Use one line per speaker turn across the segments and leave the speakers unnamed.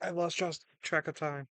I lost track of time.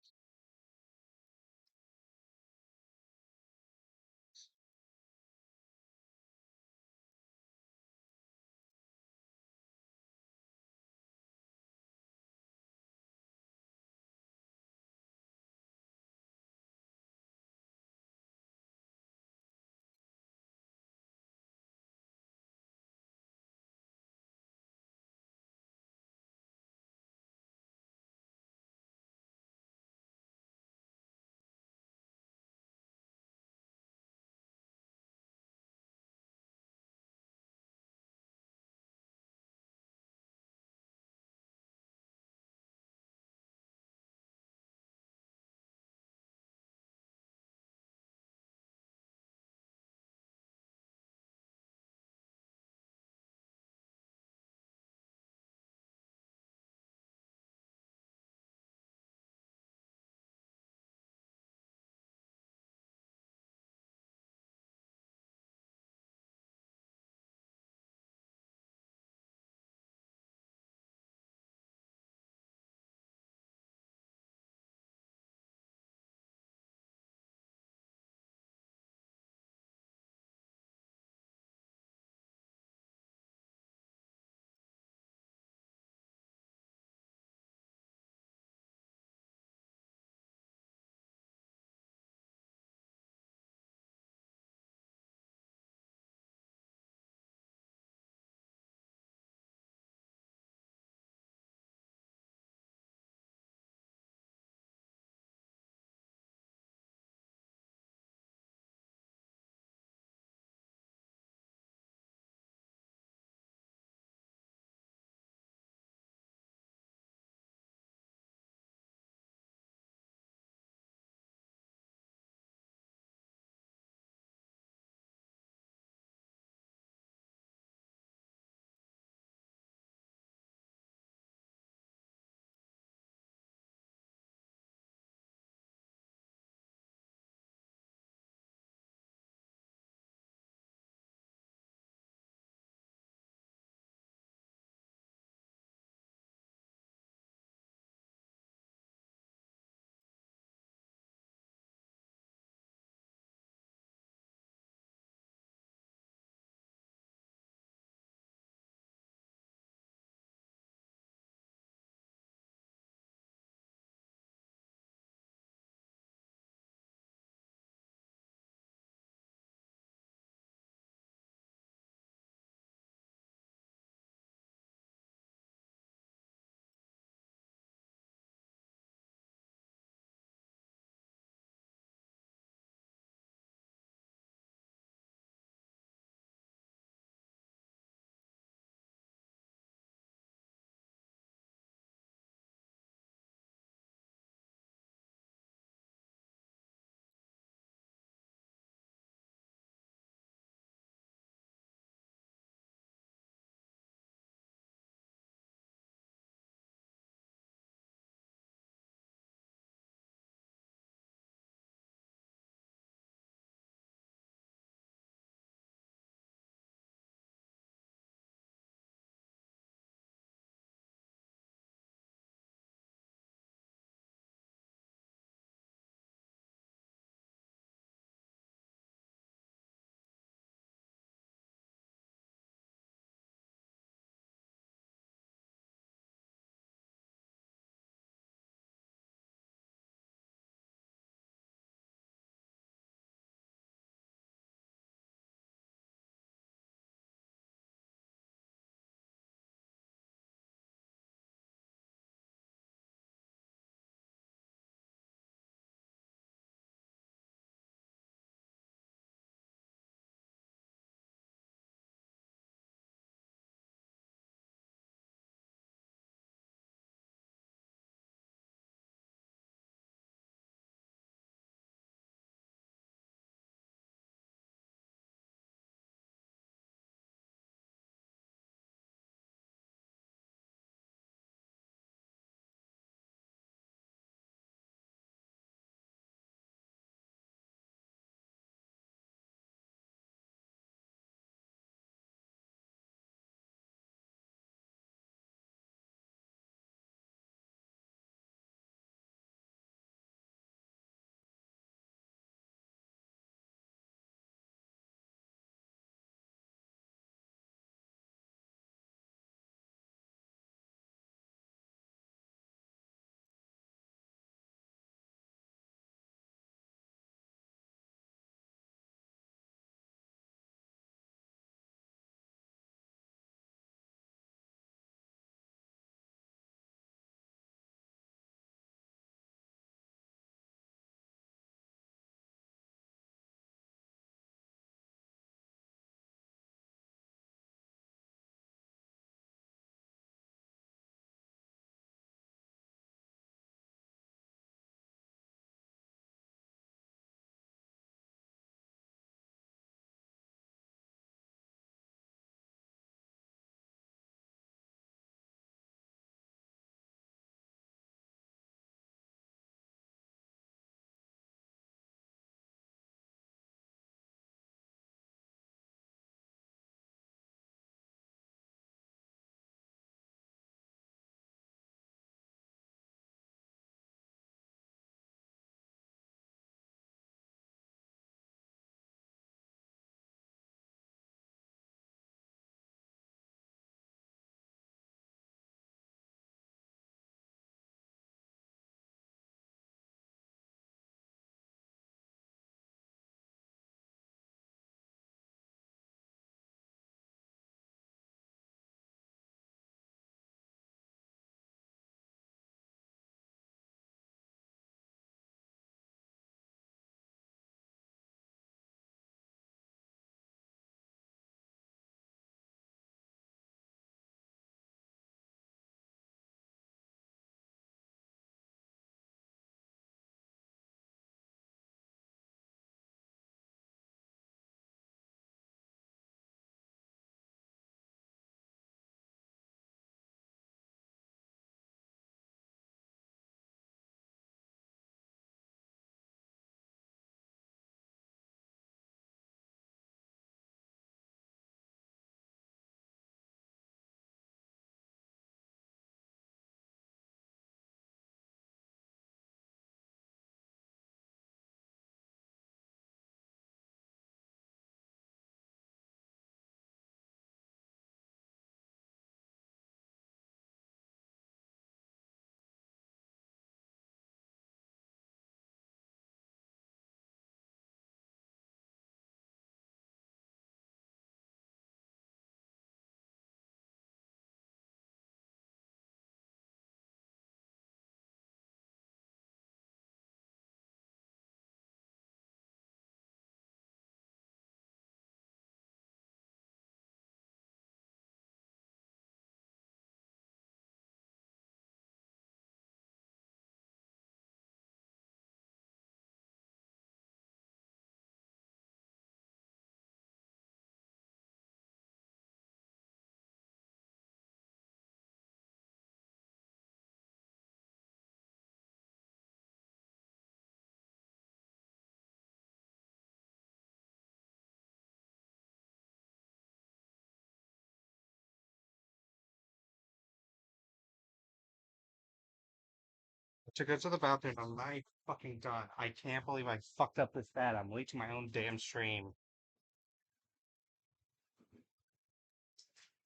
To go to the bathroom, I'm not even fucking done. I can't believe I fucked up this bad. I'm late to my own damn stream.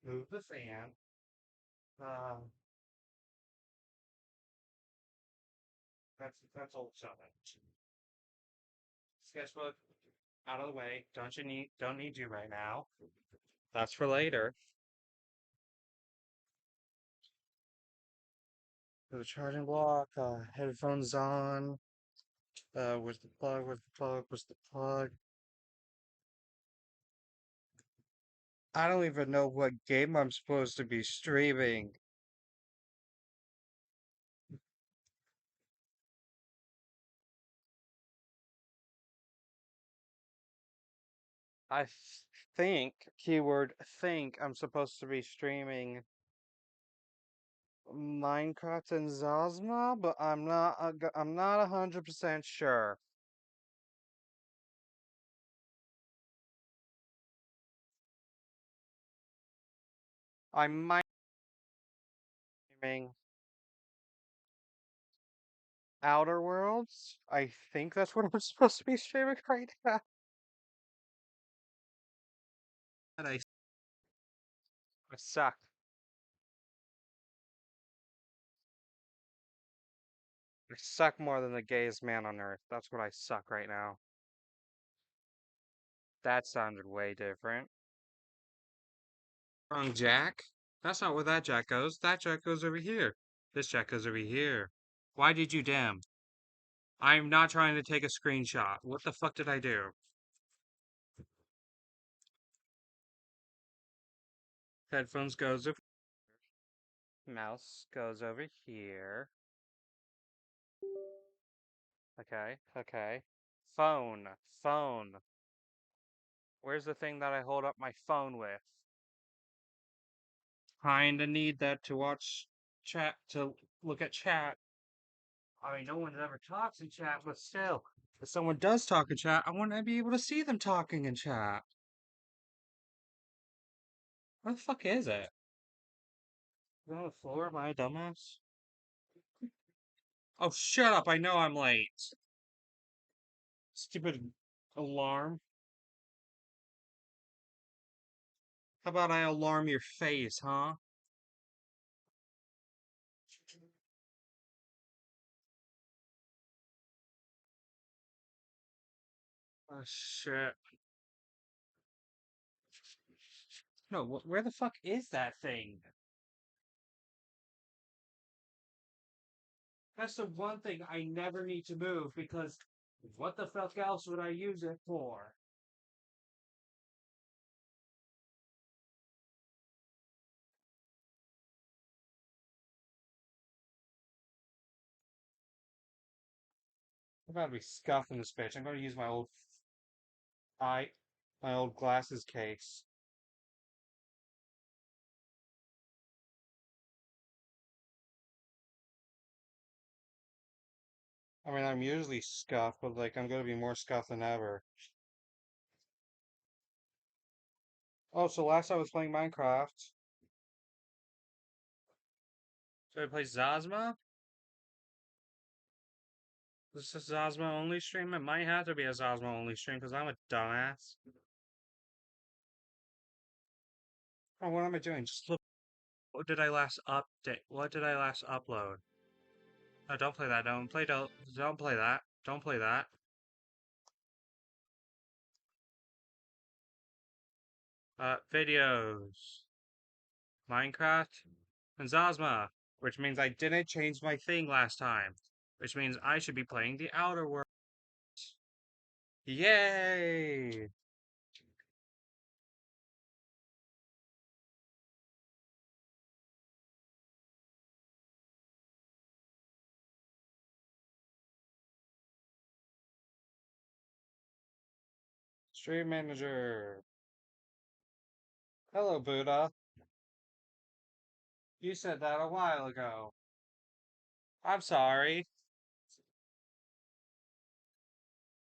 Move the fan. Uh, that's old shut. Sketchbook out of the way. Don't need you right now. That's for later. The charging block, headphones on. Where's the plug? Where's the plug? Where's the plug? I don't even know what game I'm supposed to be streaming. I think, keyword think, I'm supposed to be streaming Minecraft and Zosma, but I'm not 100% sure. I might be streaming Outer Worlds. I think that's what I'm supposed to be streaming right now. And I suck. I suck more than the gayest man on earth. That's what I suck right now. That sounded way different. Wrong jack? That's not where that jack goes. That jack goes over here. This jack goes over here. Why did you dim? I'm not trying to take a screenshot. What the fuck did I do? Headphones goes over. Mouse goes over here. Okay, okay. Phone, phone. Where's the thing that I hold up my phone with? Kinda need that to watch chat, to look at chat. I mean, no one ever talks in chat, but still, if someone does talk in chat, I want to be able to see them talking in chat. Where the fuck is it? Is it on the floor? Am I a dumbass? Oh, shut up! I know I'm late. Stupid alarm. How about I alarm your face, huh? Oh, shit. No, where the fuck is that thing? That's the one thing I never need to move because what the fuck else would I use it for? I'm about to be scuffing this bitch. I'm gonna use eye, my old glasses case. I mean, I'm usually scuffed, but like, I'm gonna be more scuffed than ever. Oh, so last I was playing Minecraft. So I play Zazma? This is Zazma only stream? It might have to be a Zazma only stream because I'm a dumbass. Oh, what am I doing? Just look. What did I last update? What did I last upload? Oh, don't play that. Don't play that. Don't play that. Videos. Minecraft and Zazma, which means I didn't change my thing last time, which means I should be playing the Outer Worlds. Yay! Stream manager. Hello, Buddha. You said that a while ago. I'm sorry.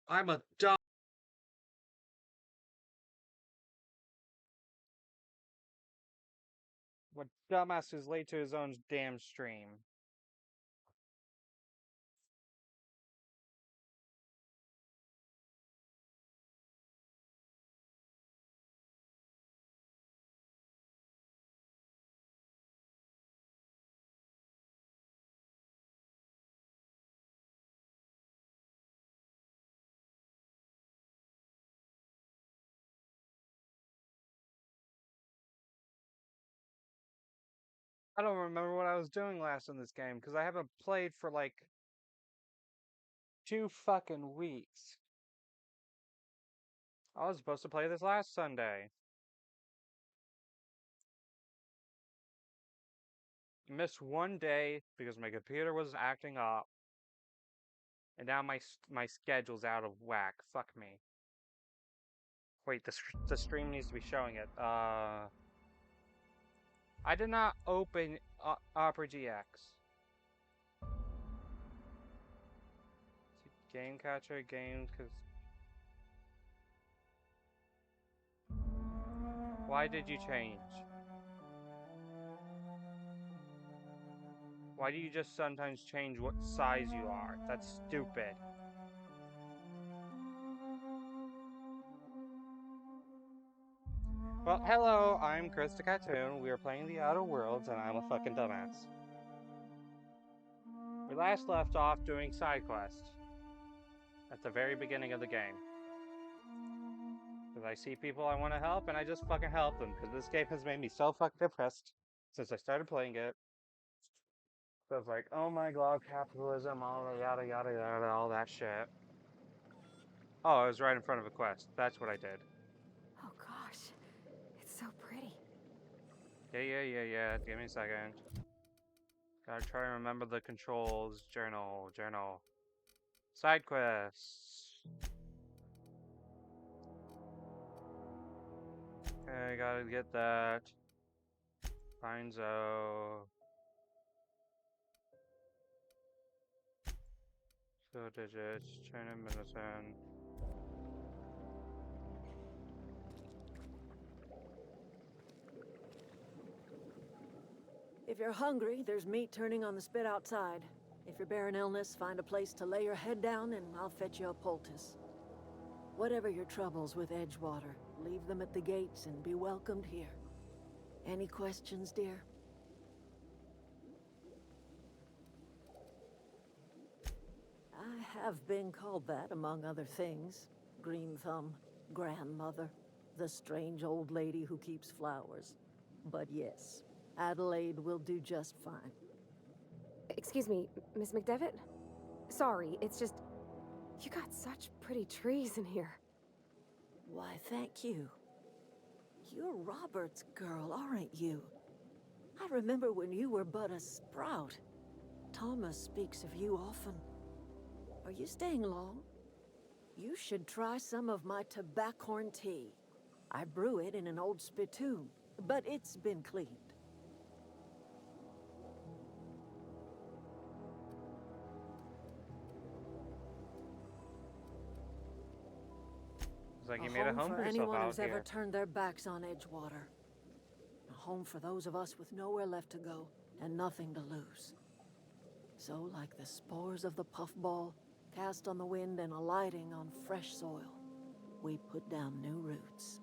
I'm a dumb. What dumbass is late to his own damn stream? I don't remember what I was doing last in this game because I haven't played for like 2 fucking weeks. I was supposed to play this last Sunday. Missed one day because my computer was acting up, and now my schedule's out of whack. Fuck me. Wait, the stream needs to be showing it. I did not open Opera GX. Game catcher, games, cause. Why did you change? Why do you just sometimes change what size you are? That's stupid. Well, hello, I'm Chris the Cartoon. We are playing the Outer Worlds, and I'm a fucking dumbass. We last left off doing side quests at the very beginning of the game. Because I see people I want to help, and I just fucking help them. Because this game has made me so fucking depressed since I started playing it. So it's like, oh my god, capitalism, all the yada yada yada, all that shit. Oh, I was right in front of a quest. That's what I did.
Oh gosh, it's so pretty.
Yeah. Give me a second. Gotta try and remember the controls. Journal. Side quests. Okay, gotta get that. Find Zoe. So digits. Turn in medicine.
If you're hungry, there's meat turning on the spit outside. If you're bearing illness, find a place to lay your head down and I'll fetch you a poultice. Whatever your troubles with Edgewater, leave them at the gates and be welcomed here. Any questions, dear? I have been called that, among other things. Green Thumb, grandmother, the strange old lady who keeps flowers. But yes, Adelaide will do just fine.
Excuse me, Miss McDevitt? Sorry, it's just... You got such pretty trees in here.
Why, thank you. You're Robert's girl, aren't you? I remember when you were but a sprout. Thomas speaks of you often. Are you staying long? You should try some of my tobaccorn tea. I brew it in an old spittoon, but it's been cleaned.
It's like you made a home for yourself
anyone
out
who's
here.
ever turned their backs on Edgewater. A home for those of us with nowhere left to go and nothing to lose. So, like the spores of the puffball, cast on the wind and alighting on fresh soil, we put down new roots.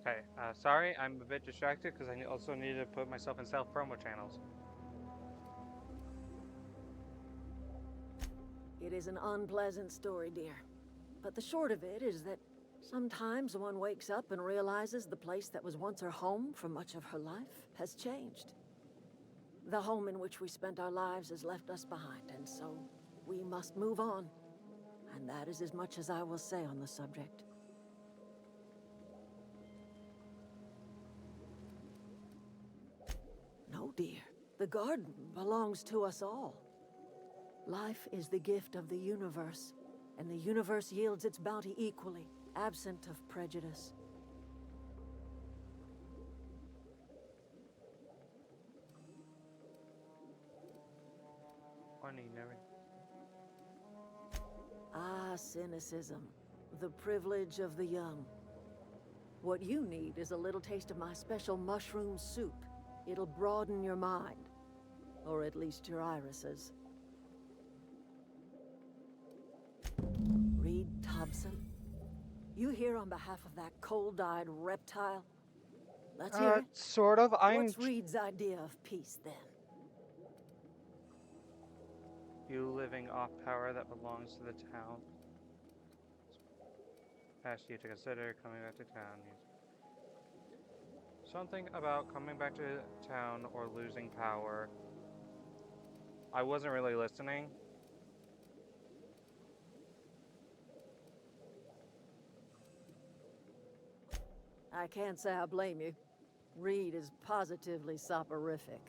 Okay, sorry, I'm a bit distracted because I also need to put myself in self-promo channels.
It is an unpleasant story, dear. But the short of it is that sometimes one wakes up and realizes the place that was once her home for much of her life has changed. The home in which we spent our lives has left us behind, and so we must move on. And that is as much as I will say on the subject. No, dear. The garden belongs to us all. Life is the gift of the universe, and the universe yields its bounty equally, absent of prejudice.
Funny, never.
Ah, cynicism. The privilege of the young. What you need is a little taste of my special mushroom soup. It'll broaden your mind. Or at least your irises. Reed Thompson? You here on behalf of that cold-eyed reptile? Let's hear it.
Sort of.
What's Reed's idea of peace, then?
You living off power that belongs to the town. Ask you to consider coming back to town. Something about coming back to town or losing power. I wasn't really listening.
I can't say I blame you. Reed is positively soporific.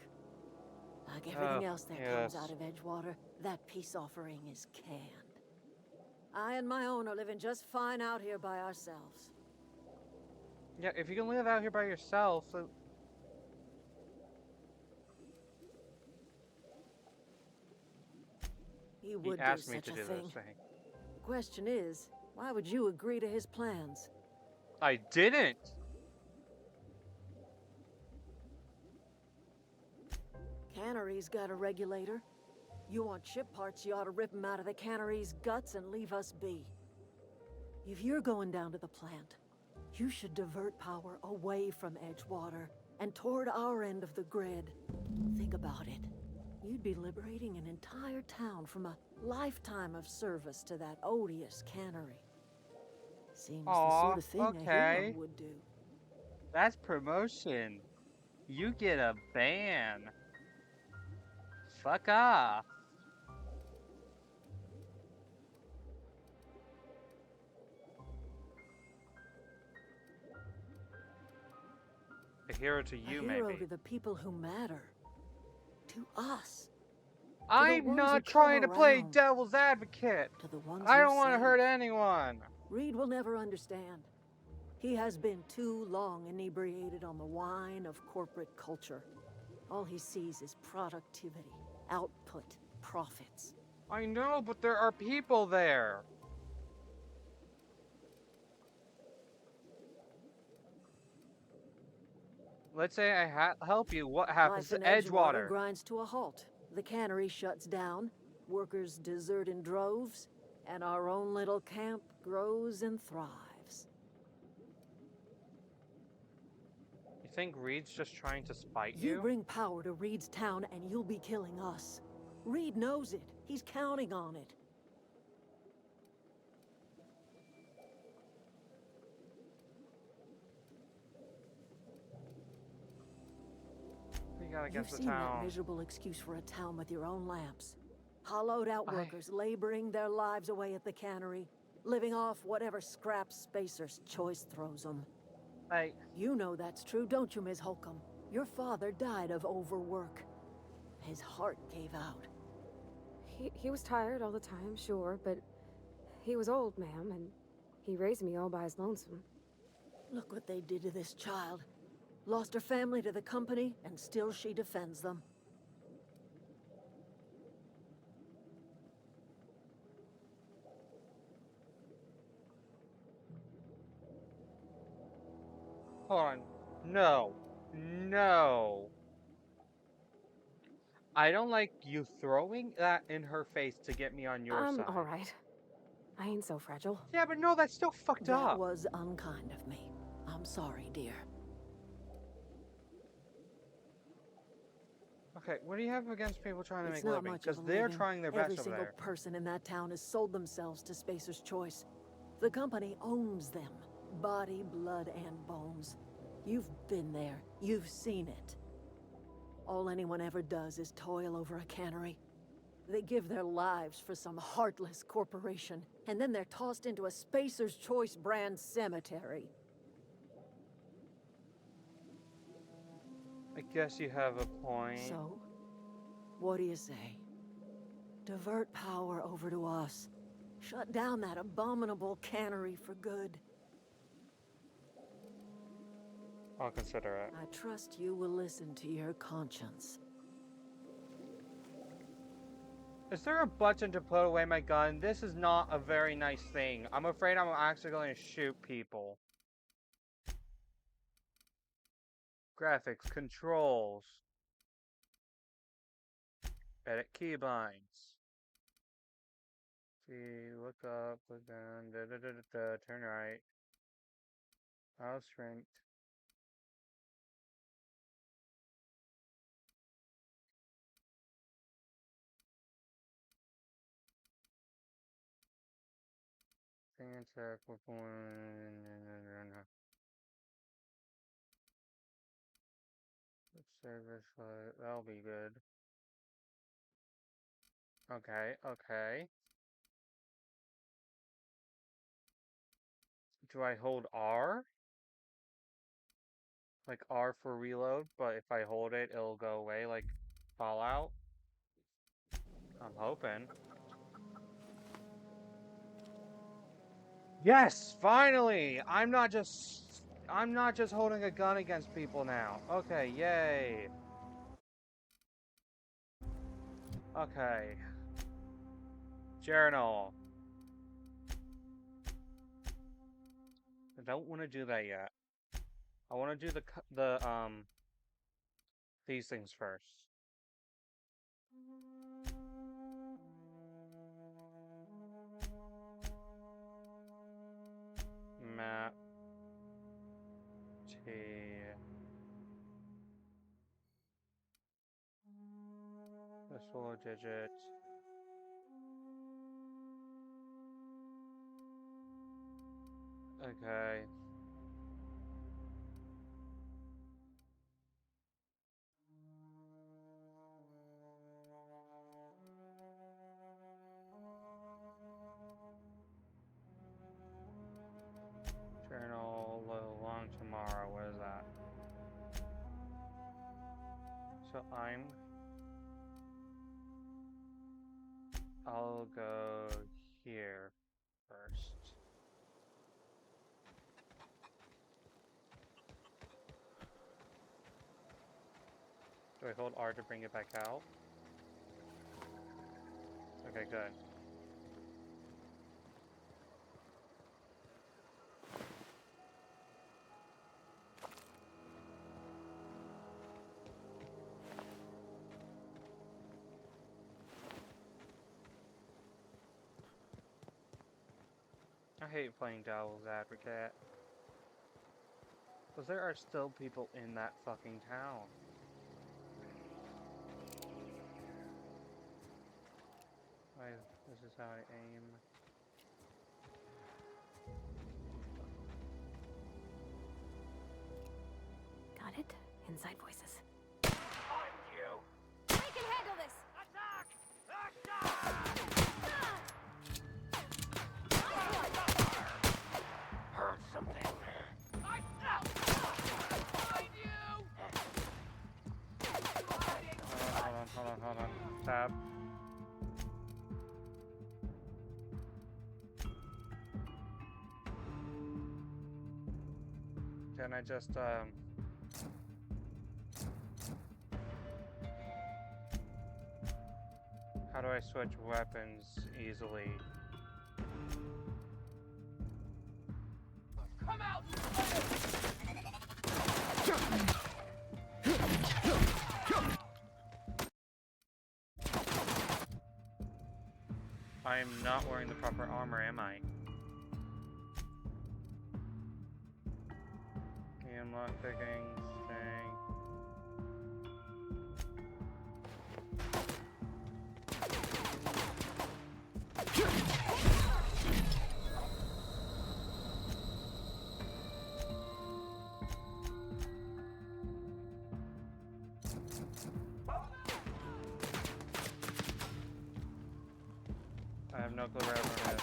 Like everything else that comes out of Edgewater, that peace offering is canned. I and my own are living just fine out here by ourselves.
Yeah, if you can live out here by yourself,
He would do
asked me
such
to
a
do
thing.
this thing.
The question is, why would you agree to his plans?
I didn't.
Cannery's got a regulator. You want chip parts, you ought to rip them out of the cannery's guts and leave us be. If you're going down to the plant, you should divert power away from Edgewater and toward our end of the grid. Think about it. You'd be liberating an entire town from a lifetime of service to that odious cannery. Seems the sort of thing a hero would do.
That's promotion. You get a ban. Fuck off. A hero to you, maybe.
A hero to the people who matter. To us.
I'm not trying to play devil's advocate.
To the ones
I don't want to hurt anyone.
Reed will never understand. He has been too long inebriated on the wine of corporate culture. All he sees is productivity, output, profits.
I know, but there are people there. Let's say I help you. What happens to Edgewater?
Grinds to a halt. The cannery shuts down. Workers desert in droves, and our own little camp grows and thrives.
You think Reed's just trying to spite you?
You bring power to Reed's town, and you'll be killing us. Reed knows it. He's counting on it.
You've
seen that miserable excuse for a town with your own lamps. Hollowed out workers laboring their lives away at the cannery, living off whatever scraps Spacer's Choice throws them. You know that's true, don't you, Ms. Holcomb? Your father died of overwork. His heart gave out.
He was tired all the time, sure, but he was old, ma'am, and he raised me all by his lonesome.
Look what they did to this child. Lost her family to the company, and still she defends them.
Hold on. No. No. I don't like you throwing that in her face to get me on your side.
Alright. I ain't so fragile.
Yeah, but no, that's still fucked up.
That was unkind of me. I'm sorry, dear.
Okay, what do you have against people trying to
It's
make a
not
living?
much
Because
of a
they're
living.
trying their best
Every
over
single
there.
person in that town has sold themselves to Spacer's Choice. The company owns them. Body, blood, and bones. You've been there. You've seen it. All anyone ever does is toil over a cannery. They give their lives for some heartless corporation, and then they're tossed into a Spacer's Choice brand cemetery.
I guess you have a point.
So, what do you say? Divert power over to us. Shut down that abominable cannery for good.
I'll consider it.
I trust you will listen to your conscience.
Is there a button to put away my gun? This is not a very nice thing. I'm afraid I'm actually going to shoot people. Graphics, controls. Edit keybinds. See, look up, look down, turn right. Mouse strength. Thing attack, service, that'll be good. Okay, okay. Do I hold R? Like R for reload, but if I hold it, it'll go away like Fallout? I'm hoping. Yes, finally! I'm not just holding a gun against people now. Okay, yay. Okay. Journal. I don't want to do that yet. I want to do these things first. Map. T. The solo digit. Okay. Journal long tomorrow. What is that? So I'll go here first. Do I hold R to bring it back out? Okay, good. I hate playing devil's advocate. Because there are still people in that fucking town. This is how I aim.
Got it? Inside voices.
On you!
I can handle this!
Attack! Attack! Heard something. Behind you!
Hold on. Tab. Can I just, how do I switch weapons easily?
Come out!
I am not wearing the proper armor, am I? I'm lockpicking, staying. I have no clue where everyone is.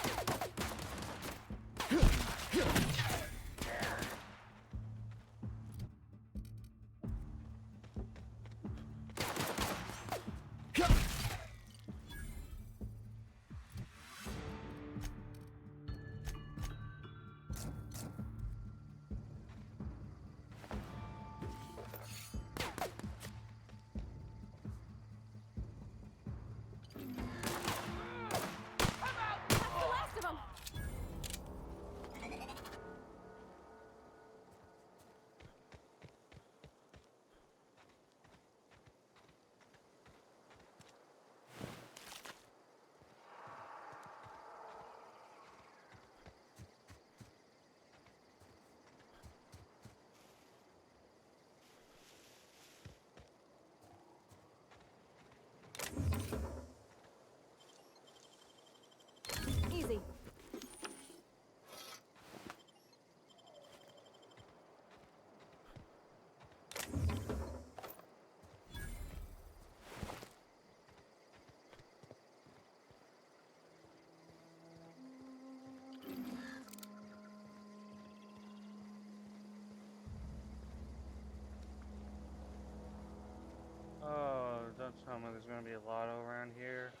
around here.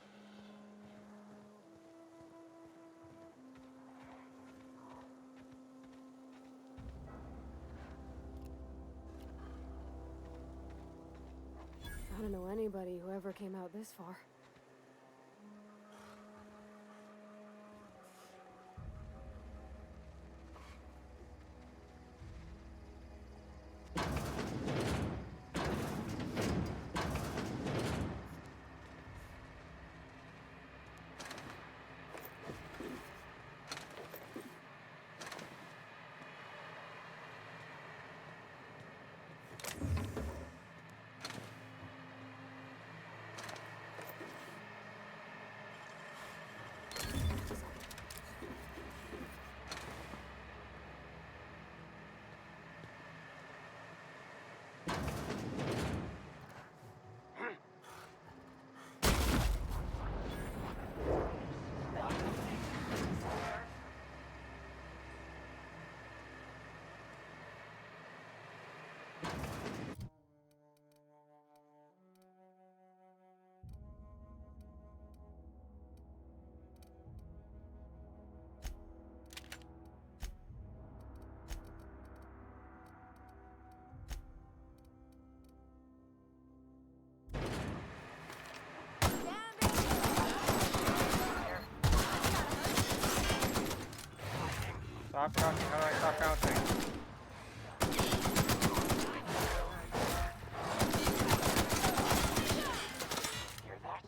I don't know anybody who ever came out this far.
Stop crouching. How do I stop crouching?
Hear that?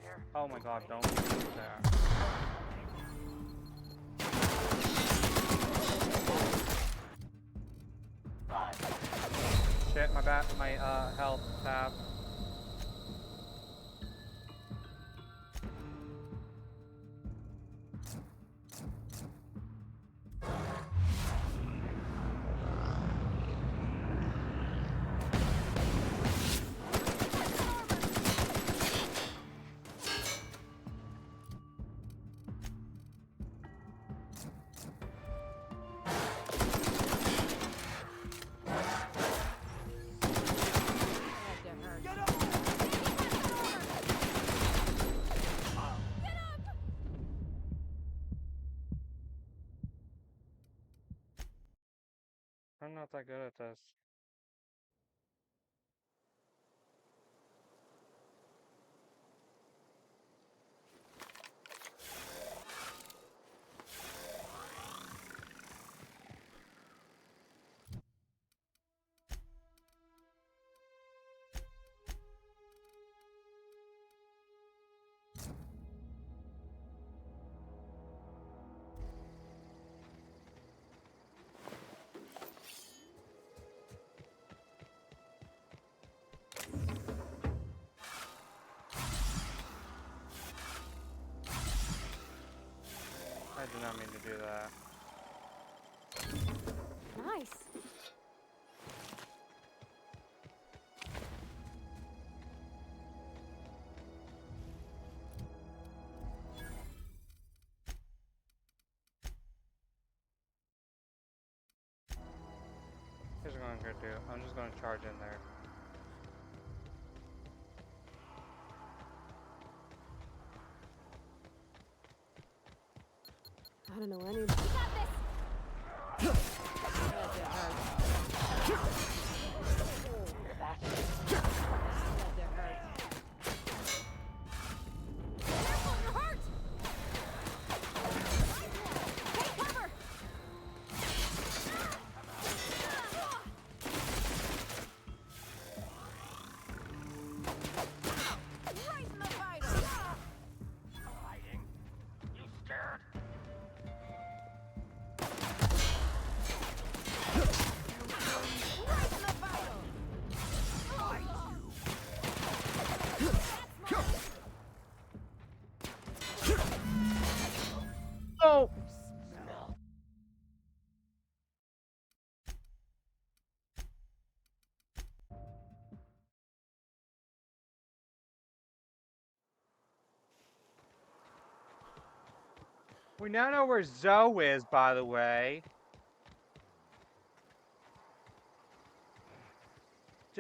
Here.
Oh my god, don't do that. Shit, my health tab. I'm not that good at this. I did not mean to do that.
Nice.
Here's what I'm gonna do. I'm just gonna charge in there.
I don't know anybody.
Hiding. You scared?
Oh!
Smell.
We now know where Zoe is, by the way.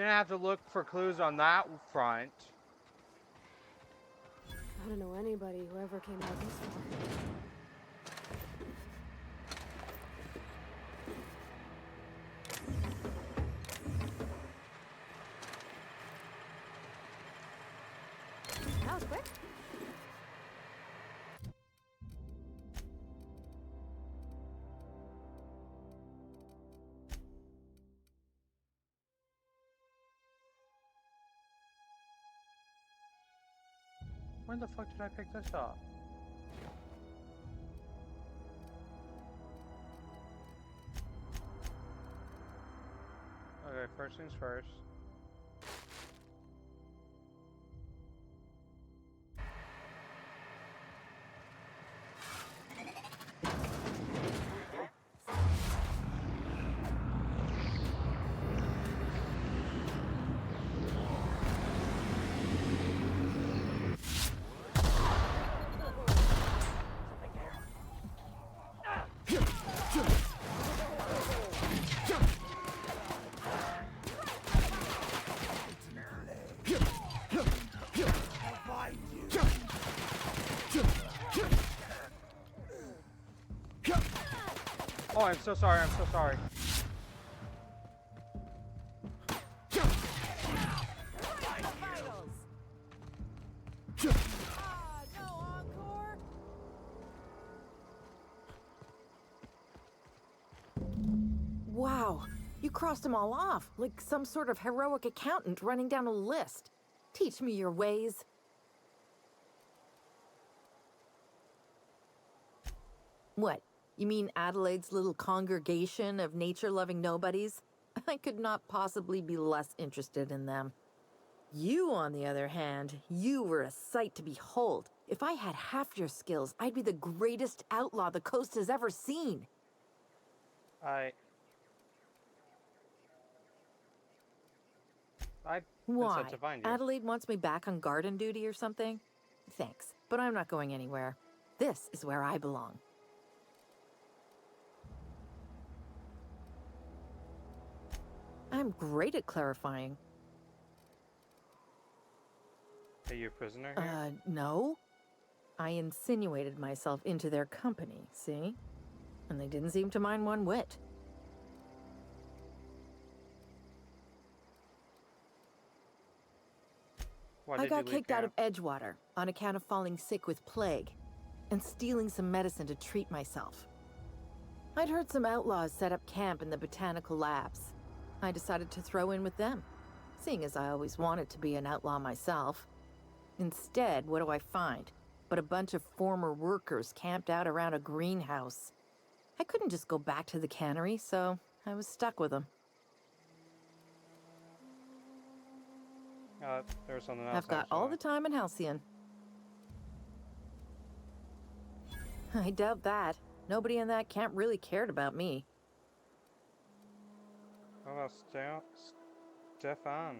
Didn't have to look for clues on that front.
I don't know anybody who ever came out this far. That was quick.
When the fuck did I pick this up? Okay, first things first. Oh, I'm so sorry, I'm so sorry.
Wow, you crossed them all off, like some sort of heroic accountant running down a list. Teach me your ways. What? You mean Adelaide's little congregation of nature-loving nobodies? I could not possibly be less interested in them. You, on the other hand, you were a sight to behold. If I had half your skills, I'd be the greatest outlaw the coast has ever seen.
I've been
Why?
sent to find you.
Adelaide wants me back on garden duty or something? Thanks, but I'm not going anywhere. This is where I belong. I'm great at clarifying.
Are you a prisoner here?
No. I insinuated myself into their company, see? And they didn't seem to mind one whit.
Why
I
did
got
you leave
kicked out of
camp?
Edgewater on account of falling sick with plague and stealing some medicine to treat myself. I'd heard some outlaws set up camp in the botanical labs. I decided to throw in with them, seeing as I always wanted to be an outlaw myself. Instead, what do I find? But a bunch of former workers camped out around a greenhouse. I couldn't just go back to the cannery, so I was stuck with them.
There was something else.
I've got all the time in Halcyon. I doubt that. Nobody in that camp really cared about me.
What about Stefan?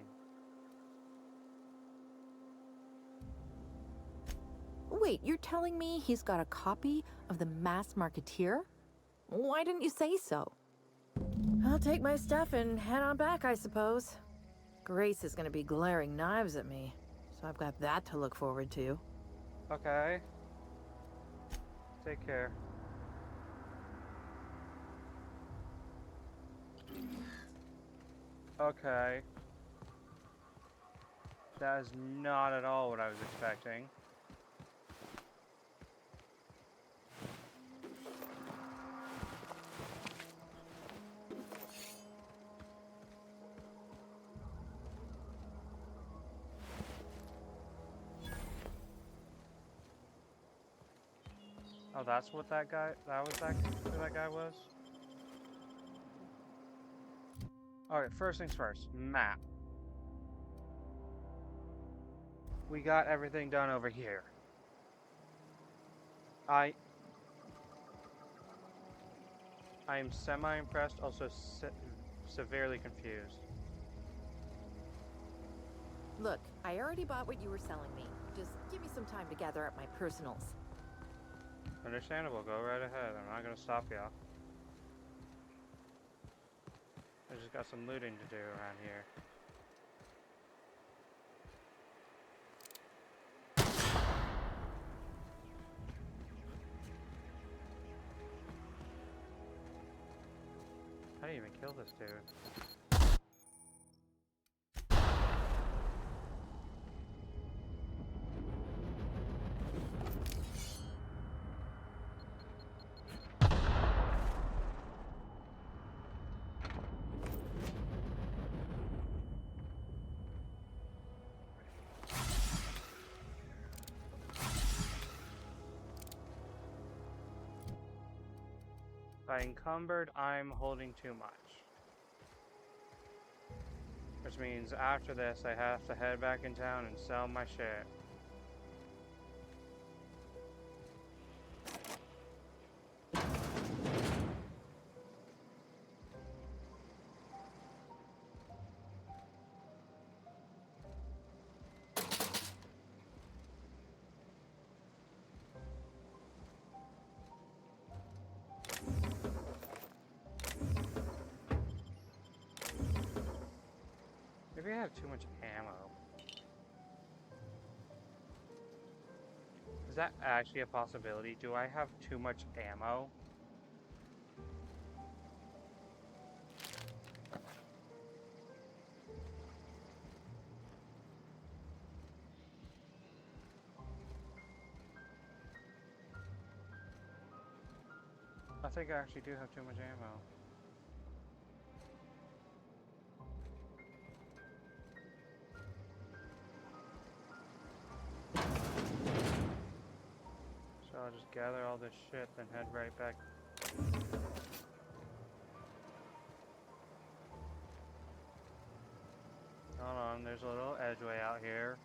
Wait, you're telling me he's got a copy of the Mass Marketeer? Why didn't you say so? I'll take my stuff and head on back, I suppose. Grace is gonna be glaring knives at me, so I've got that to look forward to.
Okay. Take care. Okay. That is not at all what I was expecting. Oh, that's what that guy, who that guy was? Alright, first things first, map. We got everything done over here. I am semi-impressed, also severely confused.
Look, I already bought what you were selling me. Just give me some time to gather up my personals.
Understandable, go right ahead. I'm not gonna stop you. I just got some looting to do around here. didn't even kill this dude. By encumbered, I'm holding too much. Which means after this, I have to head back in town and sell my shit. Maybe I have too much ammo. Is that actually a possibility? Do I have too much ammo? I think I actually do have too much ammo. So I'll just gather all this shit, then head right back. Hold on, there's a little edgeway out here.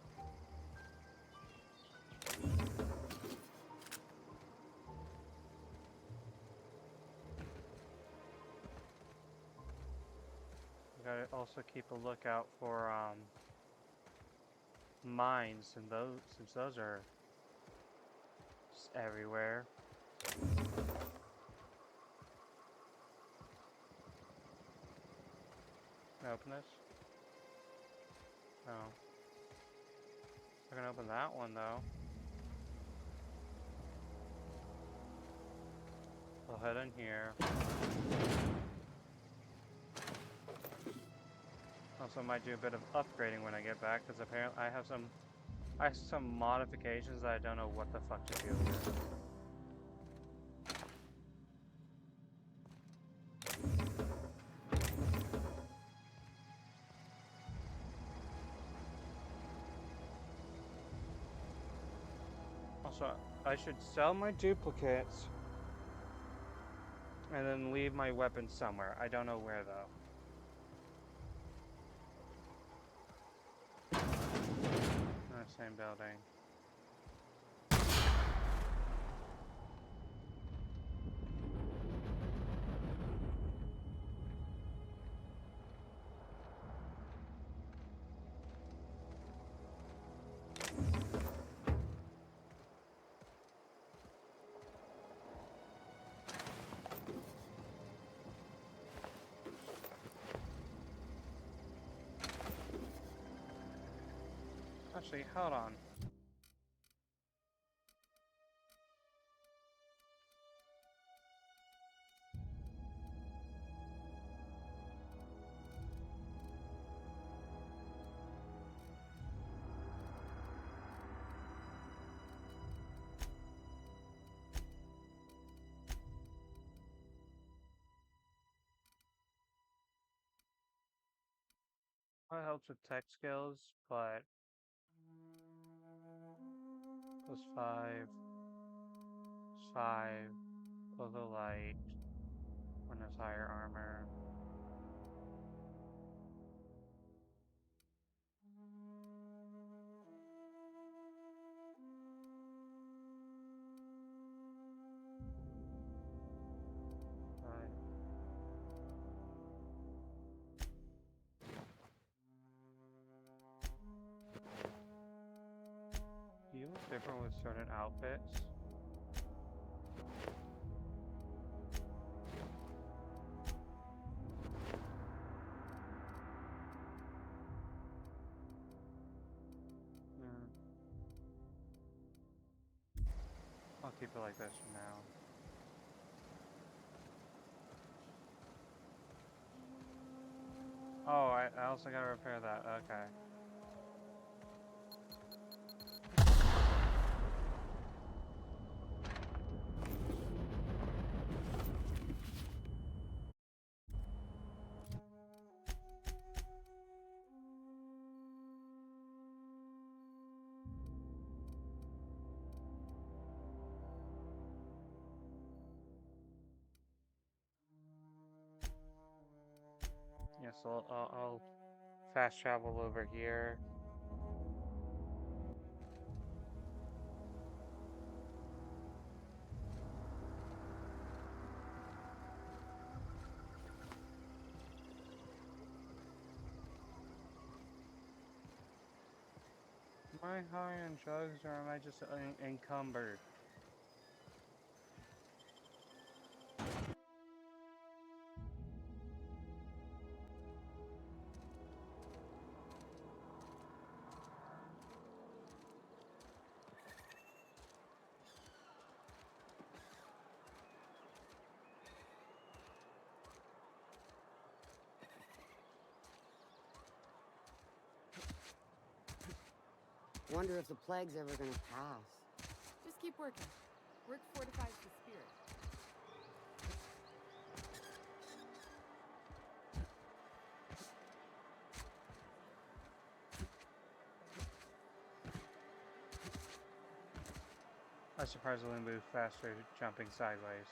Gotta also keep a lookout for mines, and those, since those are just everywhere. Can I open this? No. I can open that one though. I'll head in here. Also might do a bit of upgrading when I get back, because apparently I have some modifications that I don't know what the fuck to do with. Also, I should sell my duplicates and then leave my weapons somewhere. I don't know where though. Same building. Actually, hold on. It helps with tech skills, but +5, +5, below light, one has higher armor. Right. Do you look different with certain outfits? Hmm. I'll keep it like this for now. Oh, I also gotta repair that. Okay. Yeah, so I'll fast travel over here. Am I high on drugs or am I just encumbered?
Wonder if the plague's ever gonna pass.
Just keep working. Work fortifies the spirit.
I surprisingly move faster jumping sideways.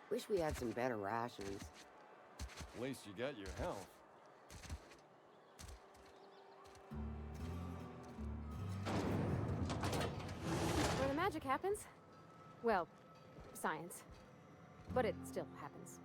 Wish we had some better rations.
At least you got your health.
Where the magic happens? Well, science. But it still happens.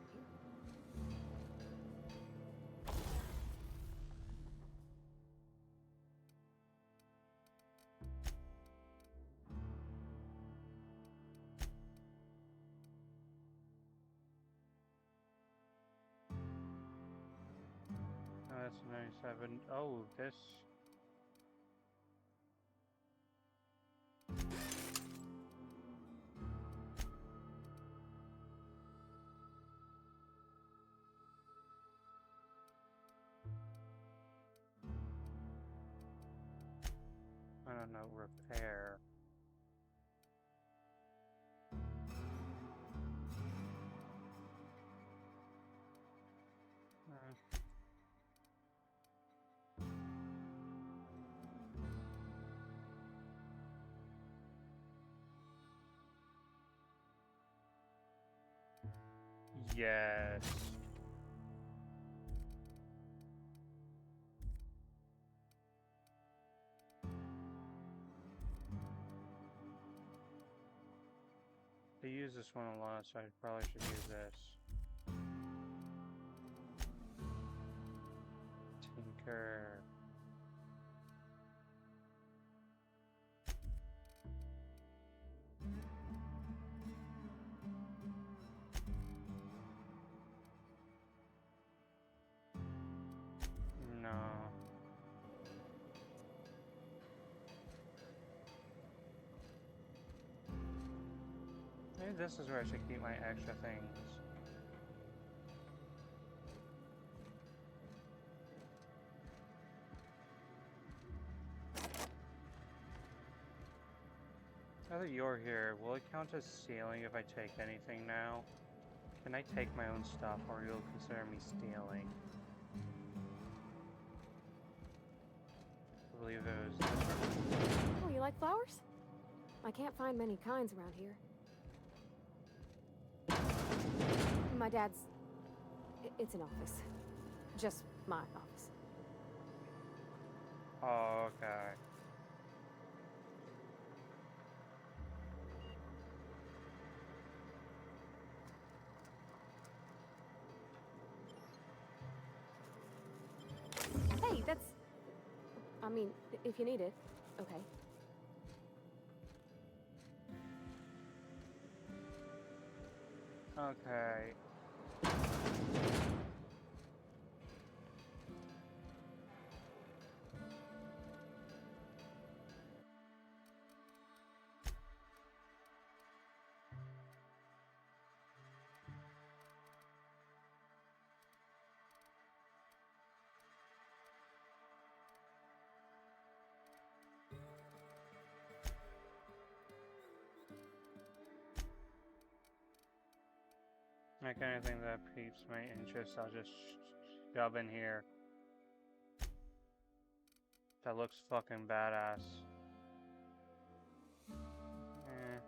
Oh, that's 97. Oh, this. I don't know, repair. Yes. I use this one a lot, so I probably should use this. Tinker. No. Maybe this is where I should keep my extra things. Now that you're here, will it count as stealing if I take anything now? Can I take my own stuff, or you'll consider me stealing? I believe it was this one.
Oh, you like flowers? I can't find many kinds around here. My dad's... It's an office. Just my office.
Oh, okay.
Hey, that's... I mean, if you need it, okay.
Okay. Like anything that piques my interest, I'll just shove in here. That looks fucking badass. Eh.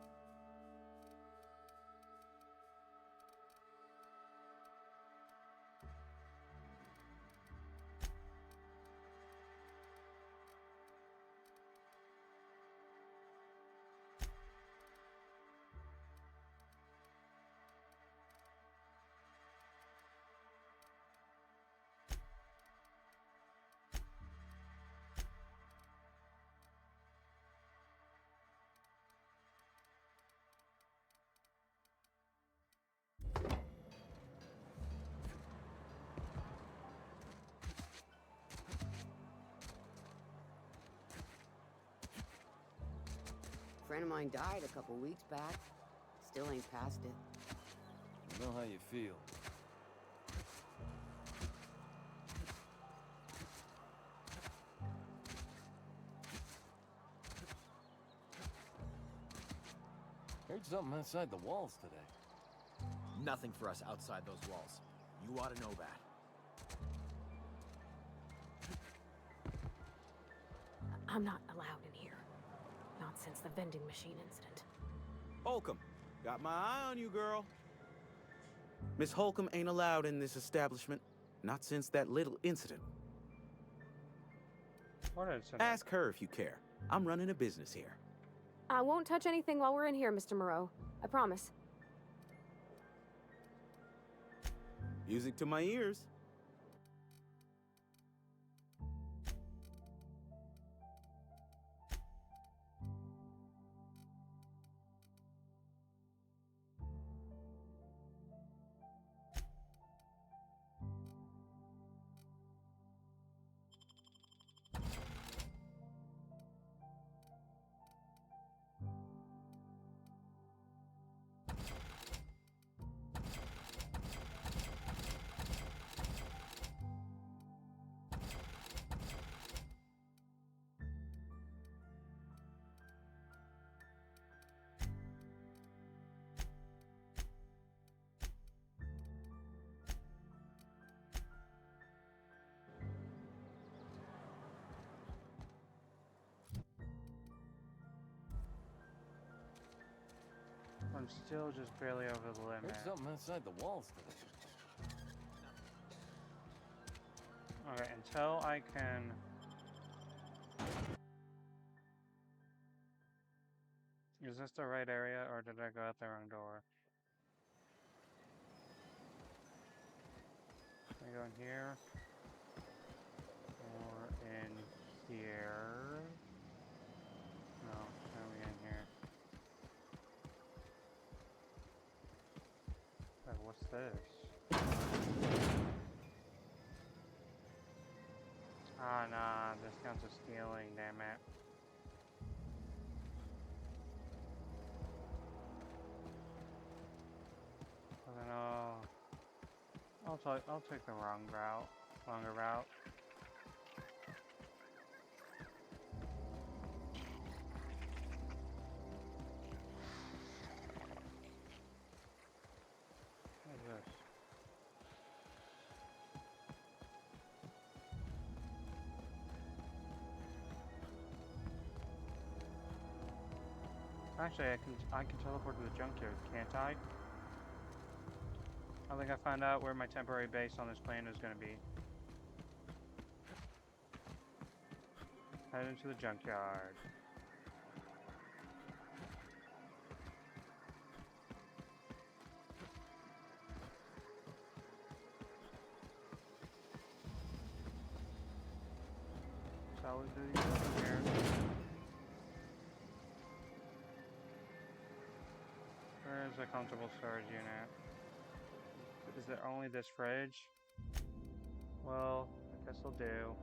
Friend of mine died a couple weeks back. Still ain't past it.
I know how you feel. Heard something outside the walls today.
Nothing for us outside those walls. You ought to know that.
I'm not allowed in here. Not since the vending machine incident.
Holcomb, got my eye on you, girl. Miss Holcomb ain't allowed in this establishment. Not since that little incident.
What is it?
Ask her if you care. I'm running a business here.
I won't touch anything while we're in here, Mr. Moreau. I promise.
Music to my ears.
I'm still just barely over the limit.
Heard something outside the walls today.
Okay, until I can... Is this the right area, or did I go out the wrong door? Can I go in here? Or in here? No, how are we in here? What's this? Ah, nah, this counts as stealing, damn it. Well, then I'll take the wrong route, longer route. What is this? Actually, I can teleport to the junkyard, can't I? I think I found out where my temporary base on this plane is going to be. Head into the junkyard. Solid duty over here. Where is a comfortable storage unit? Is there only this fridge? Well, I guess I'll do.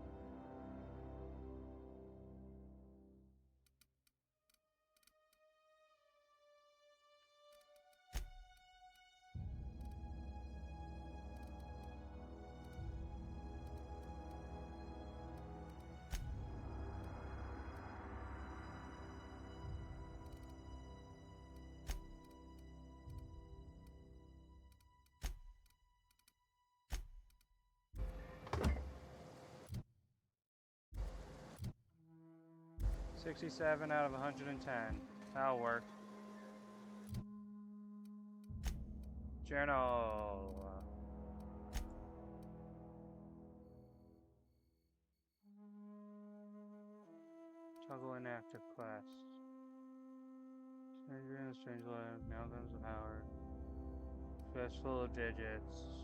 67 out of 110. That'll work. Journal. Toggle inactive quest. Stranger in a strange land. Now comes the power. Fist full of digits.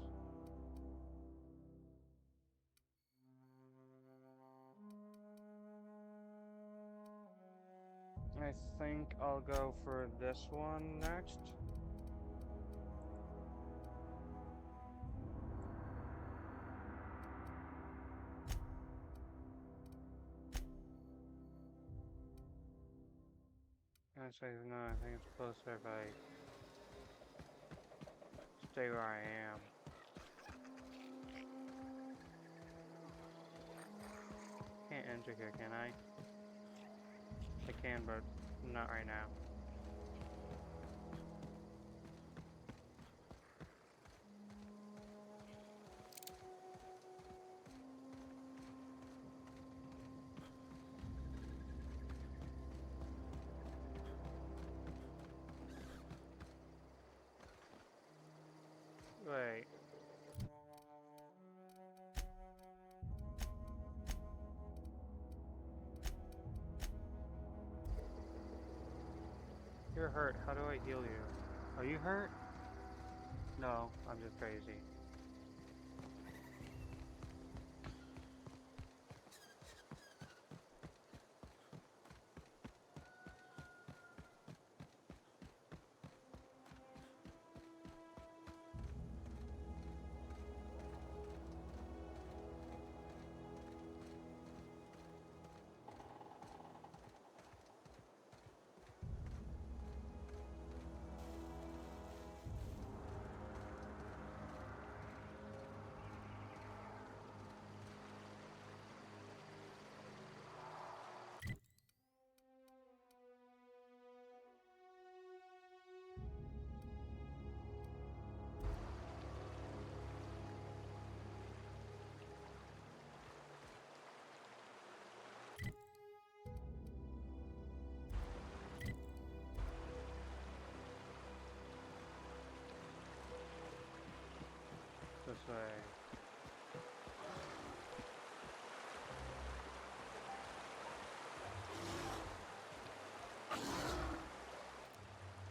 I think I'll go for this one next. Actually, no, I think it's closer if I stay where I am. Can't enter here, can I? I can, but not right now. Wait. You're hurt. How do I heal you? Are you hurt? No, I'm just crazy. This way.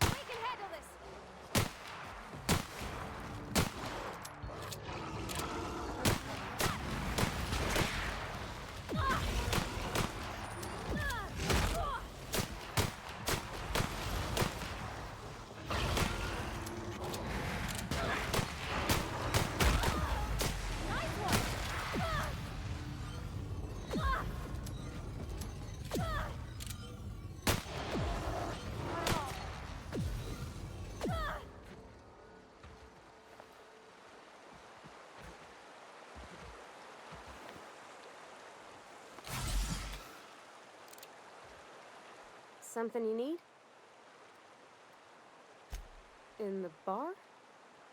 We can handle this! Something you need? In the bar?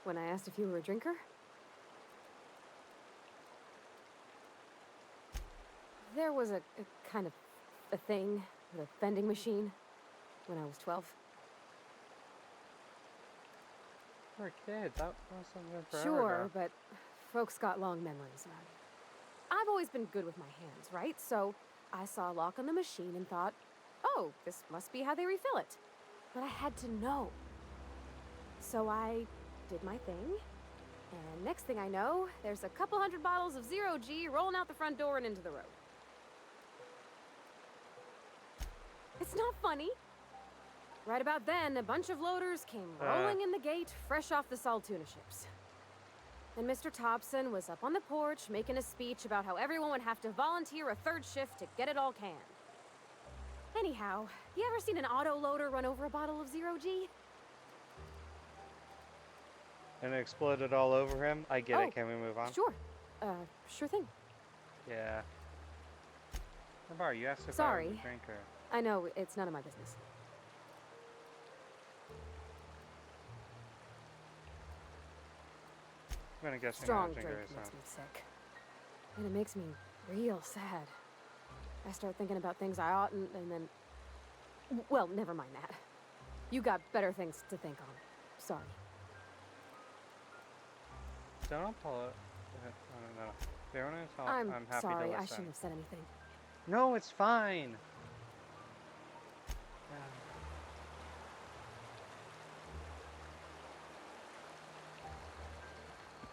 When I asked if you were a drinker? There was a kind of a thing with a vending machine when I was 12.
You're a kid. That was something forever
Sure,
ago.
but folks got long memories around here. I've always been good with my hands, right? So I saw a lock on the machine and thought, oh, this must be how they refill it. But I had to know. So I did my thing, and next thing I know, there's a couple hundred bottles of Zero G rolling out the front door and into the road. It's not funny. Right about then, a bunch of loaders came rolling in the gate, fresh off the Saltuna ships. And Mr. Thompson was up on the porch making a speech about how everyone would have to volunteer a third shift to get it all canned. Anyhow, you ever seen an auto loader run over a bottle of Zero G?
And it exploded all over him? I get
Oh,
it. Can we move on?
Sure. Sure thing.
Yeah. Bar, you asked if I was
Sorry.
a drinker.
I know, it's none of my business.
I'm gonna guess
Strong
you're not a
drink
drinker,
makes
so.
me sick. And it makes me real sad. I start thinking about things I oughtn't, and then... Well, never mind that. You got better things to think on. Sorry.
Don't pull it. No. They want to talk.
I'm
I'm happy
sorry,
to listen.
I shouldn't have said anything.
No, it's fine.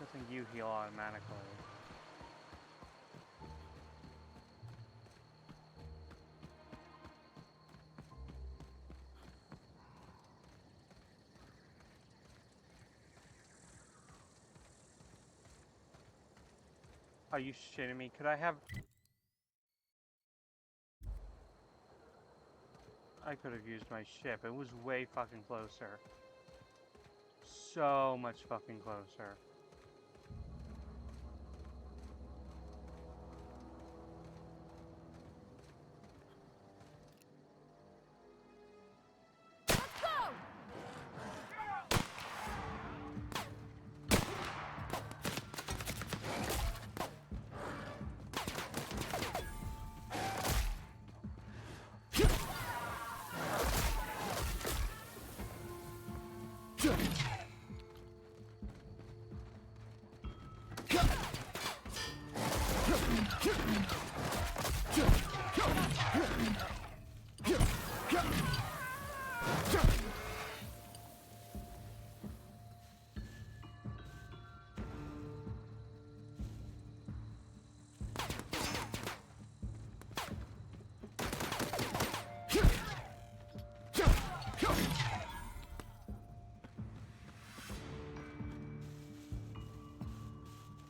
I think you heal automatically. Are you shitting me? Could I have... I could have used my ship. It was way fucking closer. So much fucking closer.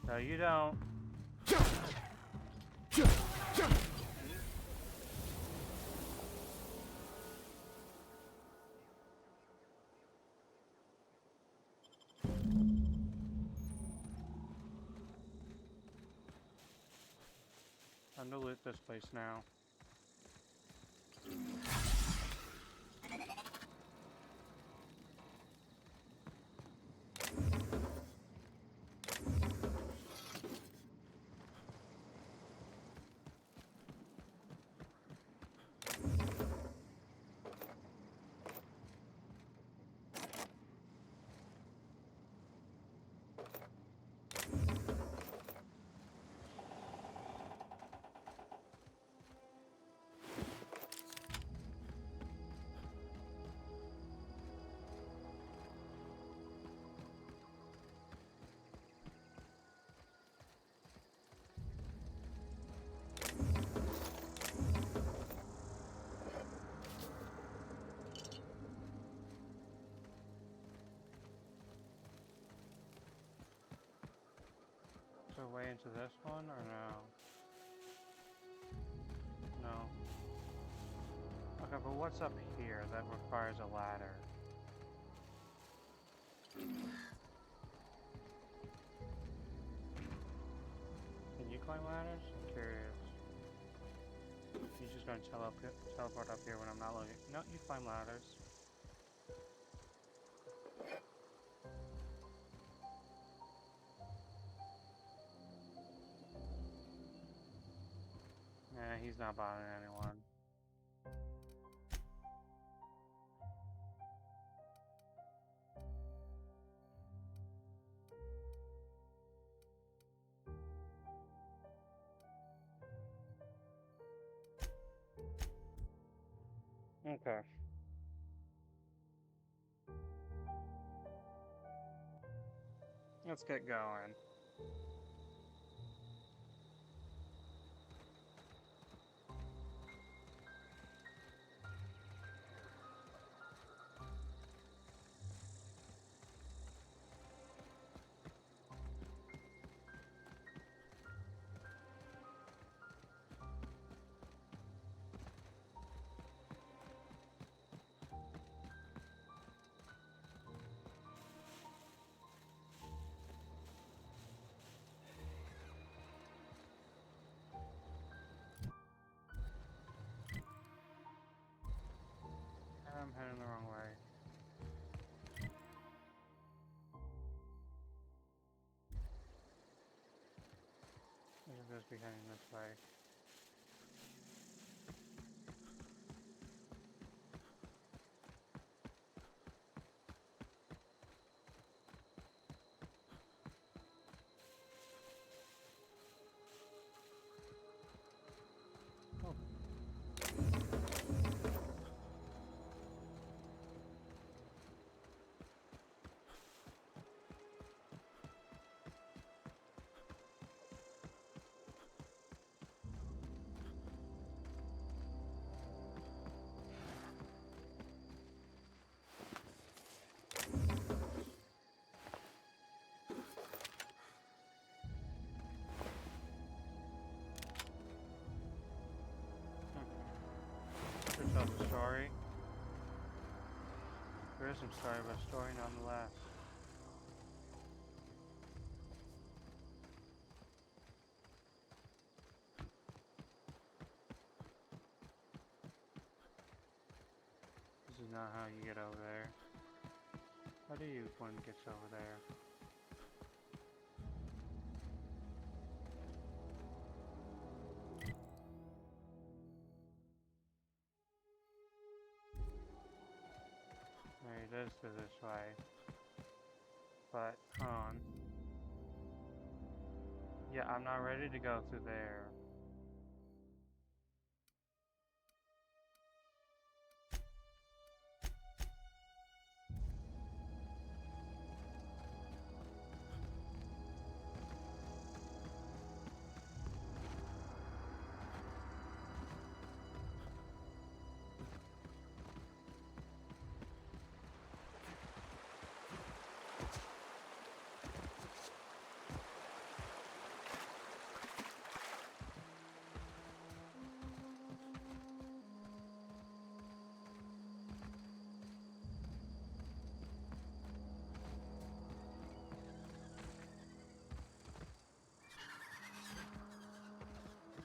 No, you don't. Time to loot this place now. Is there a way into this one or no? No. Okay, but what's up here that requires a ladder? Can you climb ladders? I'm curious. He's just gonna teleport up here when I'm not looking. No, you climb ladders. Nah, he's not bothering anyone. Okay. Let's get going. I'm heading the wrong way. I'm supposed to be heading this way. tells a story. There is some story, but a story nonetheless. This is not how you get over there. How do you one gets over there? Maybe it is to this way. But, hold on. Yeah, I'm not ready to go through there.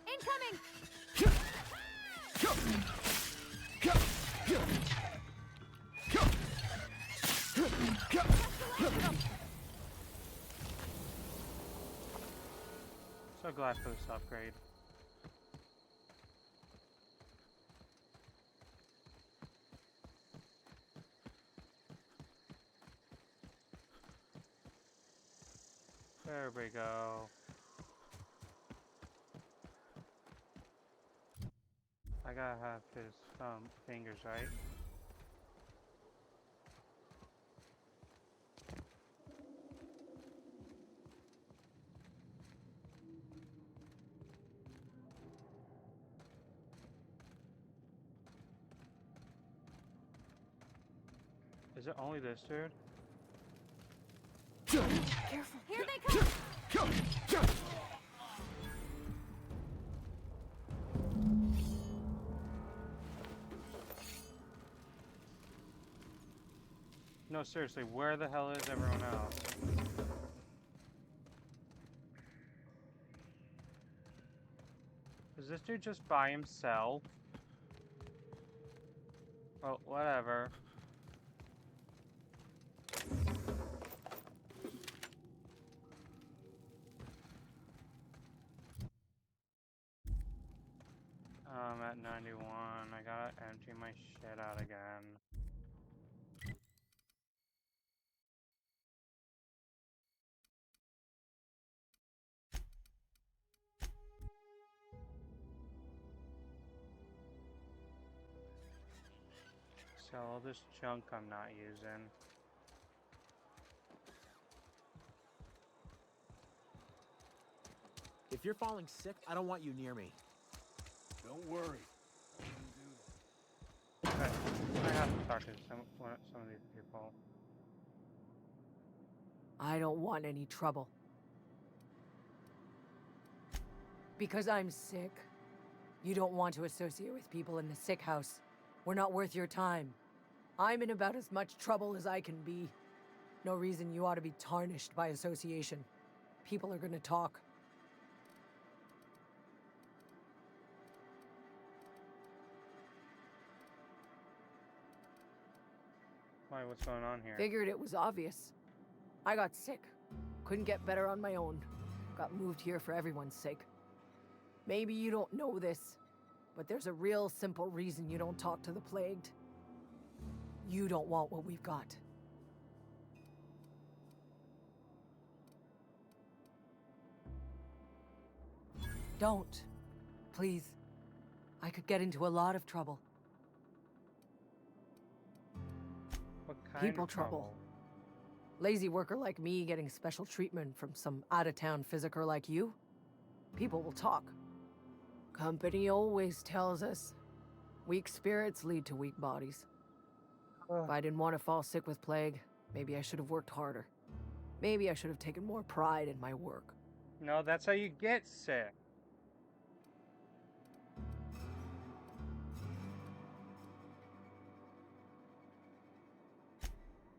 Incoming!
So glad for this upgrade. There we go. I gotta have his fingers, right? Is it only this dude?
Careful. Here they come!
No, seriously, where the hell is everyone else? Is this dude just by himself? Oh, whatever. I'm at 91. I gotta empty my shit out again. Sell all this junk I'm not using.
If you're falling sick, I don't want you near me.
Don't worry.
Okay, I have to talk to some of these people.
I don't want any trouble. Because I'm sick. You don't want to associate with people in the sick house. We're not worth your time. I'm in about as much trouble as I can be. No reason you ought to be tarnished by association. People are gonna talk.
Why, what's going on here?
Figured it was obvious. I got sick. Couldn't get better on my own. Got moved here for everyone's sake. Maybe you don't know this, but there's a real simple reason you don't talk to the plagued. You don't want what we've got. Don't. Please. I could get into a lot of trouble.
What kind
People
of
trouble. Lazy worker like me getting special treatment from some out-of-town physicker like you? People will talk. Company always tells us, weak spirits lead to weak bodies. If I didn't want to fall sick with plague, maybe I should have worked harder. Maybe I should have taken more pride in my work.
No, that's how you get sick.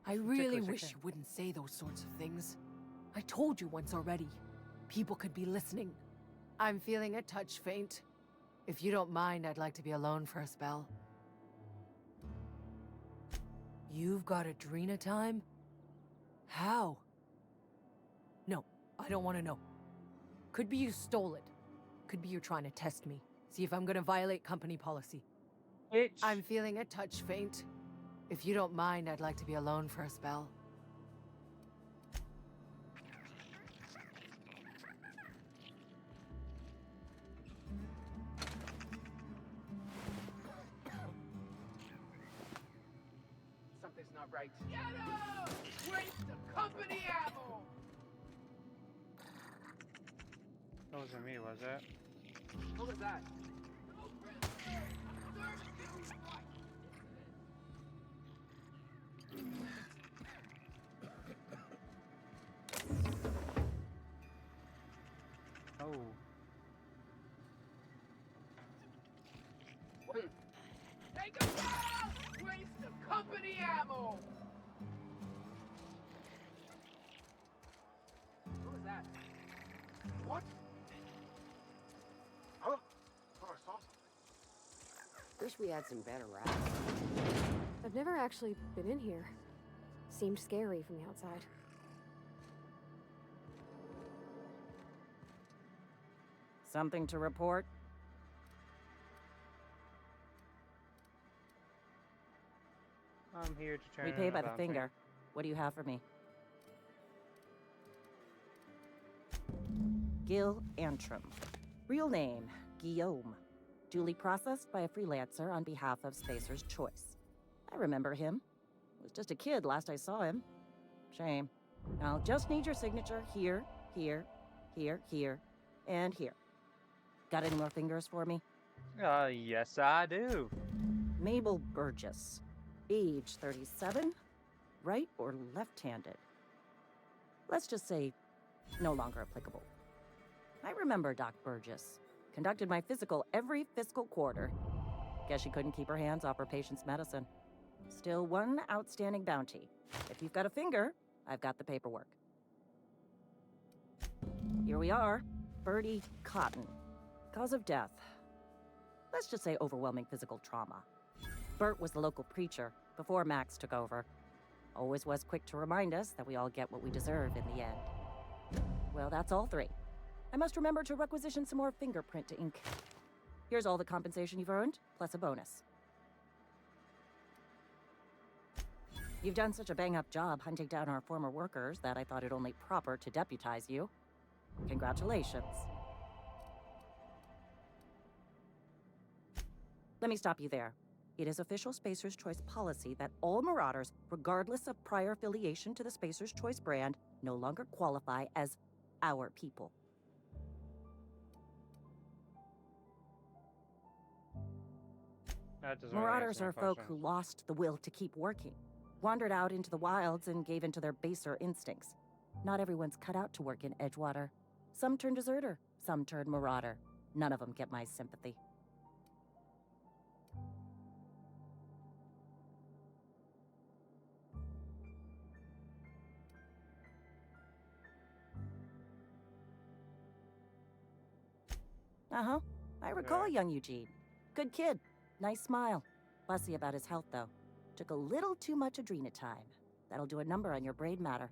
I really
ridiculous, I
wish
can't.
you wouldn't say those sorts of things. I told you once already. People could be listening. I'm feeling a touch faint. If you don't mind, I'd like to be alone for a spell. You've got Adrena time? How? No, I don't want to know. Could be you stole it. Could be you're trying to test me. See if I'm gonna violate company policy.
Bitch.
I'm feeling a touch faint. If you don't mind, I'd like to be alone for a spell.
Something's not right. Shadow! Waste of company ammo!
That wasn't me, was it?
What was that?
Oh.
Take him down! Waste of company ammo! What was that? What? Huh? Oh, I saw something.
Wish we had some better rats.
I've never actually been in here. Seemed scary from the outside.
Something to report?
I'm here to turn
We pay by the
about things.
finger. What do you have for me? Gil Antrim. Real name, Guillaume. Duly processed by a freelancer on behalf of Spacer's Choice. I remember him. Was just a kid last I saw him. Shame. I'll just need your signature here, here, here, here, and here. Got any more fingers for me?
Yes, I do.
Mabel Burgess. Age 37. Right or left-handed? Let's just say no longer applicable. I remember Doc Burgess. Conducted my physical every fiscal quarter. Guess she couldn't keep her hands off her patient's medicine. Still one outstanding bounty. If you've got a finger, I've got the paperwork. Here we are. Bertie Cotton. Cause of death. Let's just say overwhelming physical trauma. Bert was the local preacher before Max took over. Always was quick to remind us that we all get what we deserve in the end. Well, that's all three. I must remember to requisition some more fingerprint to ink. Here's all the compensation you've earned, plus a bonus. You've done such a bang-up job hunting down our former workers that I thought it only proper to deputize you. Congratulations. Let me stop you there. It is official Spacer's Choice policy that all Marauders, regardless of prior affiliation to the Spacer's Choice brand, no longer qualify as our people.
That doesn't really
Marauders
answer my
are folk who
question.
lost the will to keep working, wandered out into the wilds and gave into their baser instincts. Not everyone's cut out to work in Edgewater. Some turn deserter, some turn marauder. None of them get my sympathy. Uh-huh. I recall young Eugene. Good kid. Nice smile. Fussy about his health, though. Took a little too much Adrena time. That'll do a number on your brain matter.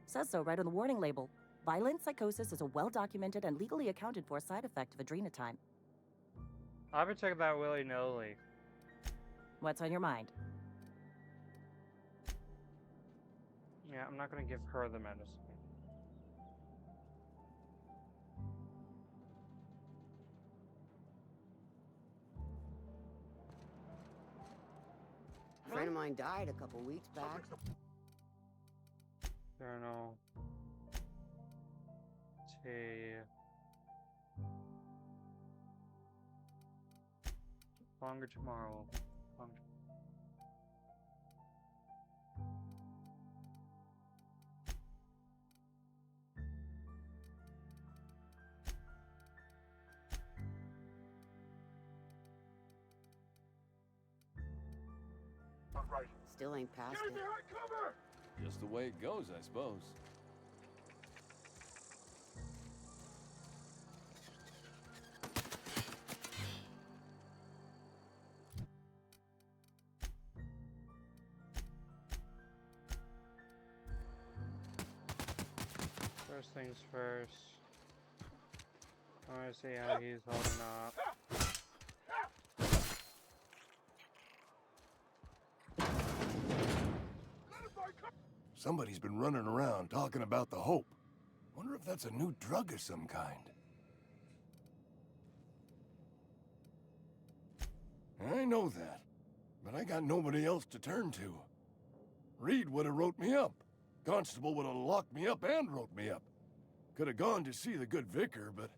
Says so right on the warning label. Violent psychosis is a well-documented and legally accounted for side effect of Adrena time.
I've been taking that willy-nilly.
What's on your mind?
Yeah, I'm not gonna give her the medicine.
A friend of mine died a couple weeks back.
There are no... Longer tomorrow. Longer.
Not right.
Still ain't past it.
Just the way it goes, I suppose.
First things first. I want to see how he's holding up.
Somebody's been running around talking about the Hope. Wonder if that's a new drug of some kind. I know that, but I got nobody else to turn to. Reed would have wrote me up. Constable would have locked me up and wrote me up. Could have gone to see the good vicar, but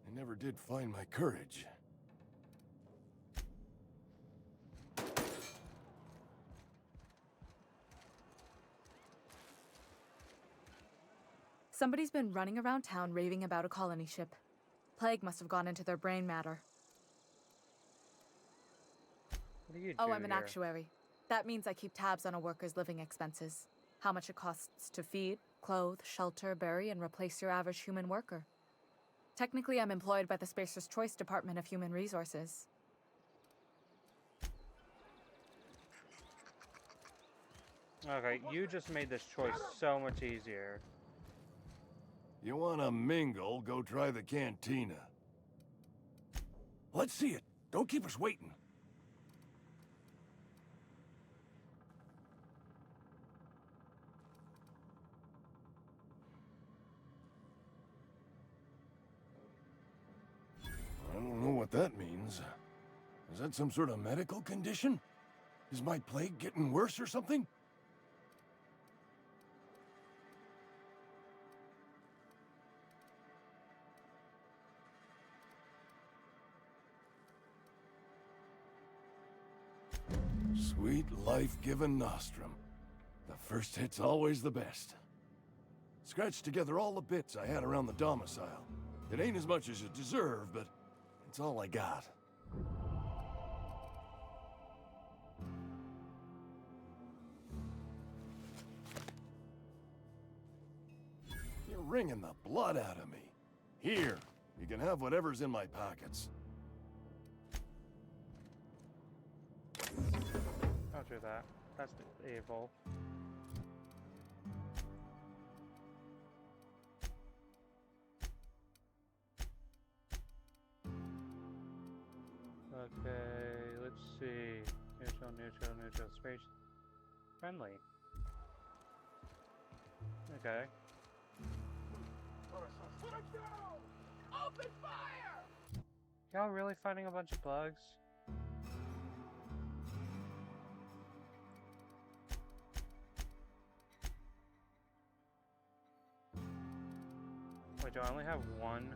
I never did find my courage.
Somebody's been running around town raving about a colony ship. Plague must have gone into their brain matter.
What do you do
Oh, I'm an
here?
actuary. That means I keep tabs on a worker's living expenses. How much it costs to feed, clothe, shelter, bury, and replace your average human worker. Technically, I'm employed by the Spacer's Choice Department of Human Resources.
Okay, you just made this choice so much easier.
You wanna mingle, go try the cantina. Let's see it. Don't keep us waiting. I don't know what that means. Is that some sort of medical condition? Is my plague getting worse or something? Sweet life-giving nostrum. The first hit's always the best. Scratched together all the bits I had around the domicile. It ain't as much as you deserve, but it's all I got. You're wringing the blood out of me. Here, you can have whatever's in my pockets.
Don't do that. That's evil. Okay, let's see. Neutral, space. Friendly. Okay.
Open fire!
Y'all really fighting a bunch of bugs? Wait, do I only have one?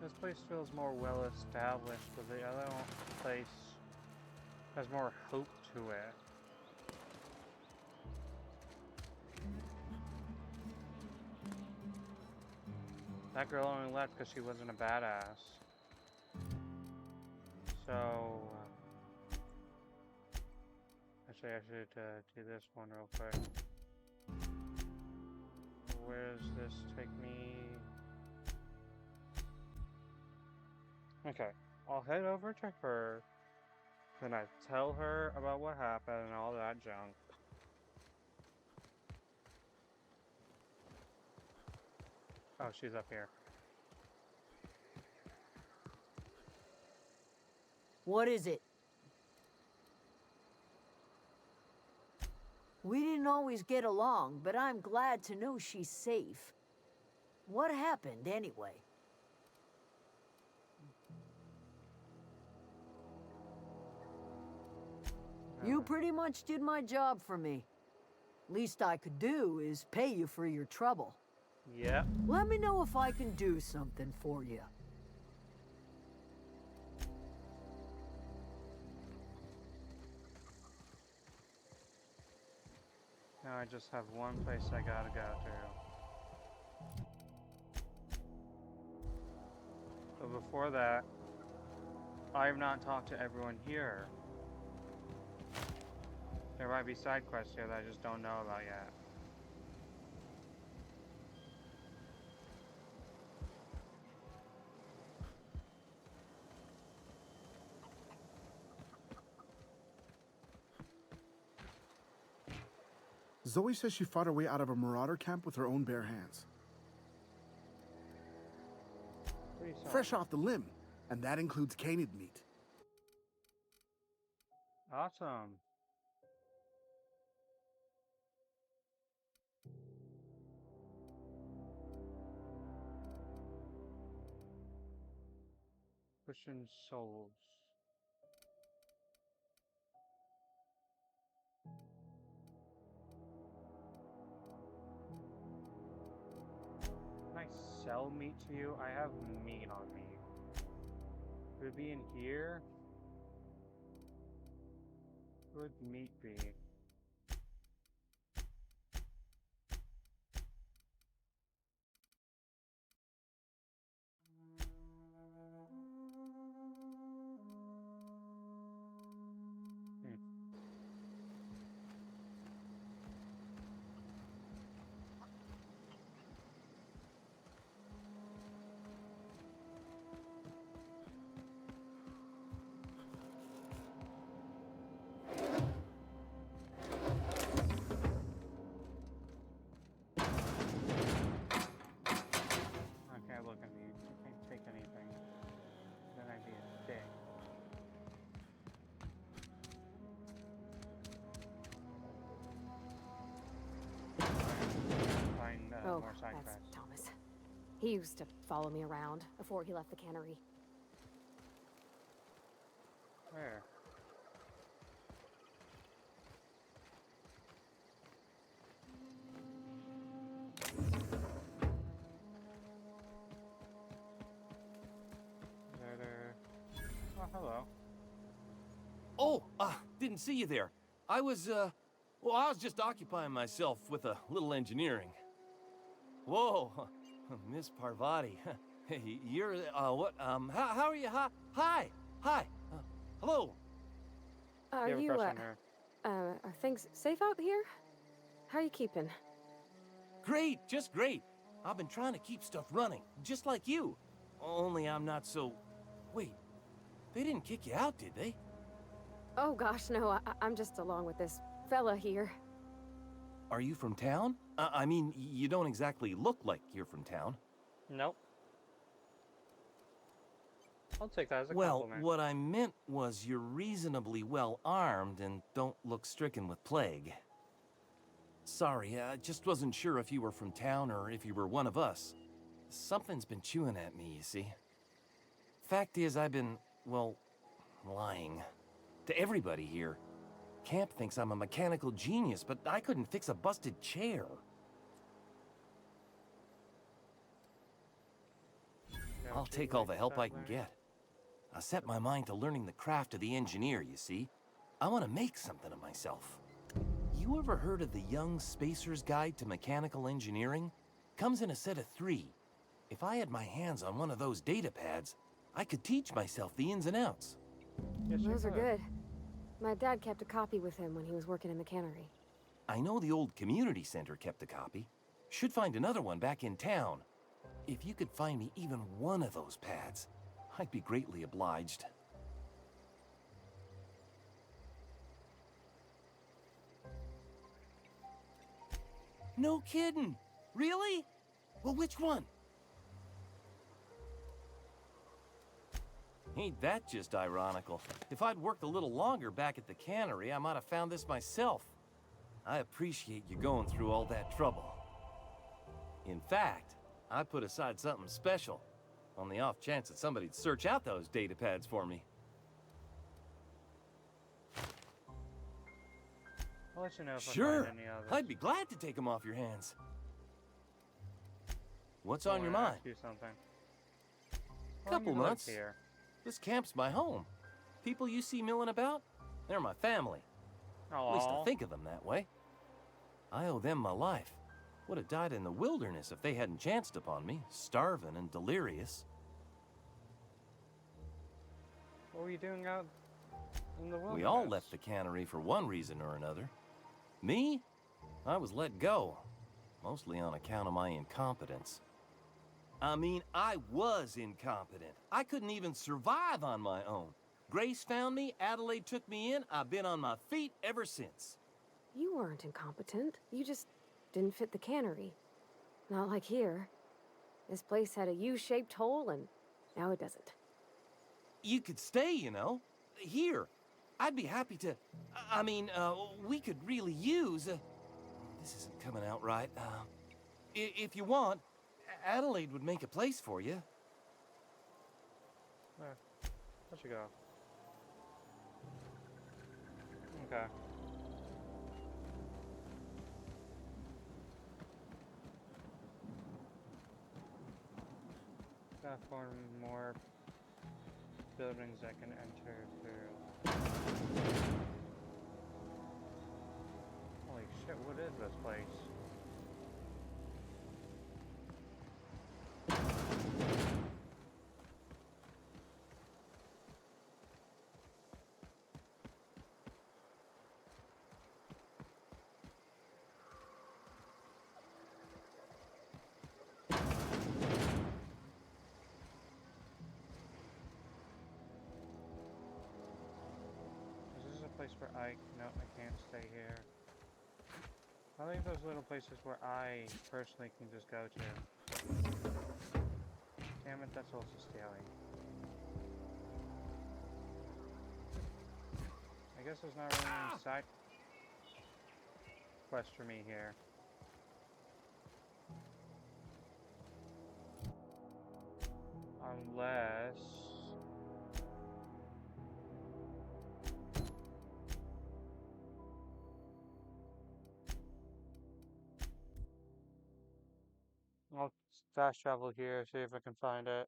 This place feels more well established, but the other place has more hope to it. That girl only left because she wasn't a badass. So, actually, I should do this one real quick. Where does this take me? Okay, I'll head over to her. Then I tell her about what happened and all that junk. Oh, she's up here.
What is it? We didn't always get along, but I'm glad to know she's safe. What happened, anyway? You pretty much did my job for me. Least I could do is pay you for your trouble.
Yeah.
Let me know if I can do something for you.
Now I just have one place I gotta go to. But before that, I have not talked to everyone here. There might be side quests here that I just don't know about yet.
Zoe says she fought her way out of a marauder camp with her own bare hands. Fresh off the limb, and that includes canid meat.
Awesome. Pushing souls. Can I sell meat to you? I have meat on me. Could it be in here? Where would meat be? Look at me. I can't take anything. Then I'd be a dick. Find
Oh,
more side
that's
quests.
Thomas. He used to follow me around before he left the cannery.
Where? Oh, hello.
Oh, didn't see you there. I was just occupying myself with a little engineering. Whoa, Miss Parvati. Hey, you're, what, how are you? Hi. Hello.
Are
have a
you,
crush on her.
are things safe out here? How are you keeping?
Great, just great. I've been trying to keep stuff running, just like you. Only I'm not so... Wait, they didn't kick you out, did they?
Oh gosh, no, I'm just along with this fella here.
Are you from town? I mean, you don't exactly look like you're from town.
Nope. I'll take that as a
Well,
compliment.
what I meant was you're reasonably well armed and don't look stricken with plague. Sorry, I just wasn't sure if you were from town or if you were one of us. Something's been chewing at me, you see. Fact is, I've been, well, lying. To everybody here. Camp thinks I'm a mechanical genius, but I couldn't fix a busted chair. I'll take all the help I can get. I set my mind to learning the craft of the engineer, you see. I want to make something of myself. You ever heard of the Young Spacer's Guide to Mechanical Engineering? Comes in a set of 3. If I had my hands on one of those data pads, I could teach myself the ins and outs.
Yes,
Those are good. My dad kept a copy with him when he was working in the cannery.
I know the old community center kept a copy. Should find another one back in town. If you could find me even one of those pads, I'd be greatly obliged. No kidding! Really? Well, which one? Ain't that just ironical? If I'd worked a little longer back at the cannery, I might have found this myself. I appreciate you going through all that trouble. In fact, I put aside something special, on the off chance that somebody'd search out those data pads for me.
I'll let you know if I
Sure,
find any others.
I'd be glad to take them off your hands. What's
I
on your
wanna
mind?
ask you something. How long
Couple
you lived
months.
here?
This camp's my home. People you see milling about, they're my family. At least I
Aw.
think of them that way. I owe them my life. Would have died in the wilderness if they hadn't chanced upon me, starving and delirious.
What were you doing out in the wilderness?
We all left the cannery for one reason or another. Me? I was let go, mostly on account of my incompetence. I mean, I was incompetent. I couldn't even survive on my own. Grace found me, Adelaide took me in, I've been on my feet ever since.
You weren't incompetent. You just didn't fit the cannery. Not like here. This place had a U-shaped hole, and now it doesn't.
You could stay, you know. Here. I'd be happy to... I mean, we could really use... this isn't coming out right. If you want, Adelaide would make a place for you.
Where'd you go? Okay. Got 4 more buildings I can enter through. Holy shit, what is this place? Is this a place where no, I can't stay here. I think those little places where I personally can just go to. Damn it, that's also stealing. I guess there's not really any side quest for me here. Unless... I'll fast travel here, see if I can find it.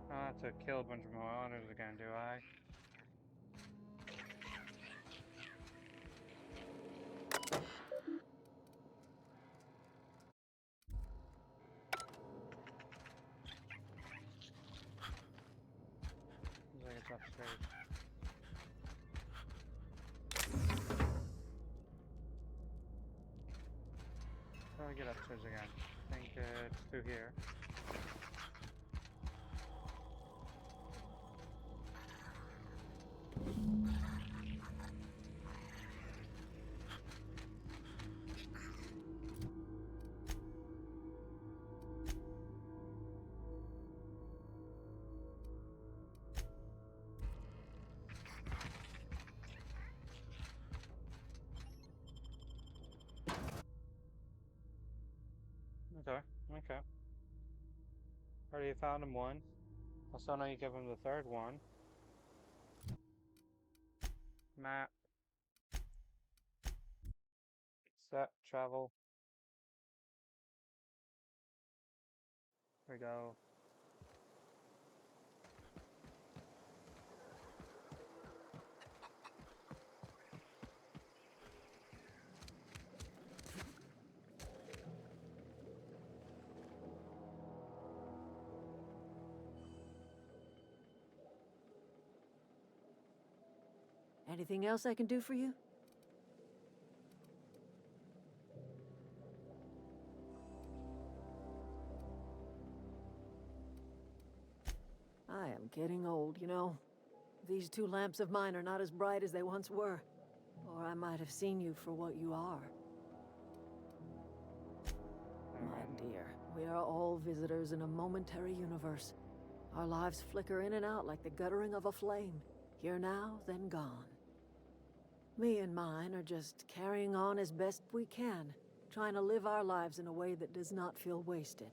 I don't have to kill a bunch of marauders again, do I? Seems like it's upstairs. How do I get upstairs again? I think it's through here. Okay, okay. Already found him one. Also now you give him the third one. Map. Set, travel. Here we go.
Anything else I can do for you? I am getting old, you know. These 2 lamps of mine are not as bright as they once were. Or I might have seen you for what you are. My dear, we are all visitors in a momentary universe. Our lives flicker in and out like the guttering of a flame. Here now, then gone. Me and mine are just carrying on as best we can, trying to live our lives in a way that does not feel wasted.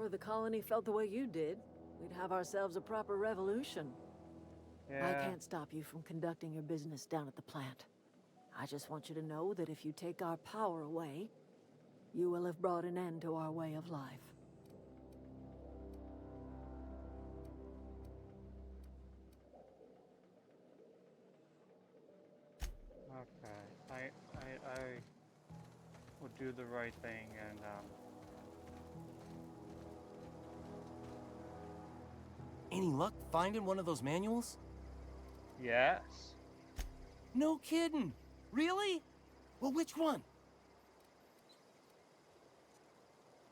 if the colony felt the way you did, we'd have ourselves a proper revolution. I can't stop you from conducting your business down at the plant. I just want you to know that if you take our power away, you will have brought an end to our way of life.
Okay, I will do the right thing and
Any luck finding one of those manuals?
yes.
No kidding. Really? Well, which one?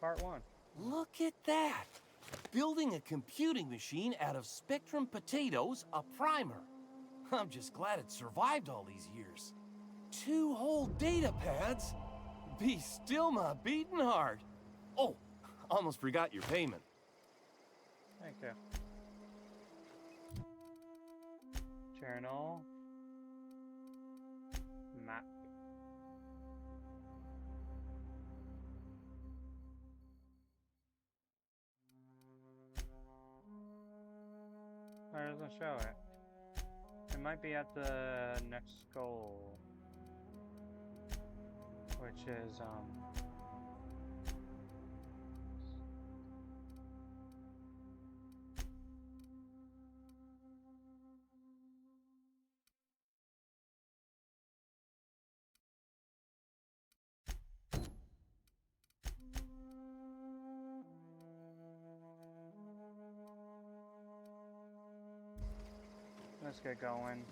Part 1.
Look at that. Building a computing machine out of Spectrum potatoes, a primer. I'm just glad it survived all these years. 2 whole data pads? Be still my beating heart. Oh, almost forgot your payment.
Thank you. Journal. Map. Oh, it doesn't show it. It might be at the next goal, which is let's get going.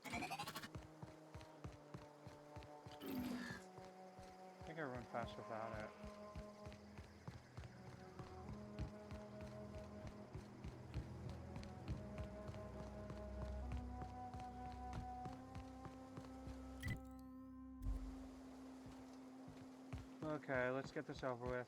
I think I run fast without it. Okay, let's get this over with.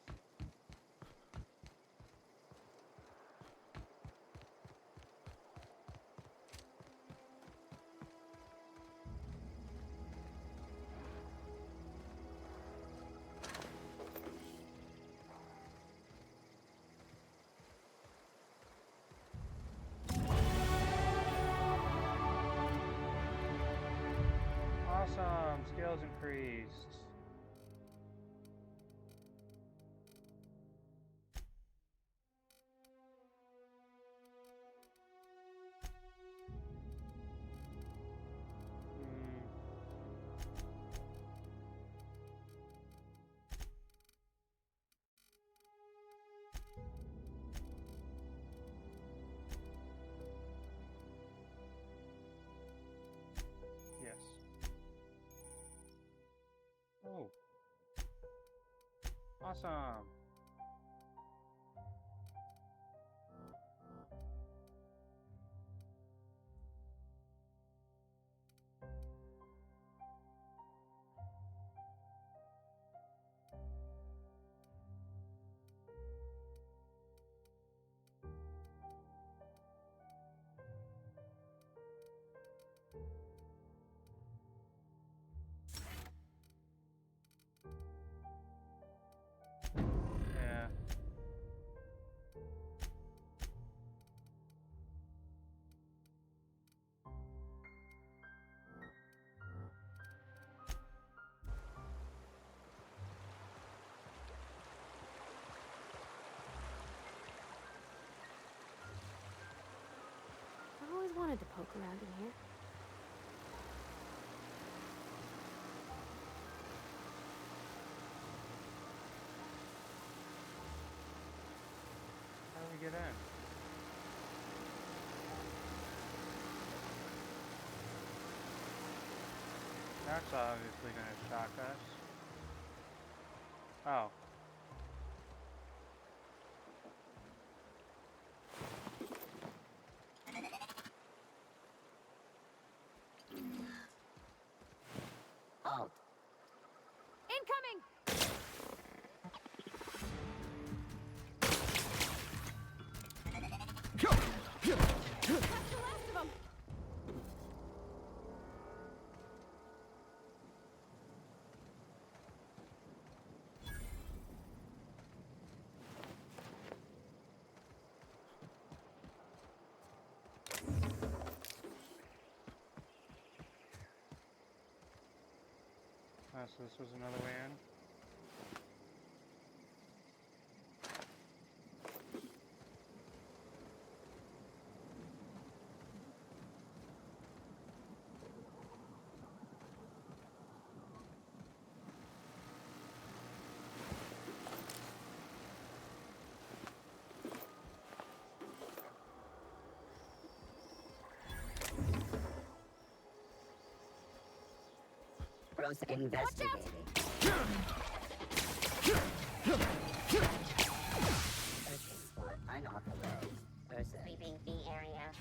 Awesome! Skills increased. Yes. Oh. Awesome. Yeah.
I've always wanted to poke around in here.
How do we get in? That's obviously gonna shock us. Oh.
Halt! Incoming!
Oh, so this was another way in?
Investigating. Searching for unauthorized person. Sweeping the area.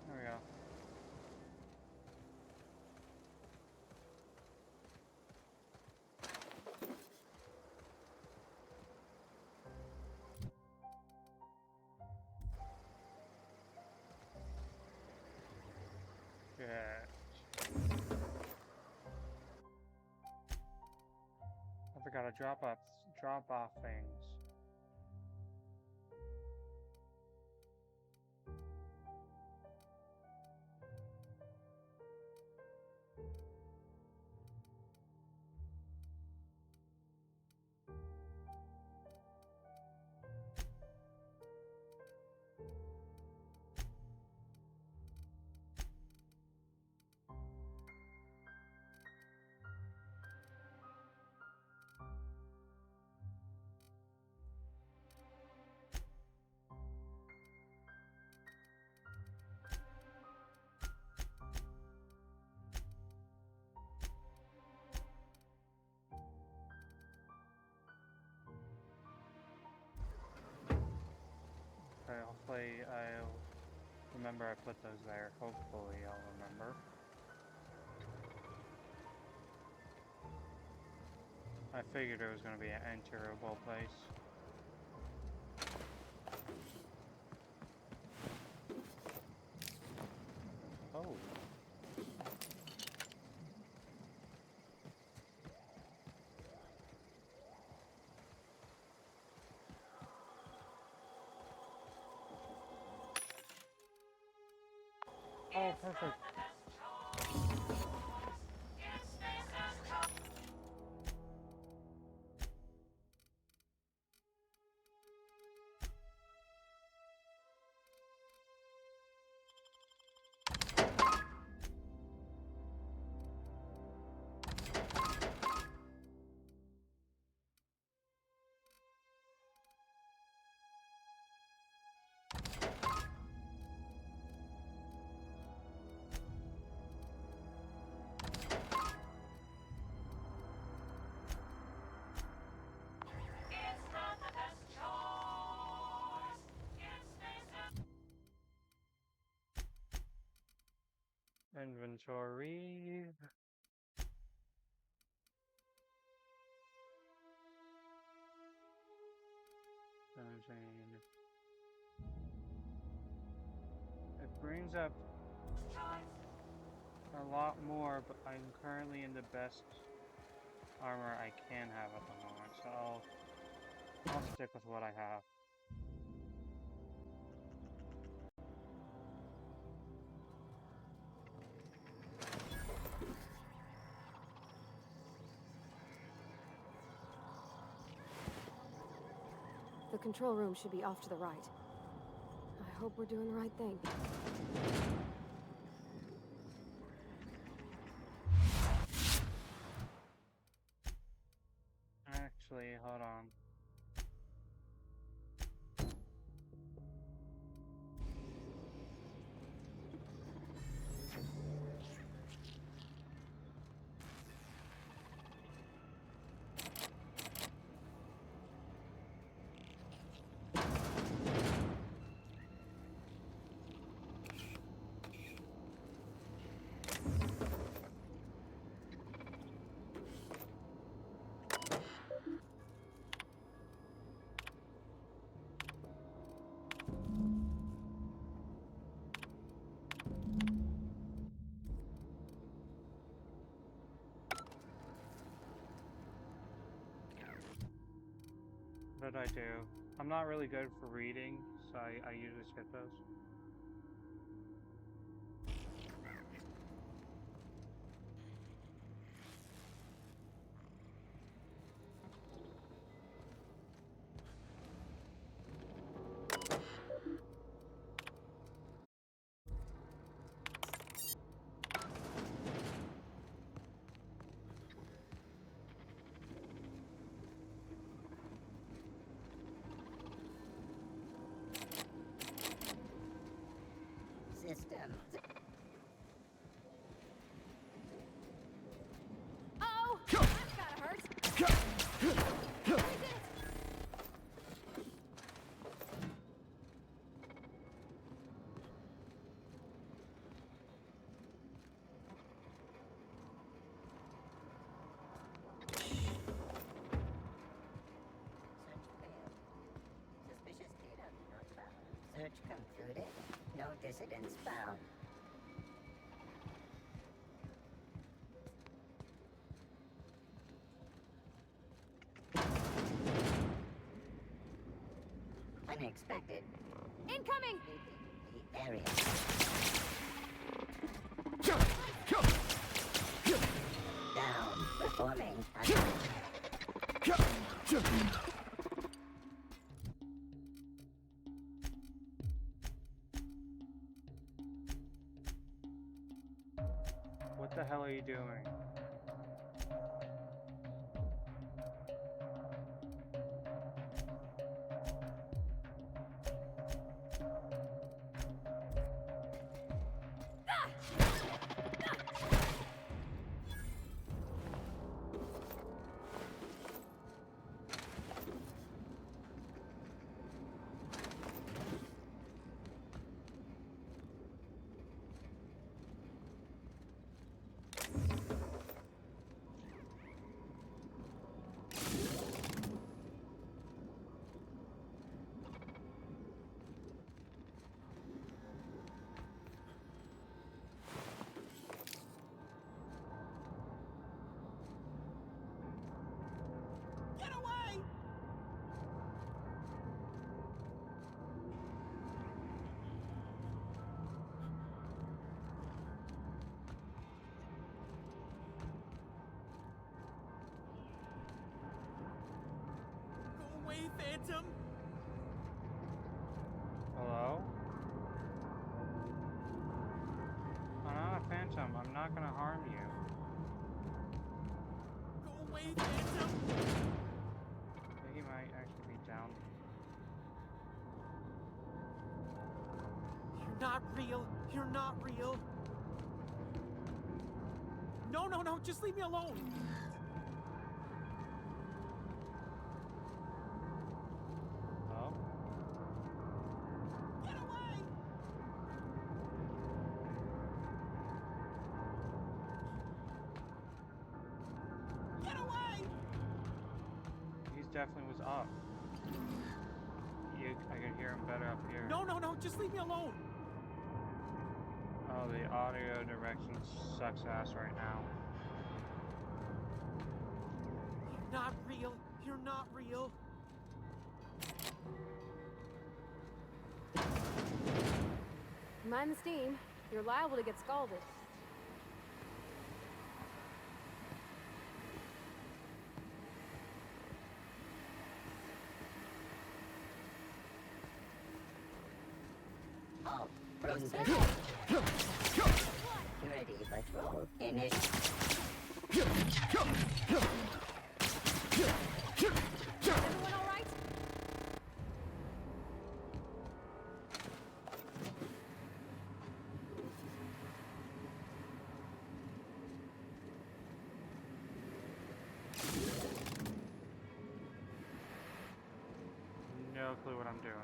There we go. Good. I forgot to drop off things. Okay, hopefully I'll remember I put those there. Hopefully I'll remember. I figured it was going to be an enterable place. Oh. Oh, perfect. Inventory. It brings up a lot more, but I'm currently in the best armor I can have at the moment, so I'll stick with what I have.
The control room should be off to the right. I hope we're doing the right thing.
Actually, hold on. What did I do? I'm not really good for reading, so I usually skip those.
System.
Oh! That's gotta hurt! We did it!
Suspicious data not found. Search concluded. No dissidents found. Unexpected.
Incoming!
The area. Down. Performing.
What the hell are you doing?
Get away! Go away, Phantom!
Hello? I'm not a phantom. I'm not gonna harm you.
Go away, Phantom!
I think he might actually be down.
You're not real. You're not real. No, no, no, just leave me alone.
Oh?
Get away! Get away!
He's definitely was up. I could hear him better up here.
No, no, no, just leave me alone.
Oh, the audio direction sucks ass right now.
You're not real. You're not real.
Mind the steam. You're liable to get scalded.
All frozen. Ready, patrol. Initial.
no clue what I'm doing.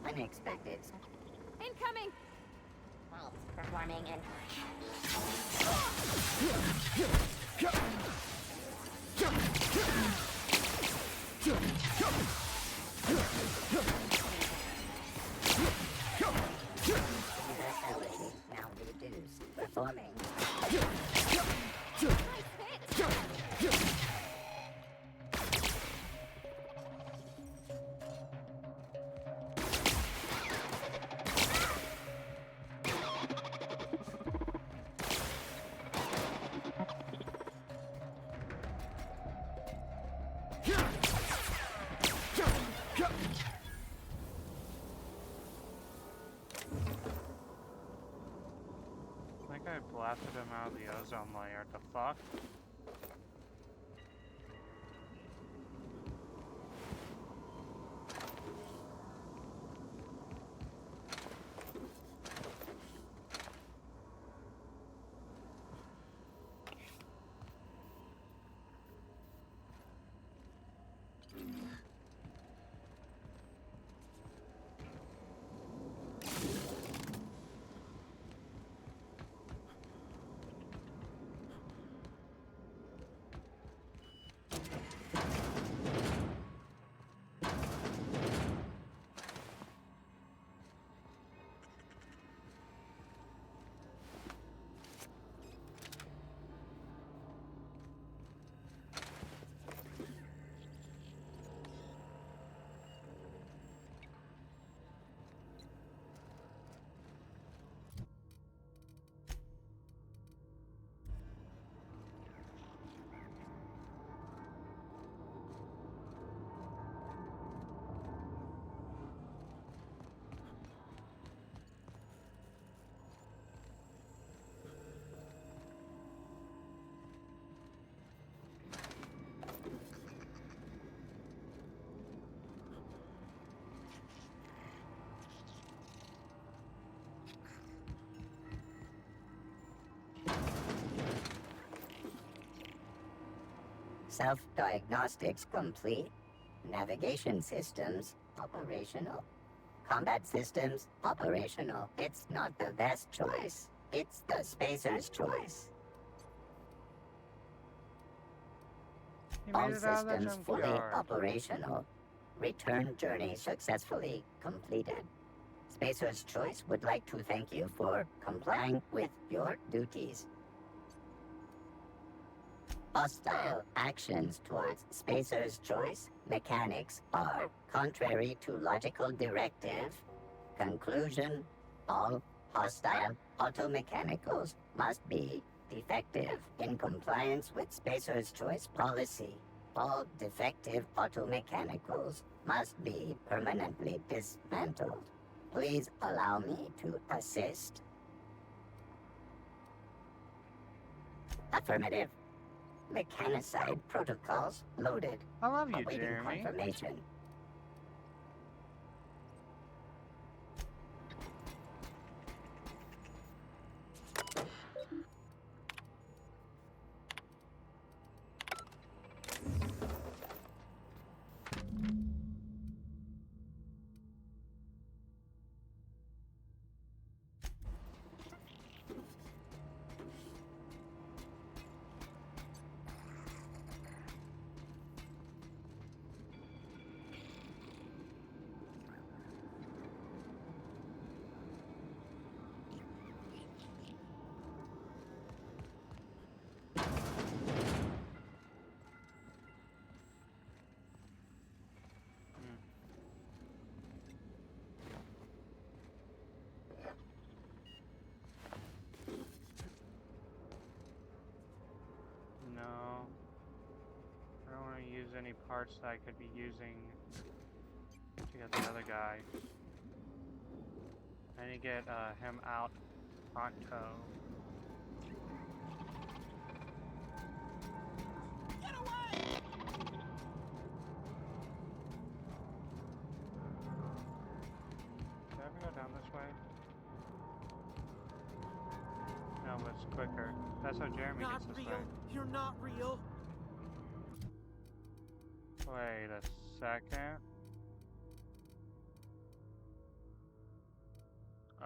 Unexpected.
Incoming!
Pulse performing in. Ability now reduced. Performing.
I think I blasted him out of the ozone layer. The fuck?
Self-diagnostics complete. Navigation systems operational. Combat systems operational. It's not the best choice. It's the spacer's choice.
He
All
made it out of the
systems fully
junkyard.
operational. Return journey successfully completed. Spacer's Choice would like to thank you for complying with your duties. Hostile actions towards Spacer's Choice mechanics are contrary to logical directive. Conclusion: all hostile automechanicals must be defective in compliance with Spacer's Choice policy. All defective automechanicals must be permanently dismantled. Please allow me to assist. Affirmative. Mechanicide protocols loaded.
I love you,
Awaiting
Jeremy.
confirmation.
No. I don't want to use any parts that I could be using to get the other guy. I need to get him out pronto.
Get away!
Did I ever go down this way? was quicker. That's how Jeremy
Not
gets this
real.
thing.
You're not real.
Wait a second.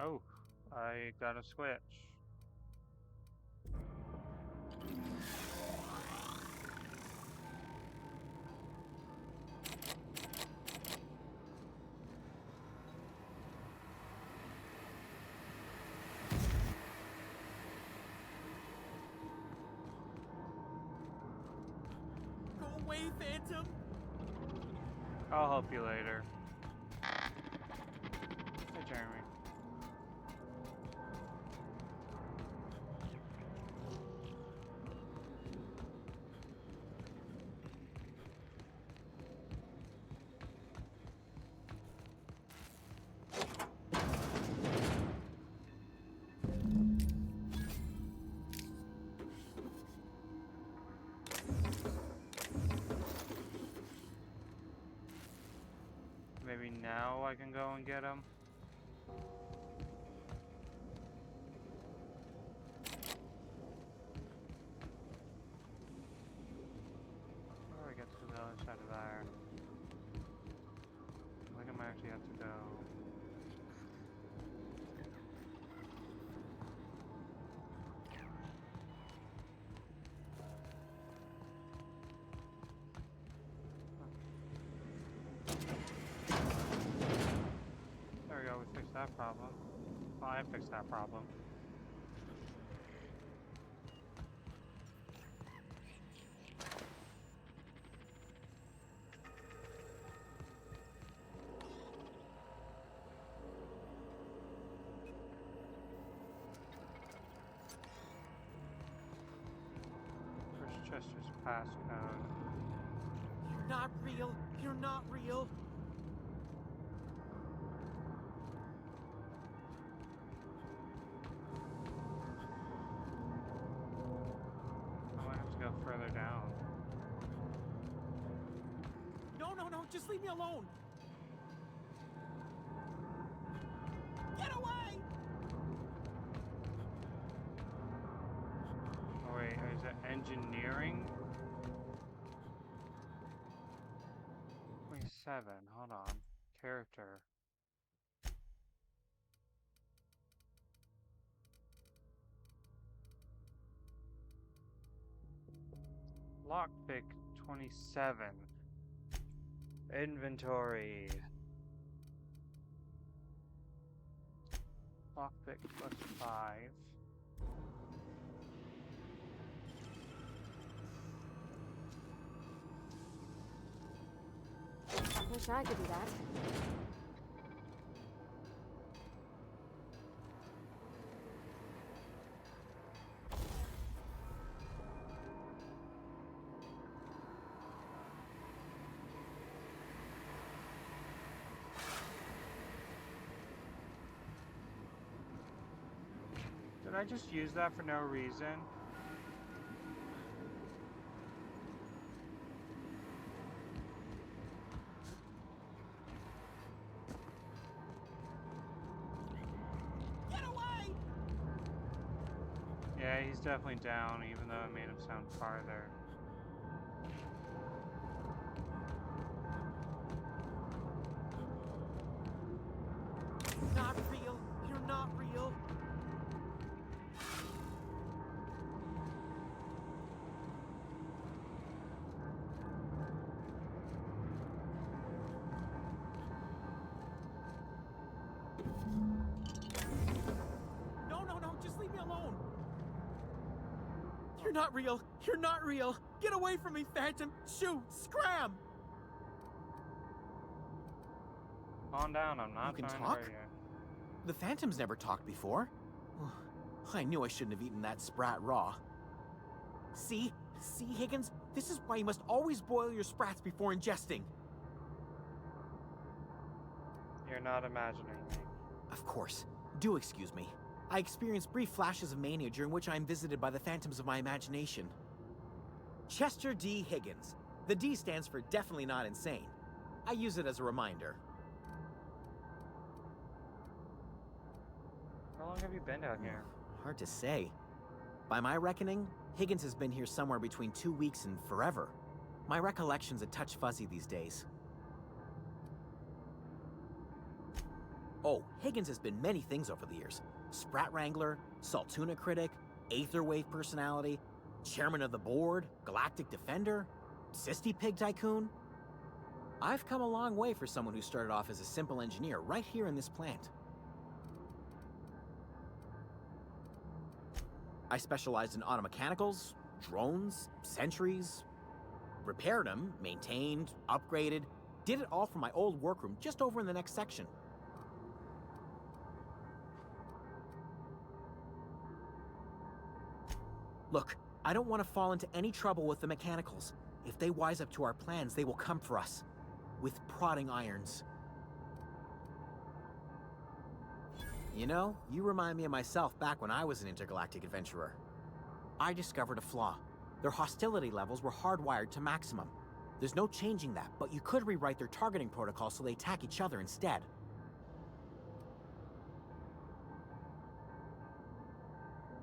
Oh, I got a switch.
Go away, Phantom.
I'll help you later. Hey, Jeremy. Maybe now I can go and get him. How do I get to the other side of there? I think I might actually have to go. There we go, we fixed that problem. Well, I fixed that problem. Where's Chester's passcode?
You're not real. You're not real.
I might have to go further down.
No, just leave me alone. Get away!
Oh wait, is it engineering? 27, hold on. Character. Lockpick 27. Inventory. Lockpick plus 5.
Wish I could do that.
Did I just use that for no reason?
Get away!
Yeah, he's definitely down, even though it made him sound farther.
Not real. You're not real. No, just leave me alone. You're not real. You're not real. Get away from me, Phantom. Shoot, scram.
Calm down, I'm not
You can
trying
talk?
to hurt you.
The Phantom's never talked before. I knew I shouldn't have eaten that sprat raw. See, Higgins? This is why you must always boil your sprats before ingesting.
You're not imagining me.
Of course. Do excuse me. I experience brief flashes of mania during which I am visited by the phantoms of my imagination. Chester D. Higgins. The D stands for definitely not insane. I use it as a reminder.
How long have you been out here?
Hard to say. By my reckoning, Higgins has been here somewhere between 2 weeks and forever. My recollection's a touch fuzzy these days. Oh, Higgins has been many things over the years. Sprat Wrangler, Saltuna critic, Aetherwave personality, chairman of the board, galactic defender, Sisty Pig tycoon. I've come a long way for someone who started off as a simple engineer right here in this plant. I specialized in automechanicals, drones, sentries, repaired them, maintained, upgraded, did it all from my old workroom just over in the next section. Look, I don't want to fall into any trouble with the mechanicals. If they wise up to our plans, they will come for us. With prodding irons. You know, you remind me of myself back when I was an intergalactic adventurer. I discovered a flaw. Their hostility levels were hardwired to maximum. There's no changing that, but you could rewrite their targeting protocol so they attack each other instead.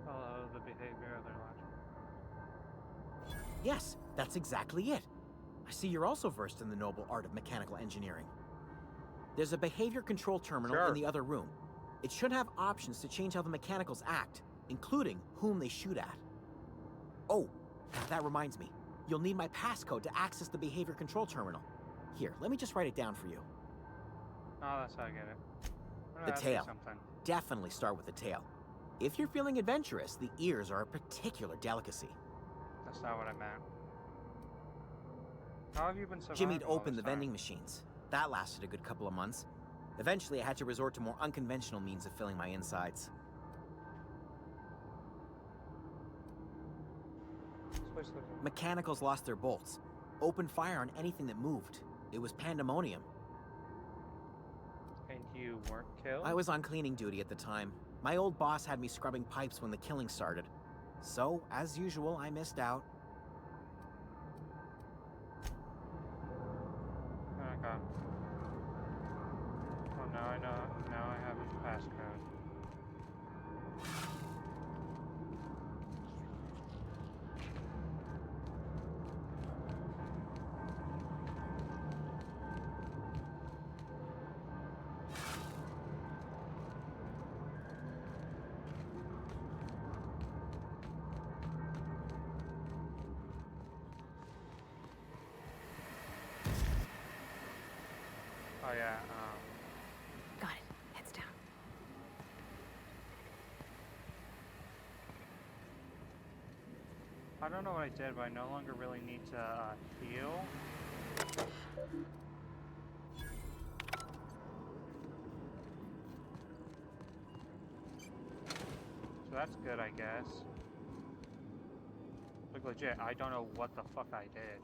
Follow the behavior of their logic.
Yes, that's exactly it. I see you're also versed in the noble art of mechanical engineering. There's a behavior control terminal in the other room. It should have options to change how the mechanicals act, including whom they shoot at. Oh, that reminds me. You'll need my passcode to access the behavior control terminal. Here, let me just write it down for you.
Oh, that's how I get it.
The tail. Definitely start with the tail. If you're feeling adventurous, the ears are a particular delicacy.
That's not what I meant. How have you been surviving?
Jimmy'd
all
opened
this
the vending
time?
machines. That lasted a good couple of months. Eventually, I had to resort to more unconventional means of filling my insides. Mechanicals lost their bolts. Opened fire on anything that moved. It was pandemonium.
And you weren't killed?
I was on cleaning duty at the time. My old boss had me scrubbing pipes when the killing started. So, as usual, I missed out.
Okay. Oh, now I know. Now I have his passcode. Oh yeah,
Got it. Heads down.
I don't know what I did, but I no longer really need to heal. So that's good, I guess. Like legit, I don't know what the fuck I did.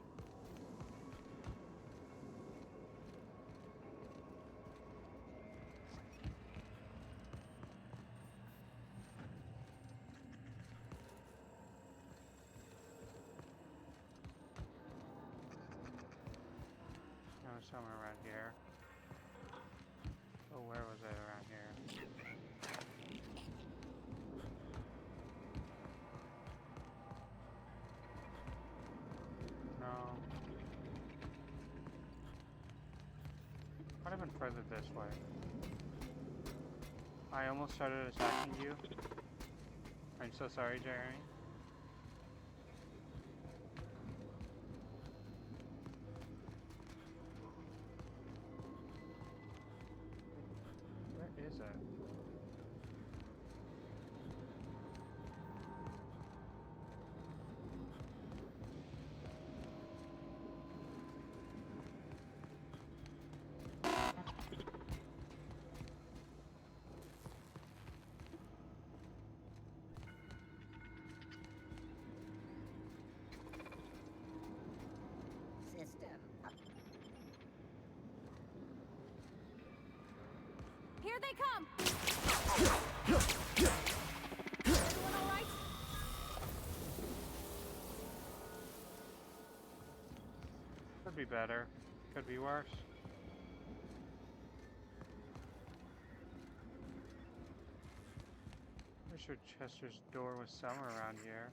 Somewhere around here. Oh, where was it around here? No. Might have been further this way. I almost started attacking you. I'm so sorry, Jeremy. Is it?
System up.
Here they come! Everyone all right?
Could be better. Could be worse. Pretty sure Chester's door was somewhere around here.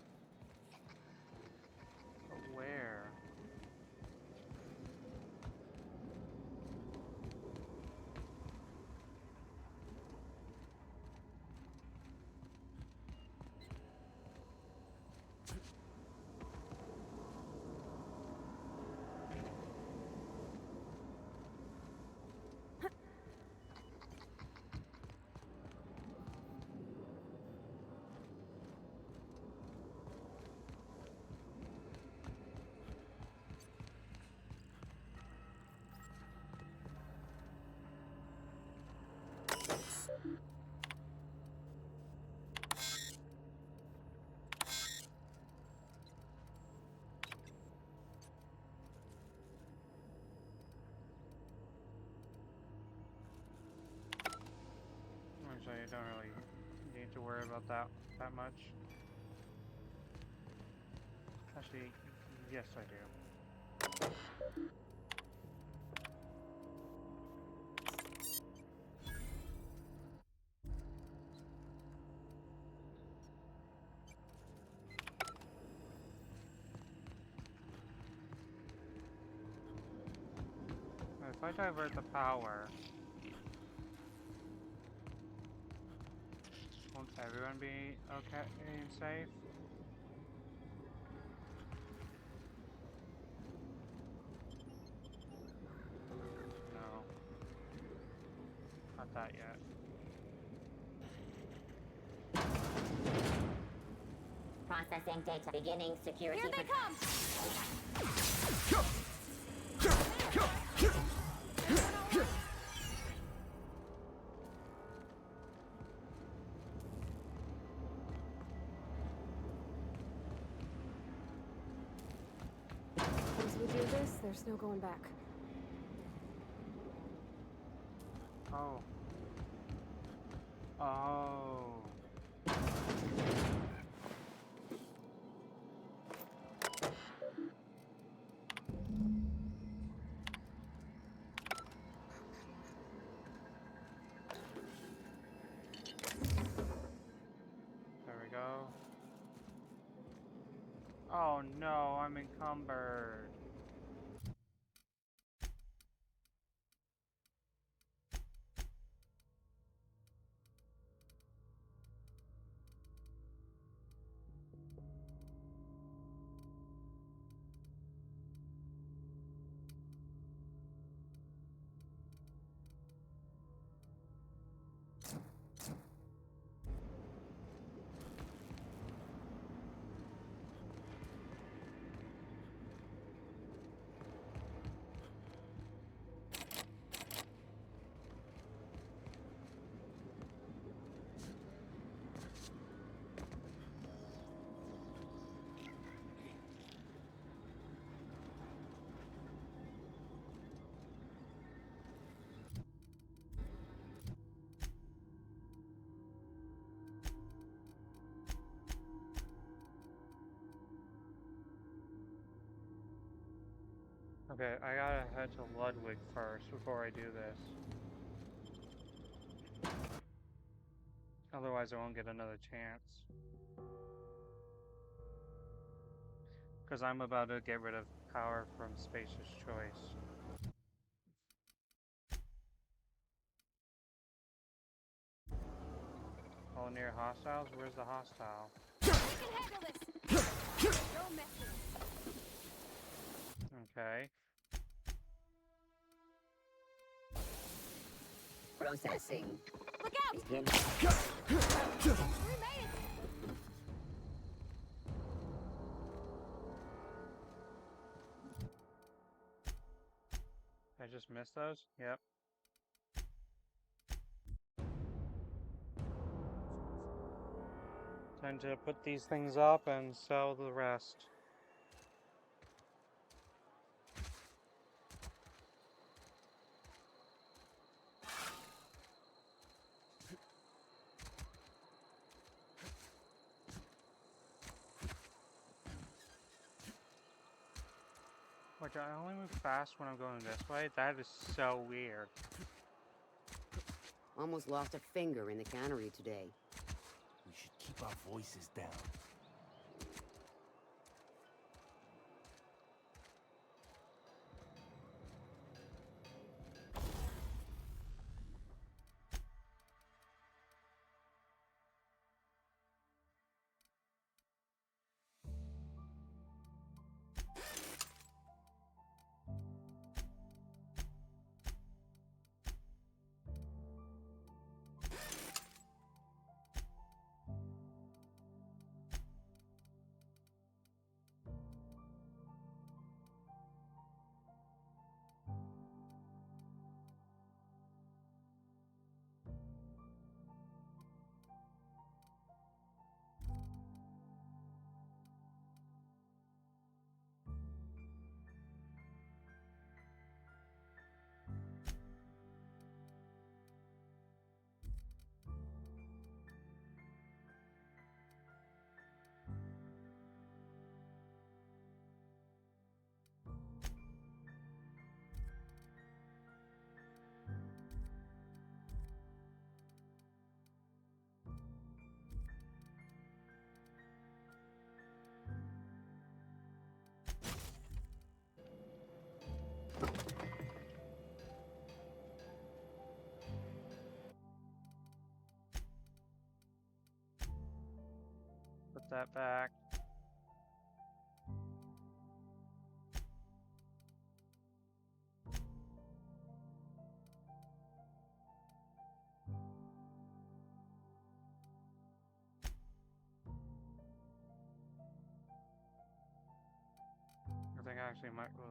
But where? So you don't really need to worry about that much. Actually, yes I do. If I divert the power, won't everyone be okay and safe? No. Not that yet.
Processing data. Beginning security.
Here they come! Once we do this, there's no going back.
Oh. Oh. There we go. Oh no, I'm encumbered. Okay, I gotta head to Ludwig first before I do this. Otherwise I won't get another chance. Because I'm about to get rid of power from Spacer's Choice. All near hostiles? Where's the hostile?
We can handle this! No messing.
Okay.
Processing.
Look out!
Begin.
We made it!
I just missed those? Yep. Time to put these things up and sell the rest. Which I only move fast when I'm going this way? That is so weird.
Almost lost a finger in the cannery today.
We should keep our voices down.
Put that back. I think I actually might go.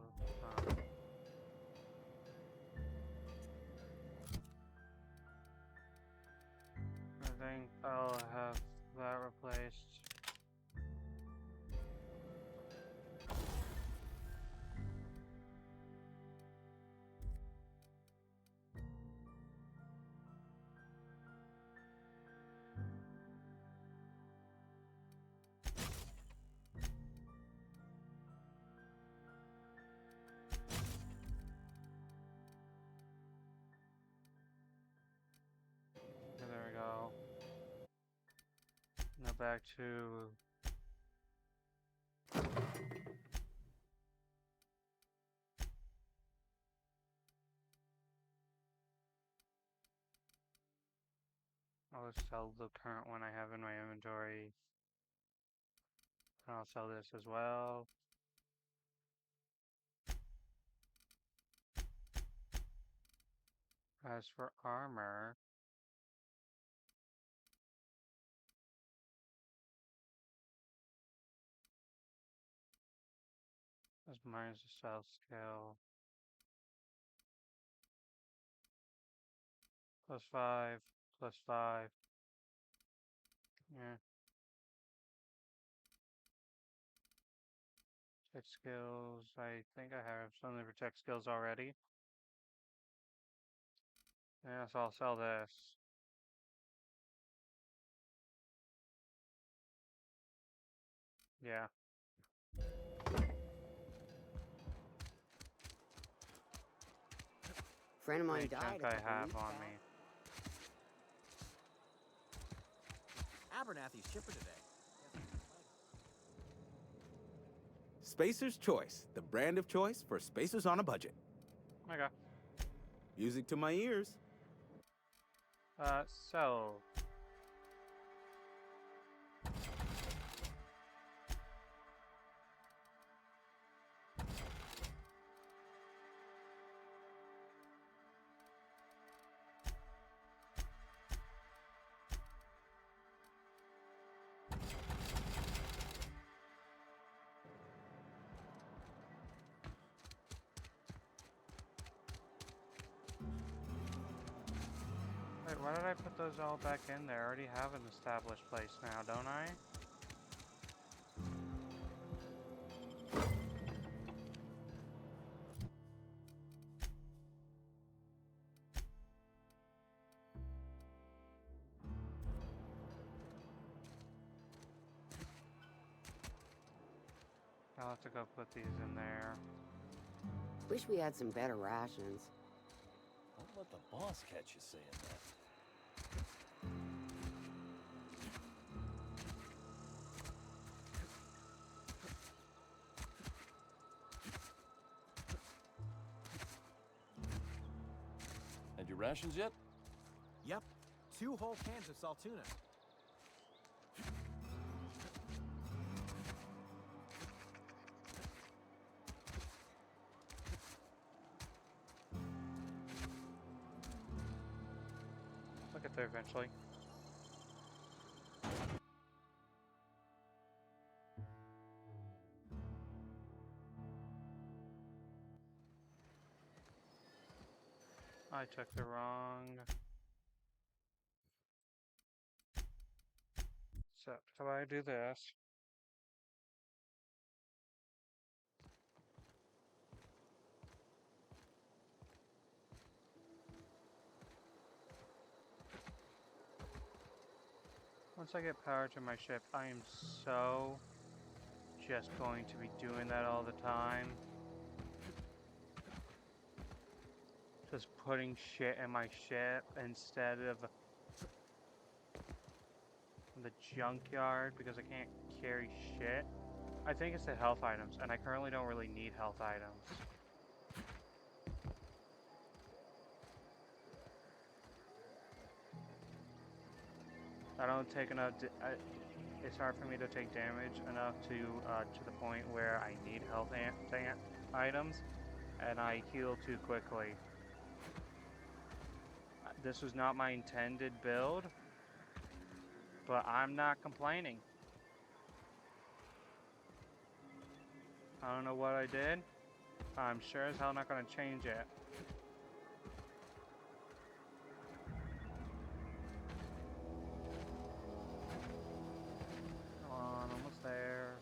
I think I'll have that replaced. Okay, there we go. Now back to I'll just sell the current one I have in my inventory. I'll sell this as well. As for armor, as minus the stealth skill. +5, +5. Yeah. Tech skills. I think I have something for tech skills already. Yeah, so I'll sell this. Yeah.
Friend of mine
Any
died
junk
a
I
couple
have
weeks
on
back.
me.
Abernathy's chipper today. Spacer's Choice, the brand of choice for spacers on a budget.
Okay.
Music to my ears.
So wait, why did I put those all back in there? I already have an established place now, don't I? I'll have to go put these in there.
Wish we had some better rations.
Don't let the boss catch you saying that. your rations yet?
Yep, 2 whole cans of salt tuna.
I'll get there eventually. I took the wrong... So, how do I do this? Once I get power to my ship, I am so just going to be doing that all the time. Just putting shit in my ship instead of the junkyard because I can't carry shit. I think it's the health items, and I currently don't really need health items. I don't take enough. It's hard for me to take damage enough to the point where I need health items, and I heal too quickly. This was not my intended build, but I'm not complaining. I don't know what I did. I'm sure as hell not going to change it. Come on, almost there.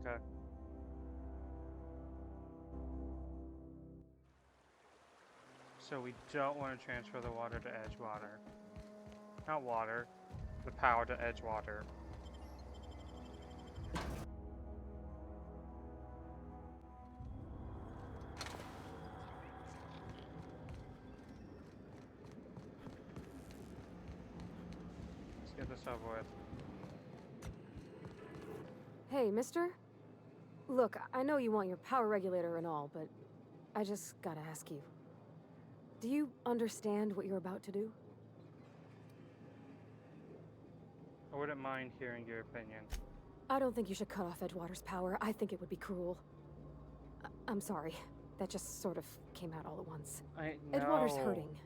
Okay. So we don't want to transfer the water to Edgewater. Not water, the power to Edgewater. Let's get this over with.
Hey, mister? Look, I know you want your power regulator and all, but I just gotta ask you. Do you understand what you're about to do?
I wouldn't mind hearing your opinion.
I don't think you should cut off Edgewater's power. I think it would be cruel. I'm sorry. That just sort of came out all at once. Edgewater's hurting.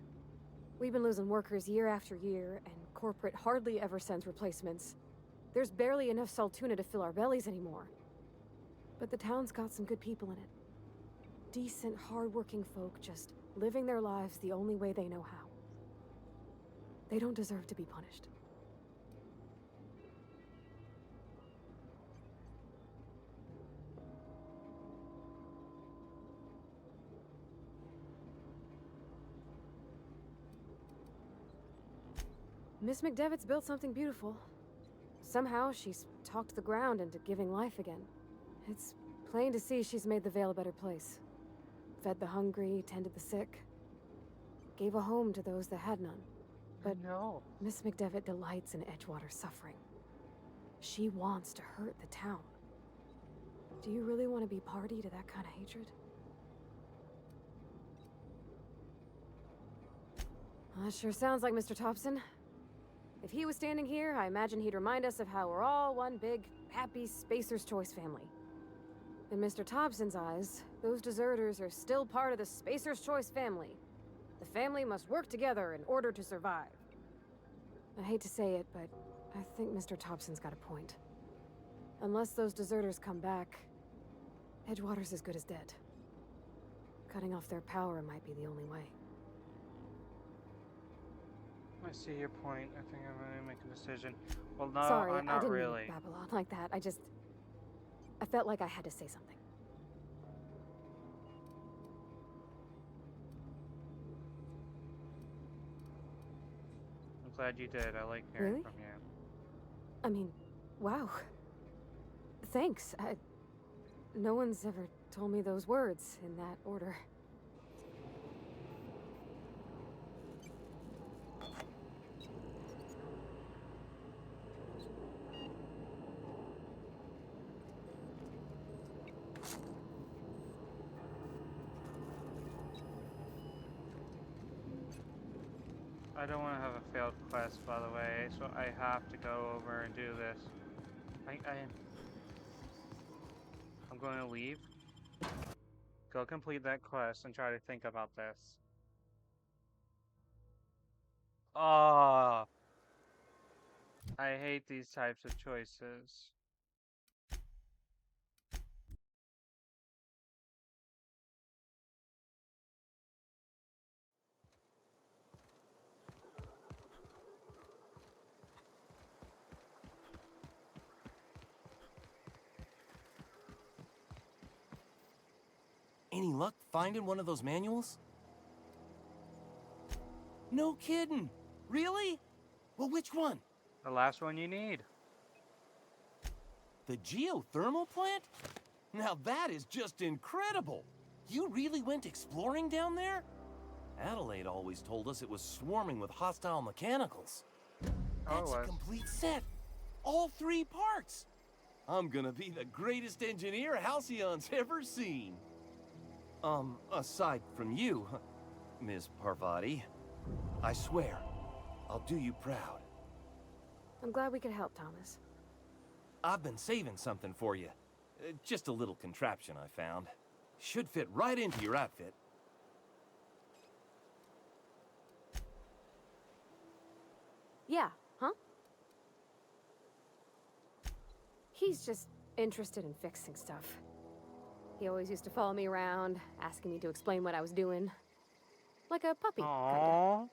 We've been losing workers year after year, and corporate hardly ever sends replacements. There's barely enough Saltuna to fill our bellies anymore. But the town's got some good people in it. Decent, hard-working folk just living their lives the only way they know how. They don't deserve to be punished. Miss McDevitt's built something beautiful. Somehow, she's talked the ground into giving life again. It's plain to see she's made the Vale a better place. Fed the hungry, tended the sick. Gave a home to those that had none. But
no.
Miss McDevitt delights in Edgewater's suffering. She wants to hurt the town. Do you really want to be party to that kind of hatred? That sure sounds like Mr. Thompson. If he was standing here, I imagine he'd remind us of how we're all one big, happy Spacer's Choice family. In Mr. Thompson's eyes, those deserters are still part of the Spacer's Choice family. The family must work together in order to survive. I hate to say it, but I think Mr. Thompson's got a point. Unless those deserters come back, Edgewater's as good as dead. Cutting off their power might be the only way.
I see your point. I think I'm gonna make a decision. Well, no,
Sorry,
I'm not
I didn't mean
really.
to babble on like that. I felt like I had to say something.
I'm glad you did. I like hearing
Really?
from you.
I mean, wow. Thanks. No one's ever told me those words in that order.
I don't want to have a failed quest, by the way, so I have to go over and do this. I'm going to leave. Go complete that quest and try to think about this. Ah, I hate these types of choices.
Any luck finding one of those manuals? No kidding. Really? Well, which one?
The last one you need.
The geothermal plant? Now that is just incredible. You really went exploring down there? Adelaide always told us it was swarming with hostile mechanicals. That's a complete set. All 3 parts. I'm gonna be the greatest engineer Halcyon's ever seen. Aside from you, Ms. Parvati, I swear, I'll do you proud.
I'm glad we could help, Thomas.
I've been saving something for you. Just a little contraption I found. Should fit right into your outfit.
Yeah, huh? He's just interested in fixing stuff. He always used to follow me around, asking me to explain what I was doing. Like a puppy, kinda.
Aww.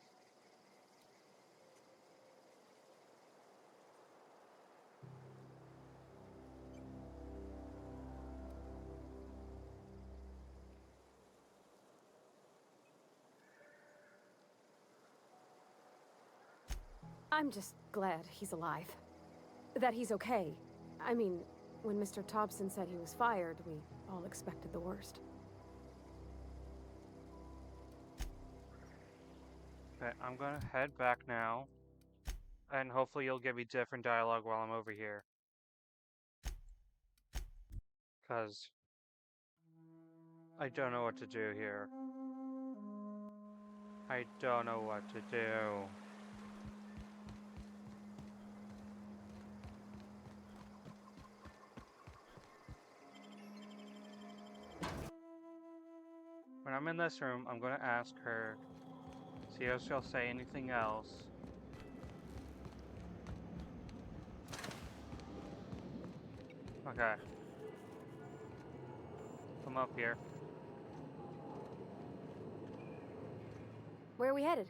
I'm just glad he's alive. That he's okay. I mean, when Mr. Thompson said he was fired, we all expected the worst.
Okay, I'm gonna head back now. And hopefully you'll give me different dialogue while I'm over here. Because I don't know what to do here. I don't know what to do. When I'm in this room, I'm gonna ask her, see if she'll say anything else. Okay. Come up here.
Where are we headed?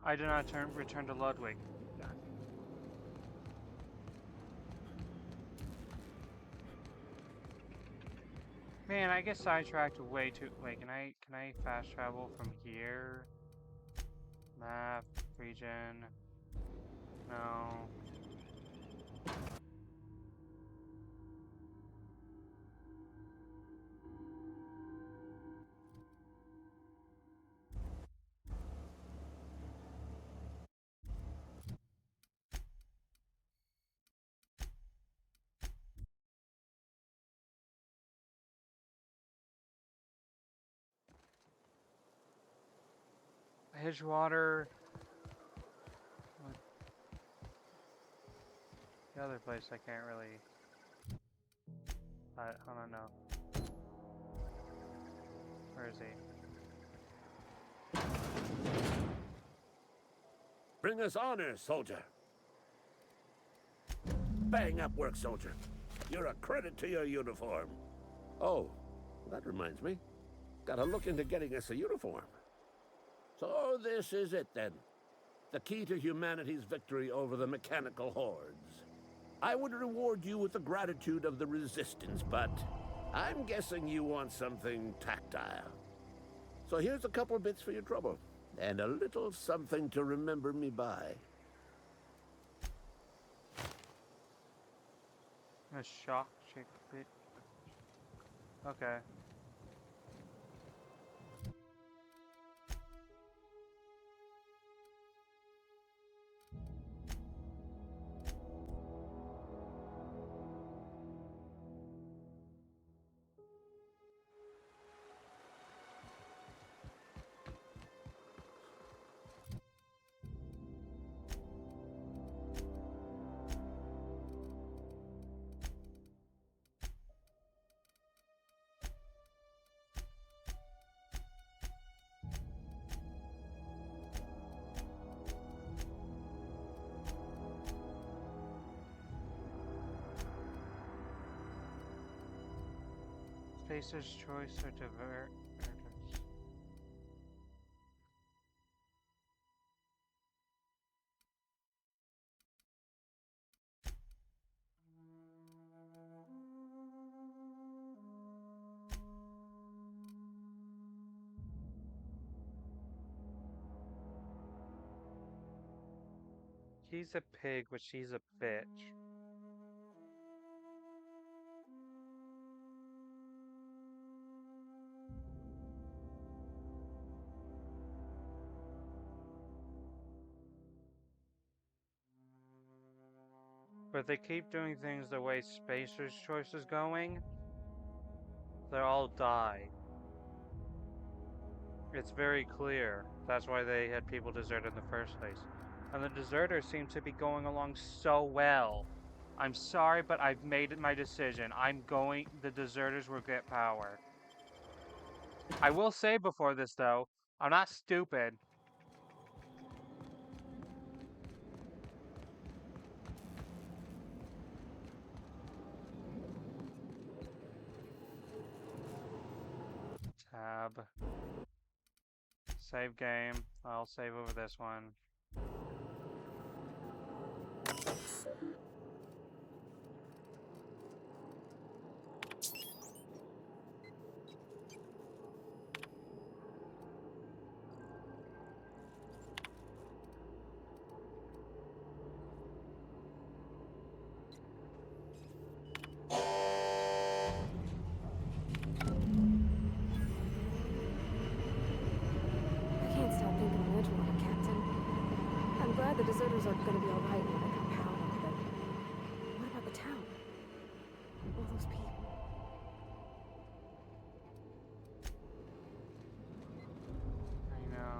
I did not return to Ludwig. Man, I get sidetracked way too. Wait, can I fast travel from here? Map, region. No. Edgewater. The other place I can't really. I don't know. Where is he?
Bring us honor, soldier. Bang up work, soldier. You're a credit to your uniform. Oh, that reminds me. Gotta look into getting us a uniform. So this is it then. The key to humanity's victory over the mechanical hordes. I would reward you with the gratitude of the Resistance, but I'm guessing you want something tactile. So here's a couple bits for your trouble, and a little something to remember me by.
A shock chick bit. Okay. Spacer's choice or divert. He's a pig, but she's a bitch. But they keep doing things the way Spacer's choice is going, they'll all die. It's very clear. That's why they had people desert in the first place. And the deserters seem to be going along so well. I'm sorry, but I've made my decision. The deserters will get power. I will say before this, though, I'm not stupid. Tab. Save game. I'll save over this one.
The deserters are gonna be alright when they come pounding, but what about the town? All those people.
I know.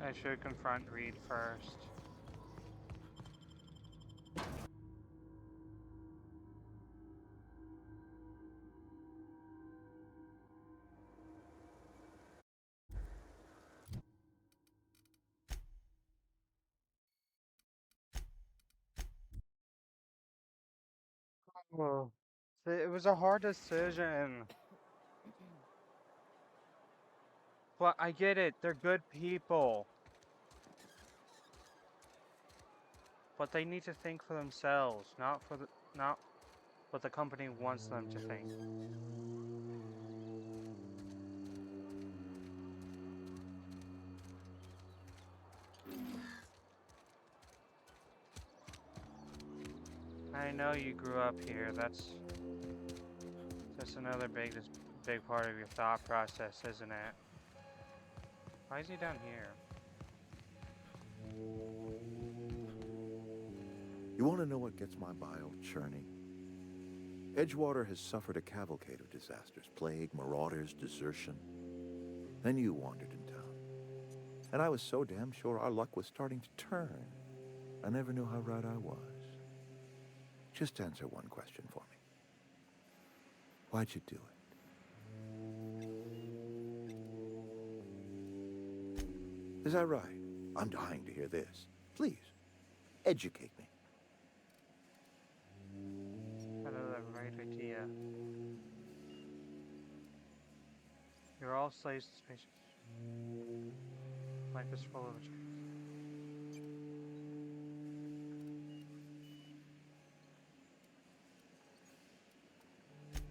I should confront Reed first. Oh, it was a hard decision. But I get it, they're good people. But they need to think for themselves, not what the company wants them to think. I know you grew up here. That's another big part of your thought process, isn't it? Why is he down here?
You want to know what gets my bile churning? Edgewater has suffered a cavalcade of disasters. Plague, marauders, desertion. Then you wandered in town. And I was so damn sure our luck was starting to turn. I never knew how right I was. Just answer one question for me. Why'd you do it? Is that right? I'm dying to hear this. Please, educate me.
I don't have the right idea. You're all slaves to spaceships. Life is full of choice.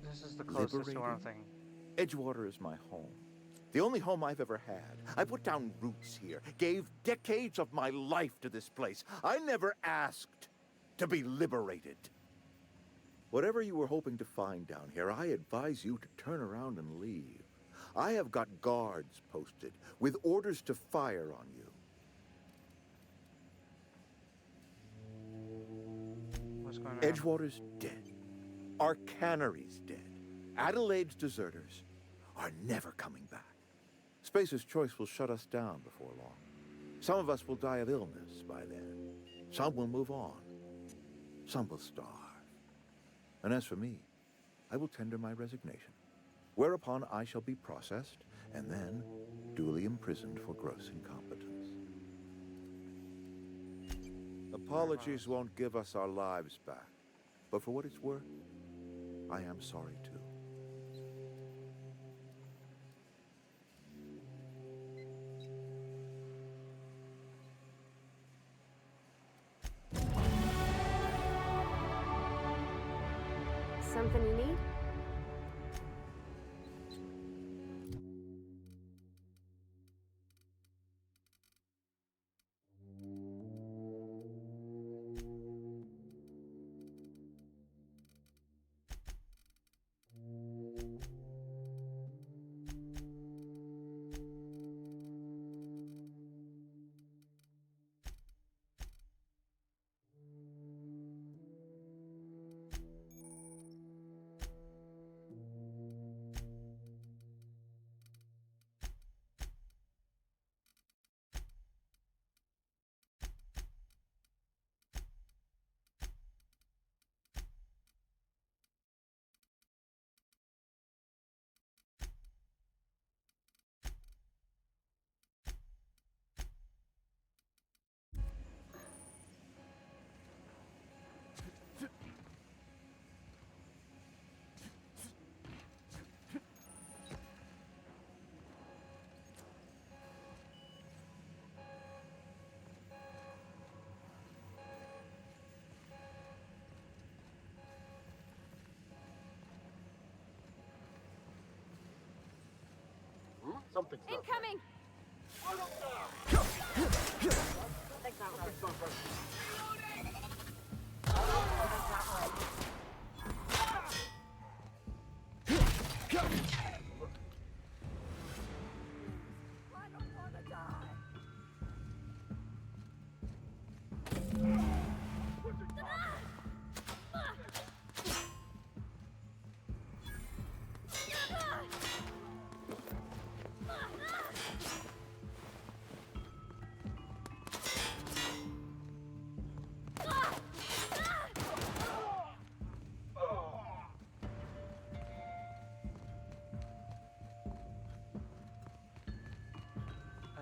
This is the closest to what I'm thinking.
Edgewater is my home. The only home I've ever had. I put down roots here, gave decades of my life to this place. I never asked to be liberated. Whatever you were hoping to find down here, I advise you to turn around and leave. I have got guards posted with orders to fire on you.
What's going on?
Edgewater's dead. Our cannery's dead. Adelaide's deserters are never coming back. Spacer's Choice will shut us down before long. Some of us will die of illness by then. Some will move on. Some will starve. And as for me, I will tender my resignation, whereupon I shall be processed and then duly imprisoned for gross incompetence. Apologies won't give us our lives back, but for what it's worth, I am sorry too.
Something you need?
Something's not
Incoming!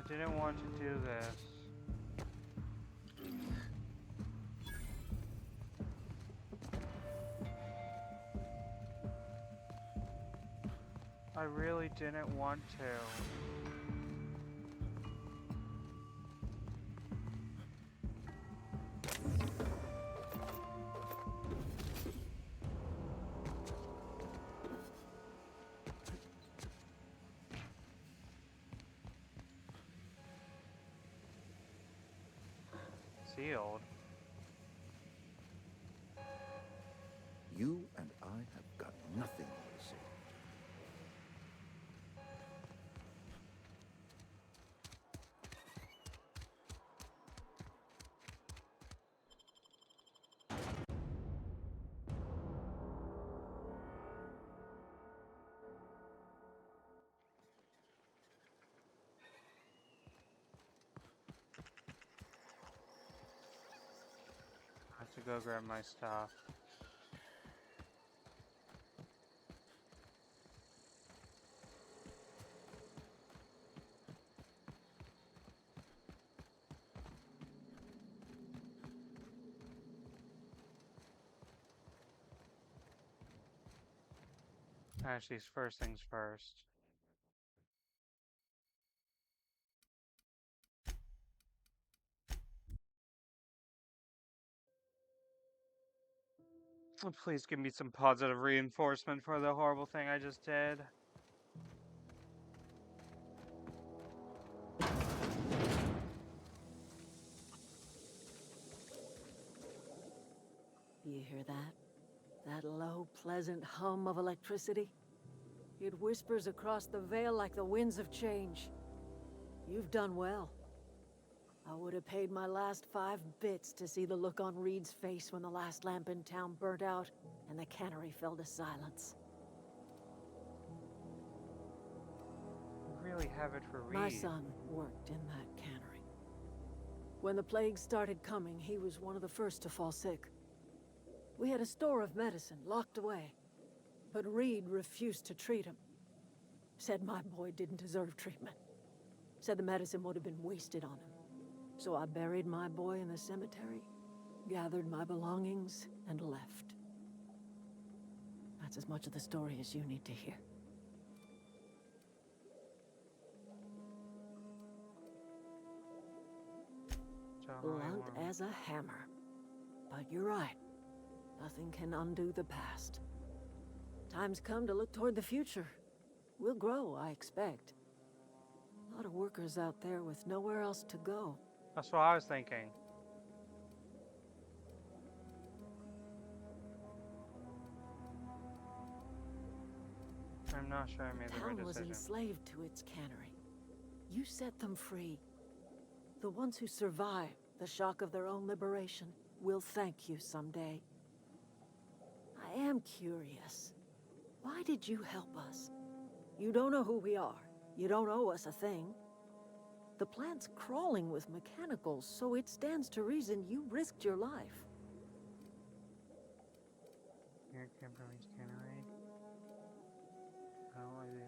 didn't want to do this. I really didn't want to. Sealed.
You and I have got nothing to say.
I have to go grab my stuff. Actually, first things first. Please give me some positive reinforcement for the horrible thing I just did.
You hear that? That low, pleasant hum of electricity? It whispers across the veil like the winds of change. You've done well. I would have paid my last 5 bits to see the look on Reed's face when the last lamp in town burnt out and the cannery fell to silence.
I really have it for Reed.
My son worked in that cannery. When the plague started coming, he was one of the first to fall sick. We had a store of medicine locked away, but Reed refused to treat him. Said my boy didn't deserve treatment. Said the medicine would have been wasted on him. So I buried my boy in the cemetery, gathered my belongings, and left. That's as much of the story as you need to hear. Blunt as a hammer. But you're right. Nothing can undo the past. Time's come to look toward the future. We'll grow, I expect. A lot of workers out there with nowhere else to go.
That's what I was thinking. I'm not sure I made the right
Town was
decision.
enslaved to its cannery. You set them free. The ones who survived the shock of their own liberation will thank you someday. I am curious. Why did you help us? You don't know who we are. You don't owe us a thing. The plant's crawling with mechanicals, so it stands to reason you risked your life.
Here, Kimberly's cannery. Oh, I did.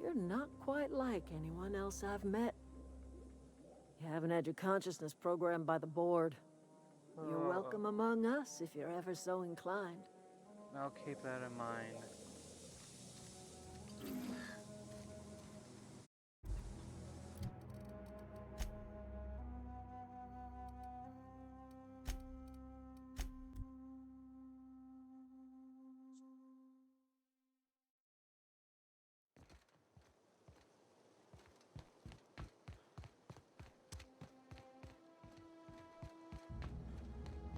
You're not quite like anyone else I've met. You haven't had your consciousness programmed by the board. You're welcome among us if you're ever so inclined.
I'll keep that in mind.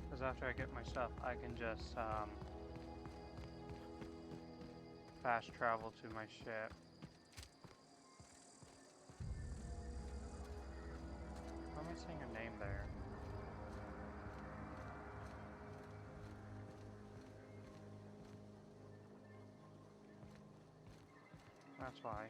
Because after I get my stuff, I can just fast travel to my ship. Why am I seeing a name there? That's why.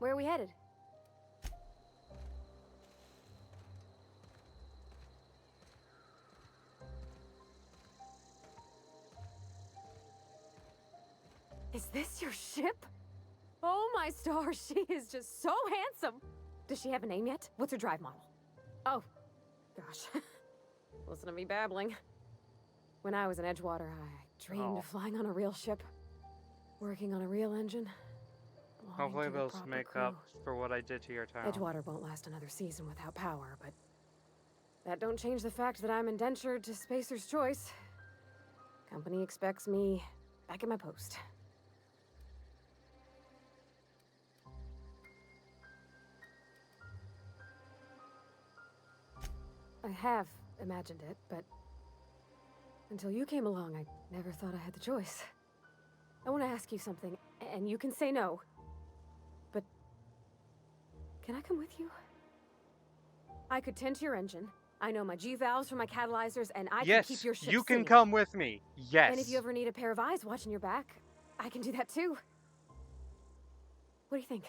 Where are we headed? Is this your ship? Oh my stars, she is just so handsome! Does she have a name yet? What's her drive model? Oh, gosh. Listen to me babbling. When I was in Edgewater, I dreamed of flying on a real ship. Working on a real engine. belonging
Hopefully
to the
they'll
proper
make
crew.
up for what I did to your town.
Edgewater won't last another season without power, but that don't change the fact that I'm indentured to Spacer's Choice. Company expects me back at my post. I have imagined it, but until you came along, I never thought I had the choice. I want to ask you something, and you can say no. But can I come with you? I could tend to your engine. I know my G-valves for my catalyzers, and I can keep your ship
you can
singing.
come with me. Yes.
And if you ever need a pair of eyes watching your back, I can do that too. What do you think?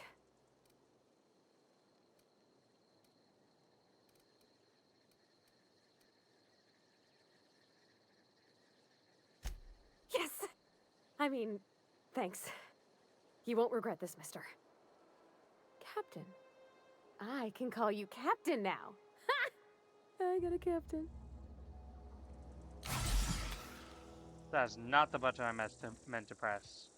Yes! I mean, thanks. You won't regret this, mister. Captain. I can call you Captain now. Ha! I got a captain.
That's not the button I meant to press.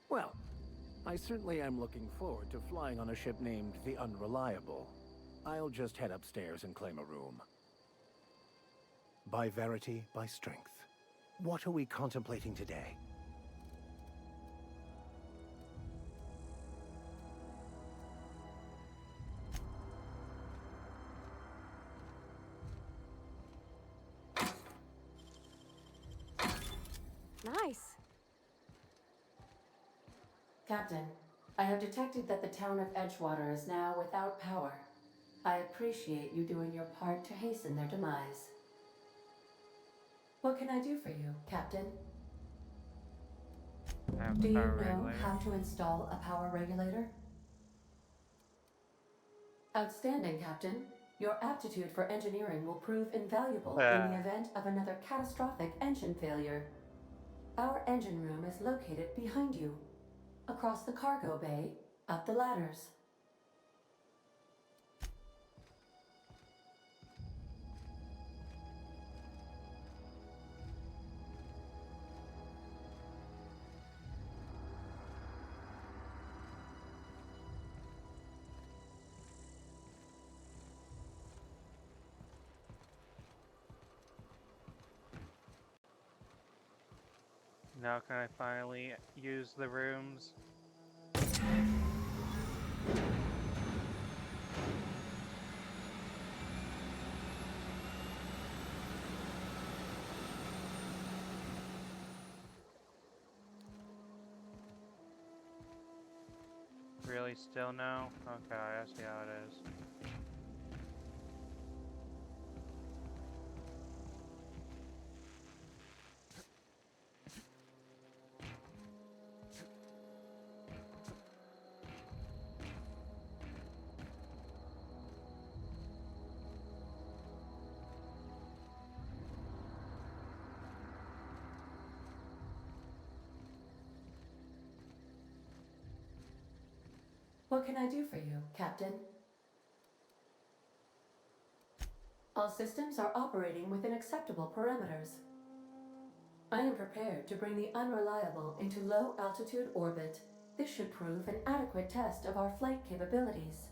Well, I certainly am looking forward to flying on a ship named the Unreliable. I'll just head upstairs and claim a room. By verity, by strength. What are we contemplating today?
Nice.
Captain, I have detected that the town of Edgewater is now without power. I appreciate you doing your part to hasten their demise. What can I do for you, Captain? Do you know how to install a power regulator? Outstanding, Captain. Your aptitude for engineering will prove invaluable in the event of another catastrophic engine failure. Our engine room is located behind you, across the cargo bay, up the ladders.
Now can I finally use the rooms? Really still no? Okay, I see how it is.
What can I do for you, Captain? All systems are operating within acceptable parameters. I am prepared to bring the Unreliable into low-altitude orbit. This should prove an adequate test of our flight capabilities.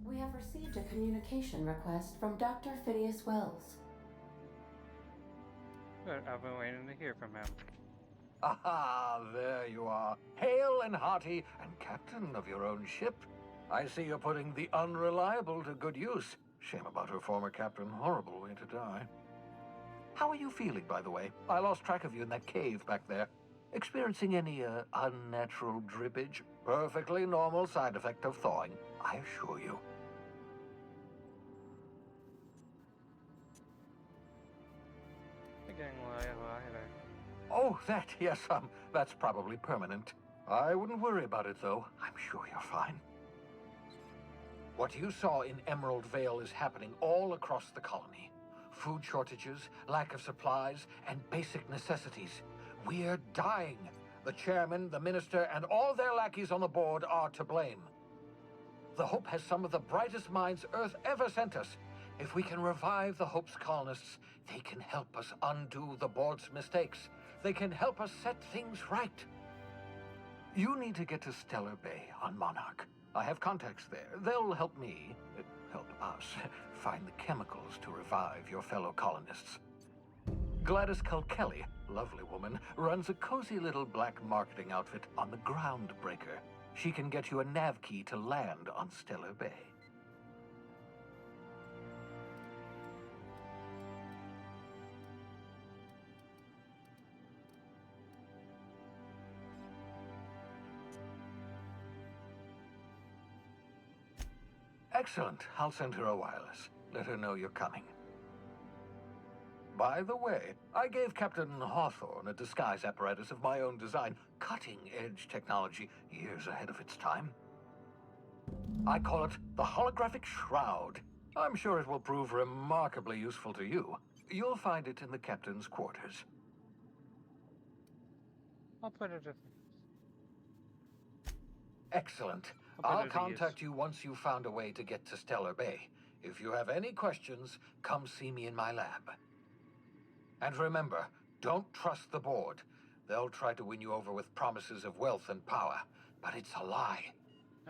We have received a communication request from Dr. Phineas Wells.
Good, I've been waiting to hear from him.
Ah, there you are, hale and hearty, and captain of your own ship. I see you're putting the Unreliable to good use. Shame about her former captain. Horrible way to die. How are you feeling, by the way? I lost track of you in that cave back there. Experiencing any, unnatural drippage? Perfectly normal side effect of thawing, I assure you. Oh, that, yes, that's probably permanent. I wouldn't worry about it, though. I'm sure you're fine. What you saw in Emerald Vale is happening all across the colony. Food shortages, lack of supplies, and basic necessities. We're dying. The chairman, the minister, and all their lackeys on the board are to blame. The Hope has some of the brightest minds Earth ever sent us. If we can revive the Hope's colonists, they can help us undo the board's mistakes. They can help us set things right. You need to get to Stellar Bay on Monarch. I have contacts there. They'll help me, help us, find the chemicals to revive your fellow colonists. Gladys Kilkelly, lovely woman, runs a cozy little black marketing outfit on the Groundbreaker. She can get you a nav key to land on Stellar Bay. Excellent. I'll send her a wireless. Let her know you're coming. By the way, I gave Captain Hawthorne a disguise apparatus of my own design, cutting-edge technology, years ahead of its time. I call it the Holographic Shroud. I'm sure it will prove remarkably useful to you. You'll find it in the captain's quarters.
I'll put it at...
Excellent. I'll contact you once you've found a way to get to Stellar Bay. If you have any questions, come see me in my lab. And remember, don't trust the board. They'll try to win you over with promises of wealth and power, but it's a lie.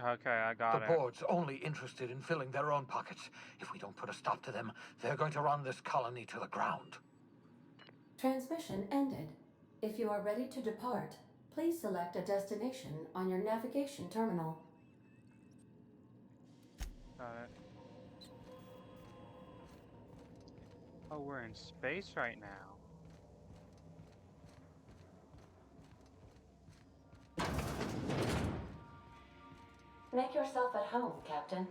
Okay, I got it.
The board's only interested in filling their own pockets. If we don't put a stop to them, they're going to run this colony to the ground.
Transmission ended. If you are ready to depart, please select a destination on your navigation terminal.
Got it. Oh, we're in space right now.
Make yourself at home, Captain.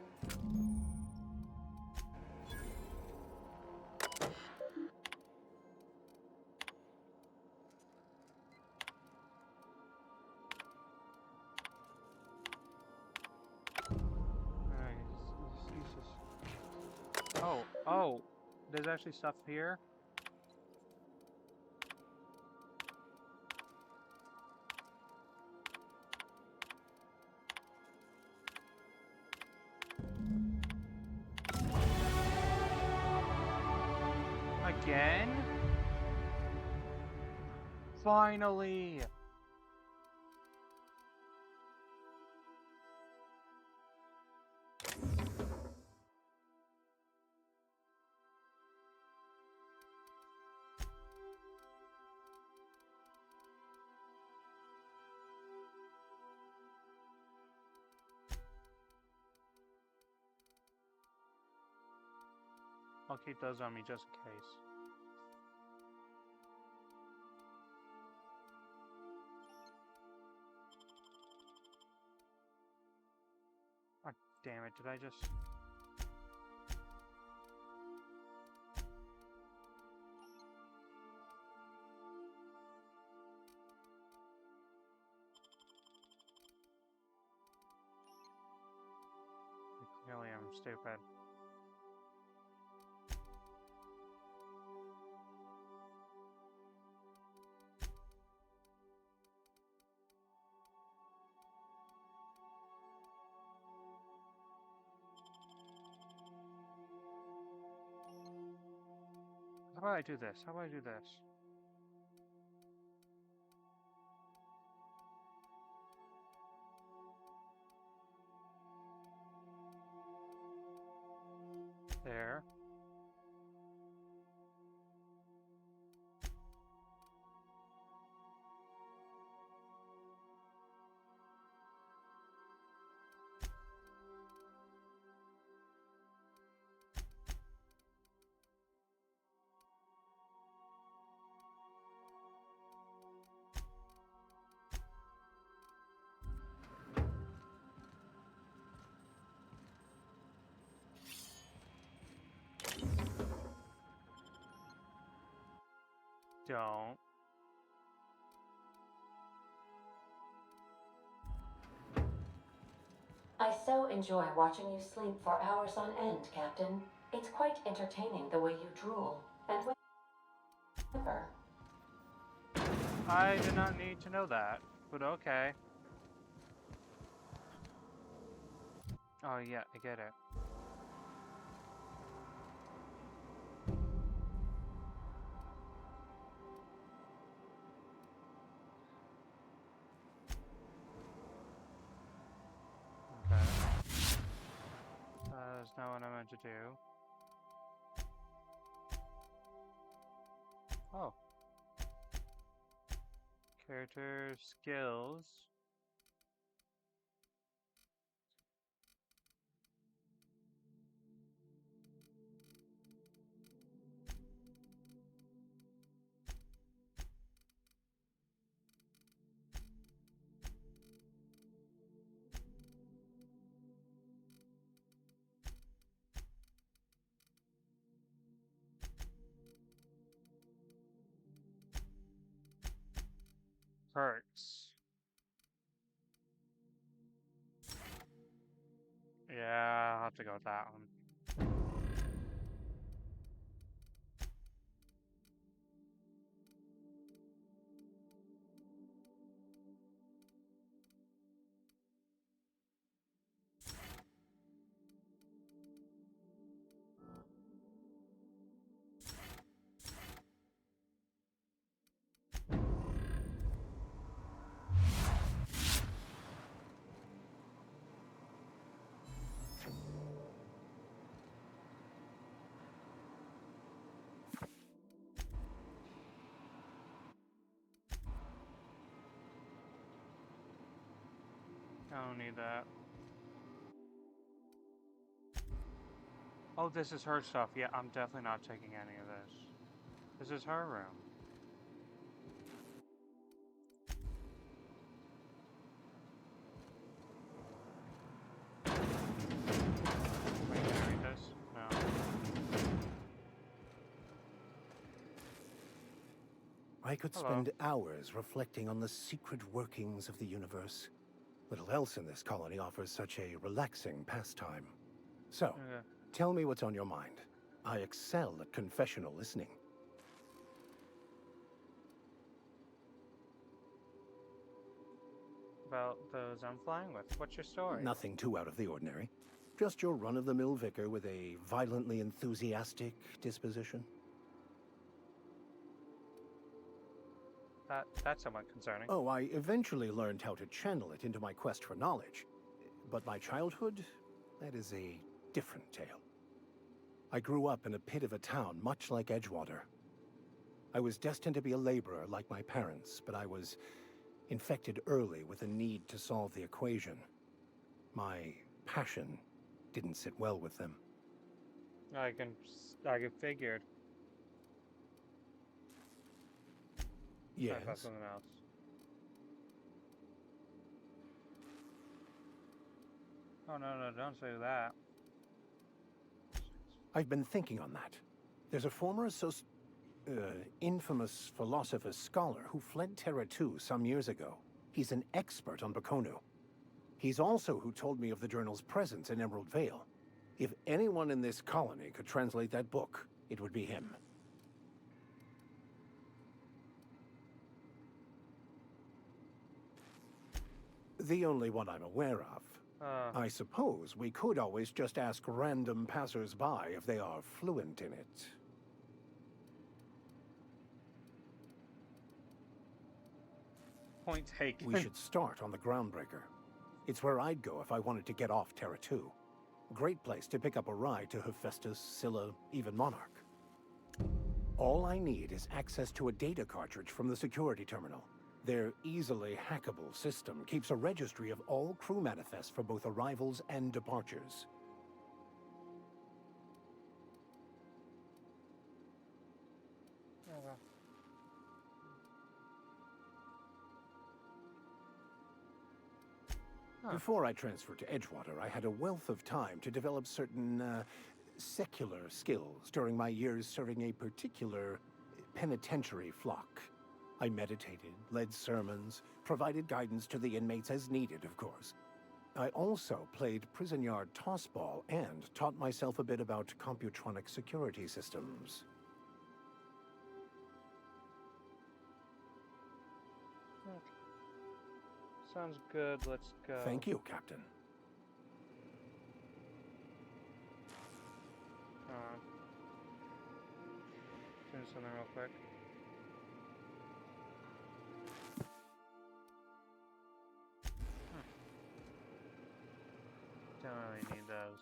Oh, there's actually stuff here. Again? Finally! I'll keep those on me just in case. Oh, damn it, did I just... Clearly I'm stupid. How about I do this? How about I do this? There. don't.
I so enjoy watching you sleep for hours on end, Captain. It's quite entertaining the way you drool and whimper.
I did not need to know that, but okay. Oh yeah, I get it. Okay. That's not what I meant to do. Oh. Character skills. Perks. Yeah, I'll have to go with that one. I don't need that. Oh, this is her stuff. Yeah, I'm definitely not taking any of this. This is her room. Wait, can I read this? No.
I could spend hours reflecting on the secret workings of the universe. Little else in this colony offers such a relaxing pastime. So, tell me what's on your mind. I excel at confessional listening.
About those I'm flying with. What's your story?
Nothing too out of the ordinary. Just your run-of-the-mill vicar with a violently enthusiastic disposition.
That's somewhat concerning.
Oh, I eventually learned how to channel it into my quest for knowledge. But my childhood, that is a different tale. I grew up in a pit of a town much like Edgewater. I was destined to be a laborer like my parents, but I was infected early with a need to solve the equation. My passion didn't sit well with them.
I can figured.
Yes.
Sorry, about something else. Oh no, don't say that.
I've been thinking on that. There's a former infamous philosopher scholar who fled Terra 2 some years ago. He's an expert on Bakonu. He's also who told me of the journal's presence in Emerald Vale. If anyone in this colony could translate that book, it would be him. The only one I'm aware of. I suppose we could always just ask random passers-by if they are fluent in it.
Point taken.
We should start on the Groundbreaker. It's where I'd go if I wanted to get off Terra 2. Great place to pick up a ride to Hephaestus, Scylla, even Monarch. All I need is access to a data cartridge from the security terminal. Their easily hackable system keeps a registry of all crew manifests for both arrivals and departures. Before I transferred to Edgewater, I had a wealth of time to develop certain secular skills during my years serving a particular penitentiary flock. I meditated, led sermons, provided guidance to the inmates as needed, of course. I also played prison yard tossball and taught myself a bit about computronic security systems.
Sounds good. Let's go.
Thank you, Captain.
Do something real quick. Don't really need those.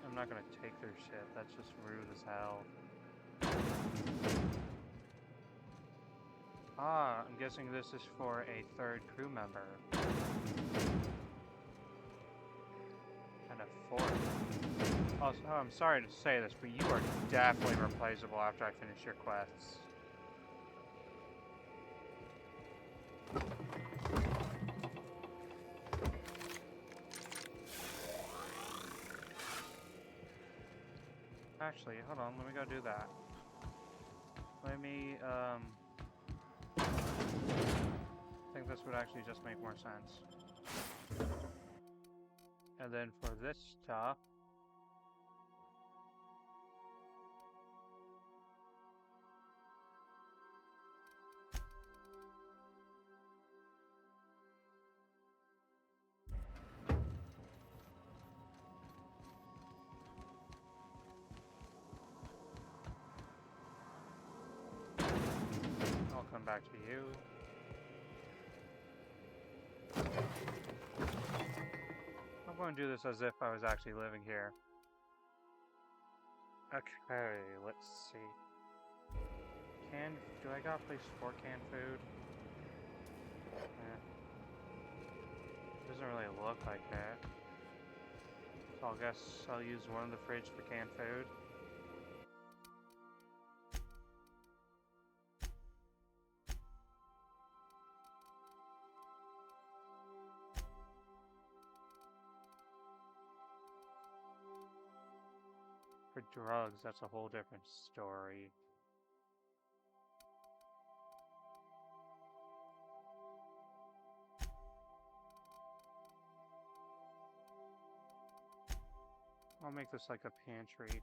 I'm not gonna take their shit. That's just rude as hell. Ah, I'm guessing this is for a third crew member. And a fourth. Also, I'm sorry to say this, but you are definitely replaceable after I finish your quests. Actually, hold on, let me go do that. Let me, I think this would actually just make more sense. And then for this stuff, I'll come back to you. I'm going to do this as if I was actually living here. Okay, let's see. Do I got a place for canned food? Doesn't really look like it. So I guess I'll use one of the fridge for canned food. For drugs, that's a whole different story. I'll make this like a pantry.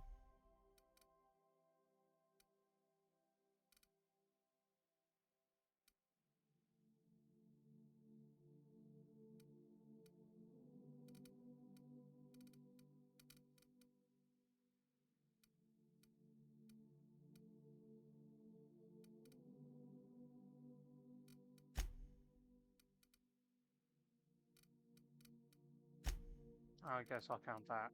I guess I'll count that.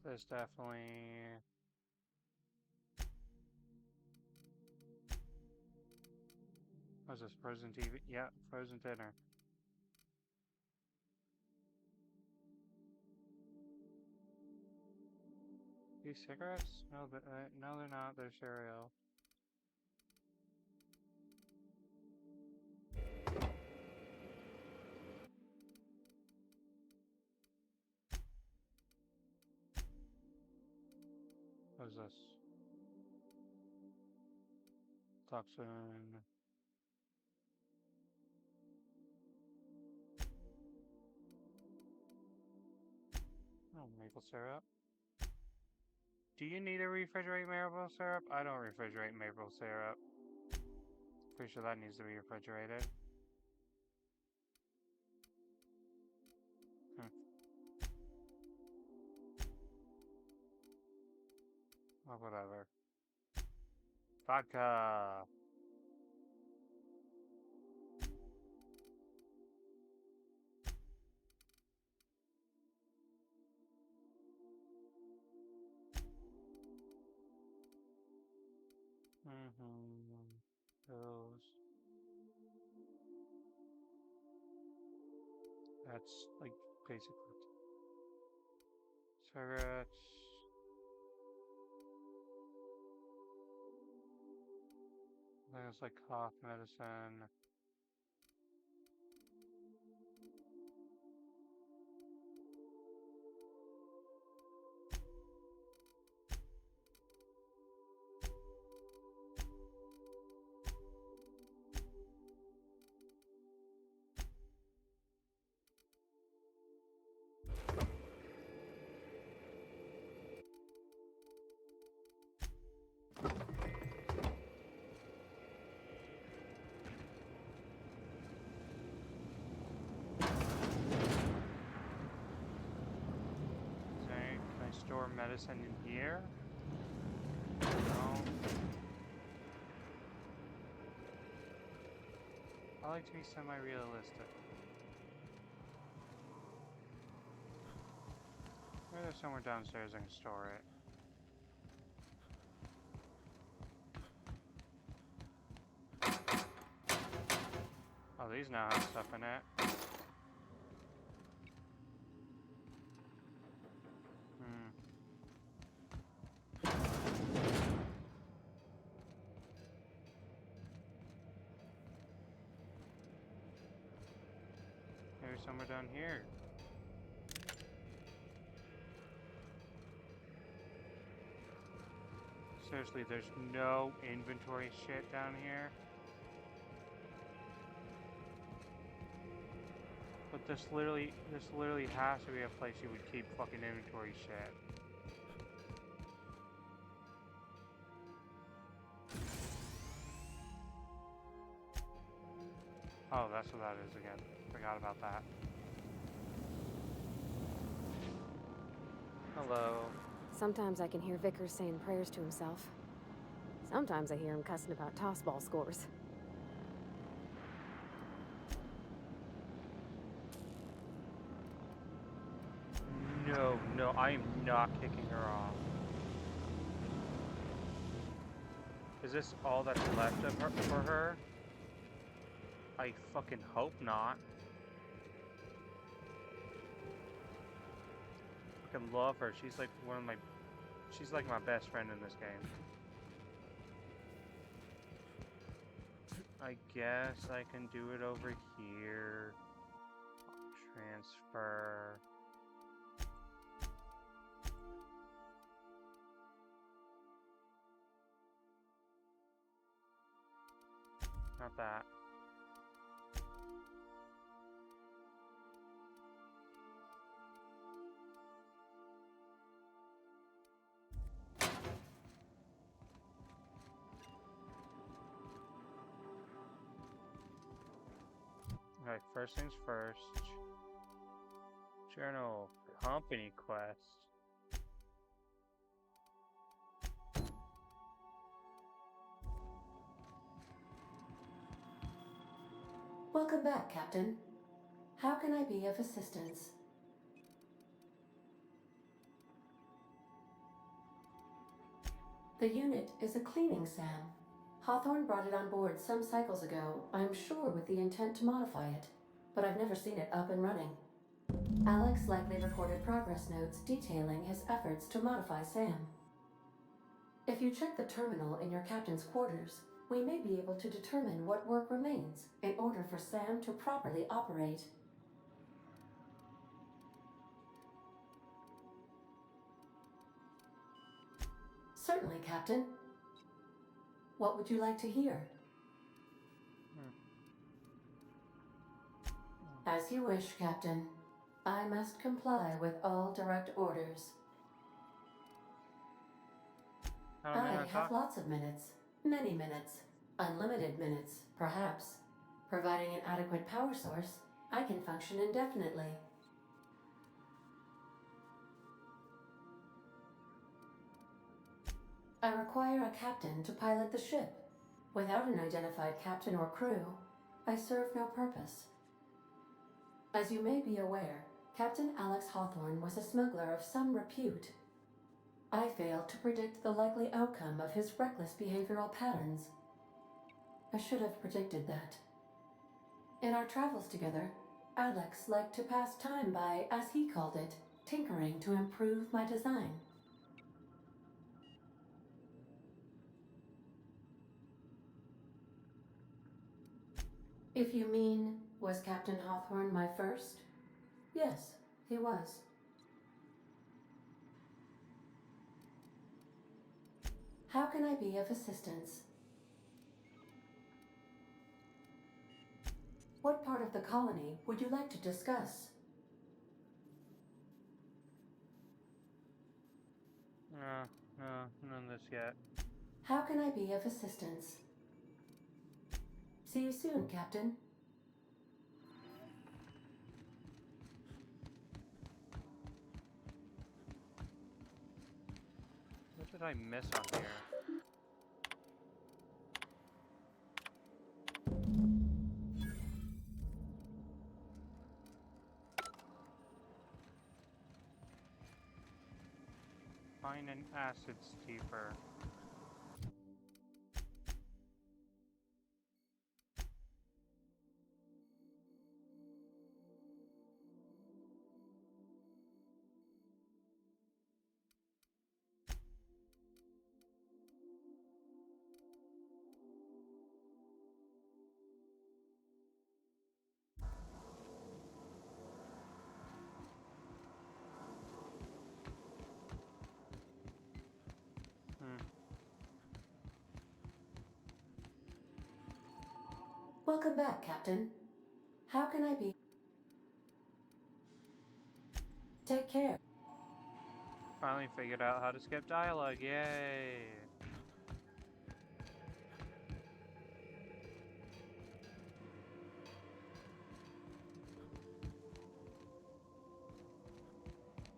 There's definitely... What's this, frozen TV? Yeah, frozen dinner. These cigarettes? No, no they're not. They're cereal. What is this? Toxin. Oh, maple syrup. Do you need to refrigerate maple syrup? I don't refrigerate maple syrup. Pretty sure that needs to be refrigerated. Or whatever. Vodka! Those. That's like basically cigarettes. There's like cough medicine. store medicine in here? No. I like to be semi-realistic. Maybe there's somewhere downstairs I can store it. Oh, these now have stuff in it. Maybe somewhere down here. Seriously, there's no inventory shit down here. But this literally has to be a place you would keep fucking inventory shit. Oh, that's what that is again. Forgot about that. Hello.
Sometimes I can hear Vickers saying prayers to himself. Sometimes I hear him cussing about tossball scores.
No, I am not kicking her off. Is this all that's left of her for her? I fucking hope not. I fucking love her. She's like she's like my best friend in this game. I guess I can do it over here. Transfer. Not that. Alright, first things first. Journal company quest.
Welcome back, Captain. How can I be of assistance? The unit is a cleaning SAM. Hawthorne brought it on board some cycles ago, I'm sure with the intent to modify it, but I've never seen it up and running. Alex likely recorded progress notes detailing his efforts to modify SAM. If you check the terminal in your captain's quarters, we may be able to determine what work remains in order for SAM to properly operate. Certainly, Captain. What would you like to hear? As you wish, Captain. I must comply with all direct orders. I have lots of minutes. Many minutes. Unlimited minutes, perhaps. Providing an adequate power source, I can function indefinitely. I require a captain to pilot the ship. Without an identified captain or crew, I serve no purpose. As you may be aware, Captain Alex Hawthorne was a smuggler of some repute. I failed to predict the likely outcome of his reckless behavioral patterns. I should have predicted that. In our travels together, Alex liked to pass time by, as he called it, tinkering to improve my design. If you mean, was Captain Hawthorne my first? Yes, he was. How can I be of assistance? What part of the colony would you like to discuss?
No, none of this yet.
How can I be of assistance? See you soon, Captain.
did I miss on here? Find an acid steeper.
Welcome back, Captain. How can I be? Take care.
Finally figured out how to skip dialogue, yay!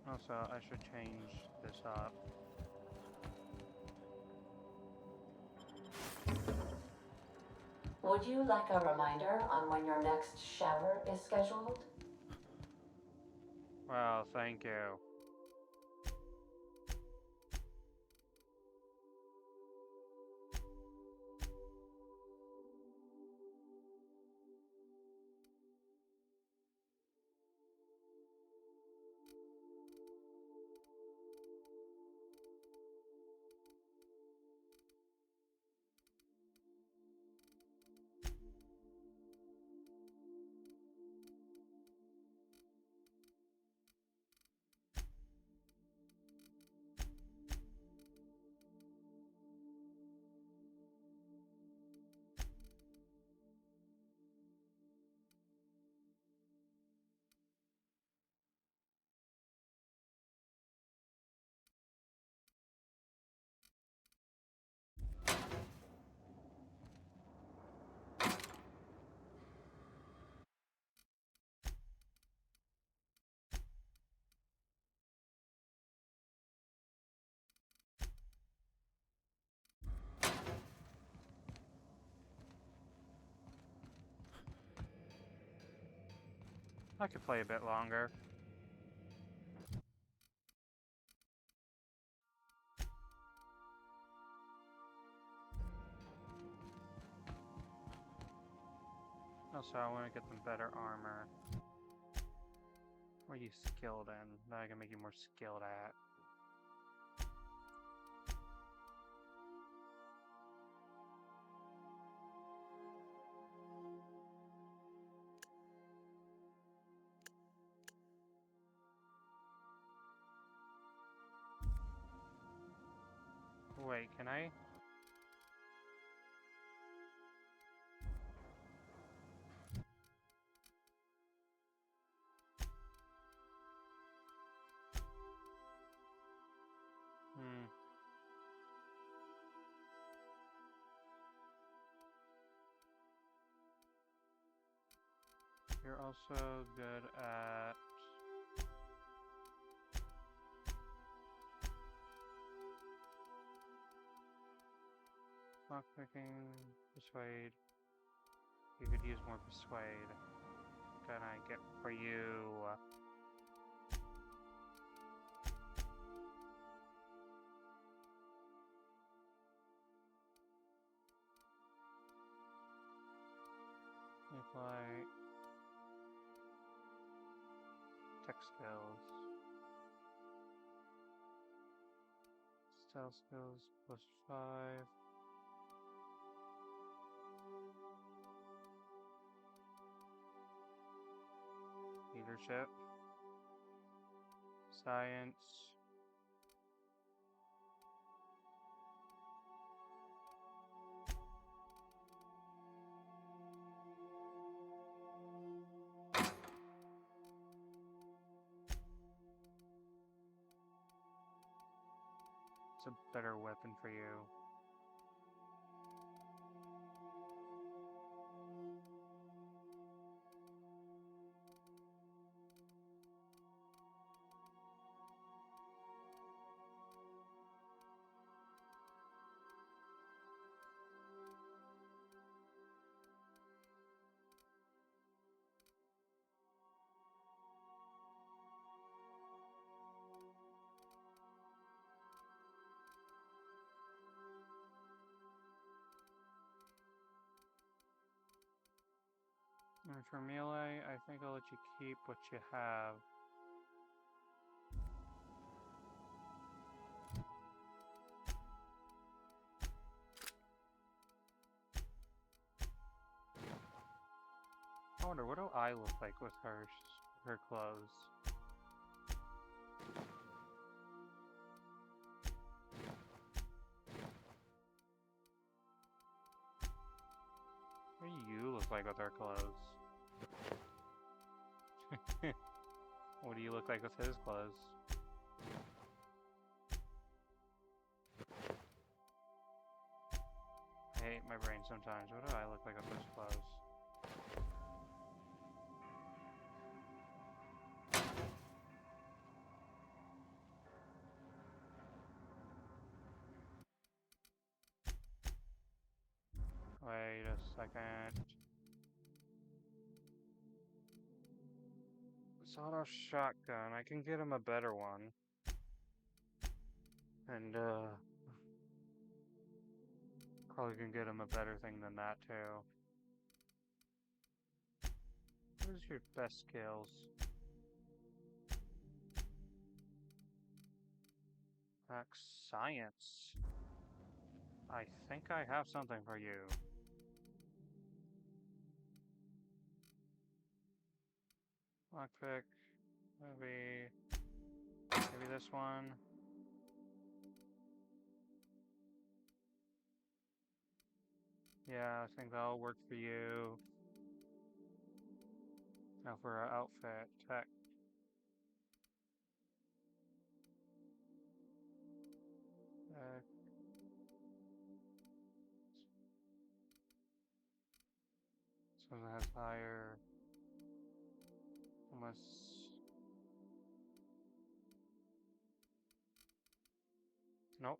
Also, I should change this up.
Would you like a reminder on when your next shower is scheduled?
Well, thank you. I could play a bit longer. Also, I want to get them better armor. What are you skilled in? That I can make you more skilled at. Wait, can I? You're also good at... lockpicking, persuade. You could use more persuade. Can I get for you? Apply tech skills. Stealth skills +5. Leadership. Science. It's a better weapon for you. And for melee, I think I'll let you keep what you have. I wonder, what do I look like with her clothes? What do you look like with her clothes? What do you look like with his clothes? I hate my brain sometimes. What do I look like with his clothes? Wait a second. Sawed-off shotgun. I can get him a better one. And, probably can get him a better thing than that, too. What is your best skills? Max science. I think I have something for you. Lockpick. Maybe this one. Yeah, I think that'll work for you. Now for our outfit, tech. So that has higher. Unless. Nope.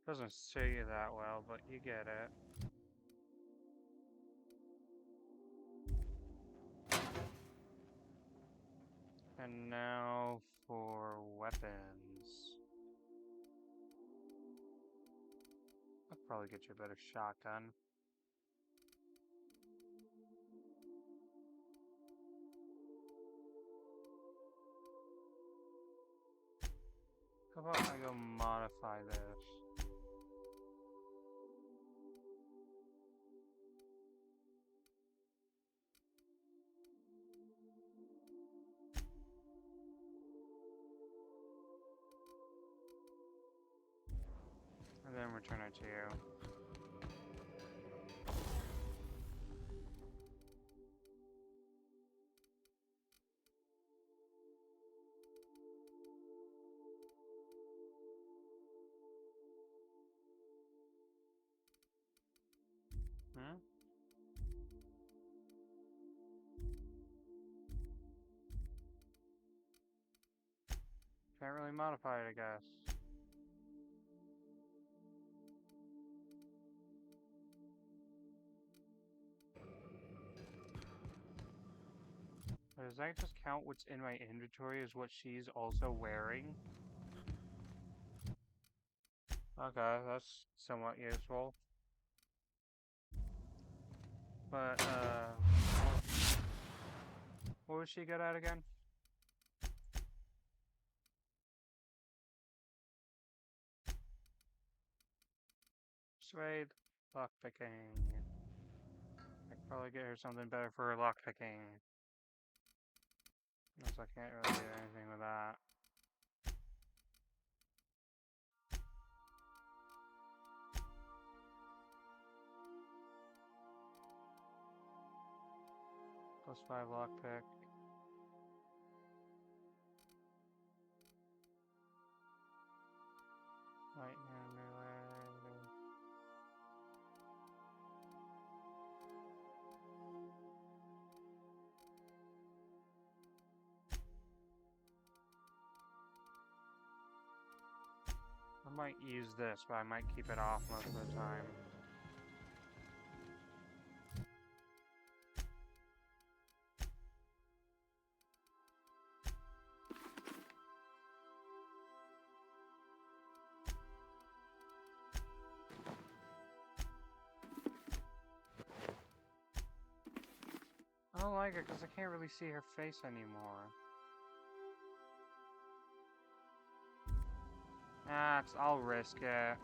Doesn't say you that well, but you get it. And now for weapons. I'll probably get you a better shotgun. How about I go modify this? And then return it to you. Hmm? Can't really modify it, I guess. Does that just count what's in my inventory as what she's also wearing? Okay, that's somewhat useful. But, what was she good at again? Persuade, lockpicking. I could probably get her something better for her lockpicking. Unless I can't really do anything with that. +5 lockpick. Lightning melee. I might use this, but I might keep it off most of the time. don't like it because I can't really see her face anymore. I'll risk it.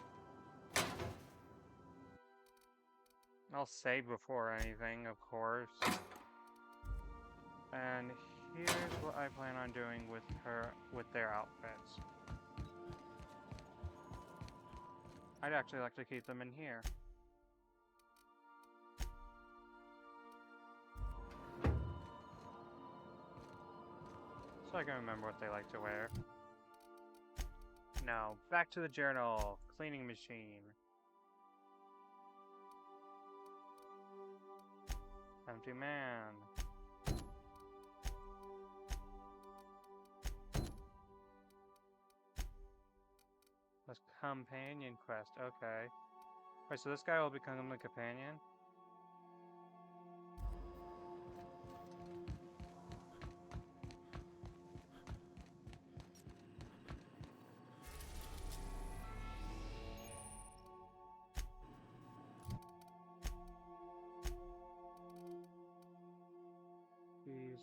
I'll save before anything, of course. And here's what I plan on doing with their outfits. I'd actually like to keep them in here. So I can remember what they like to wear. Now, back to the journal. Cleaning machine. Empty man. This companion quest, okay. Wait, so this guy will become a companion? Jeez.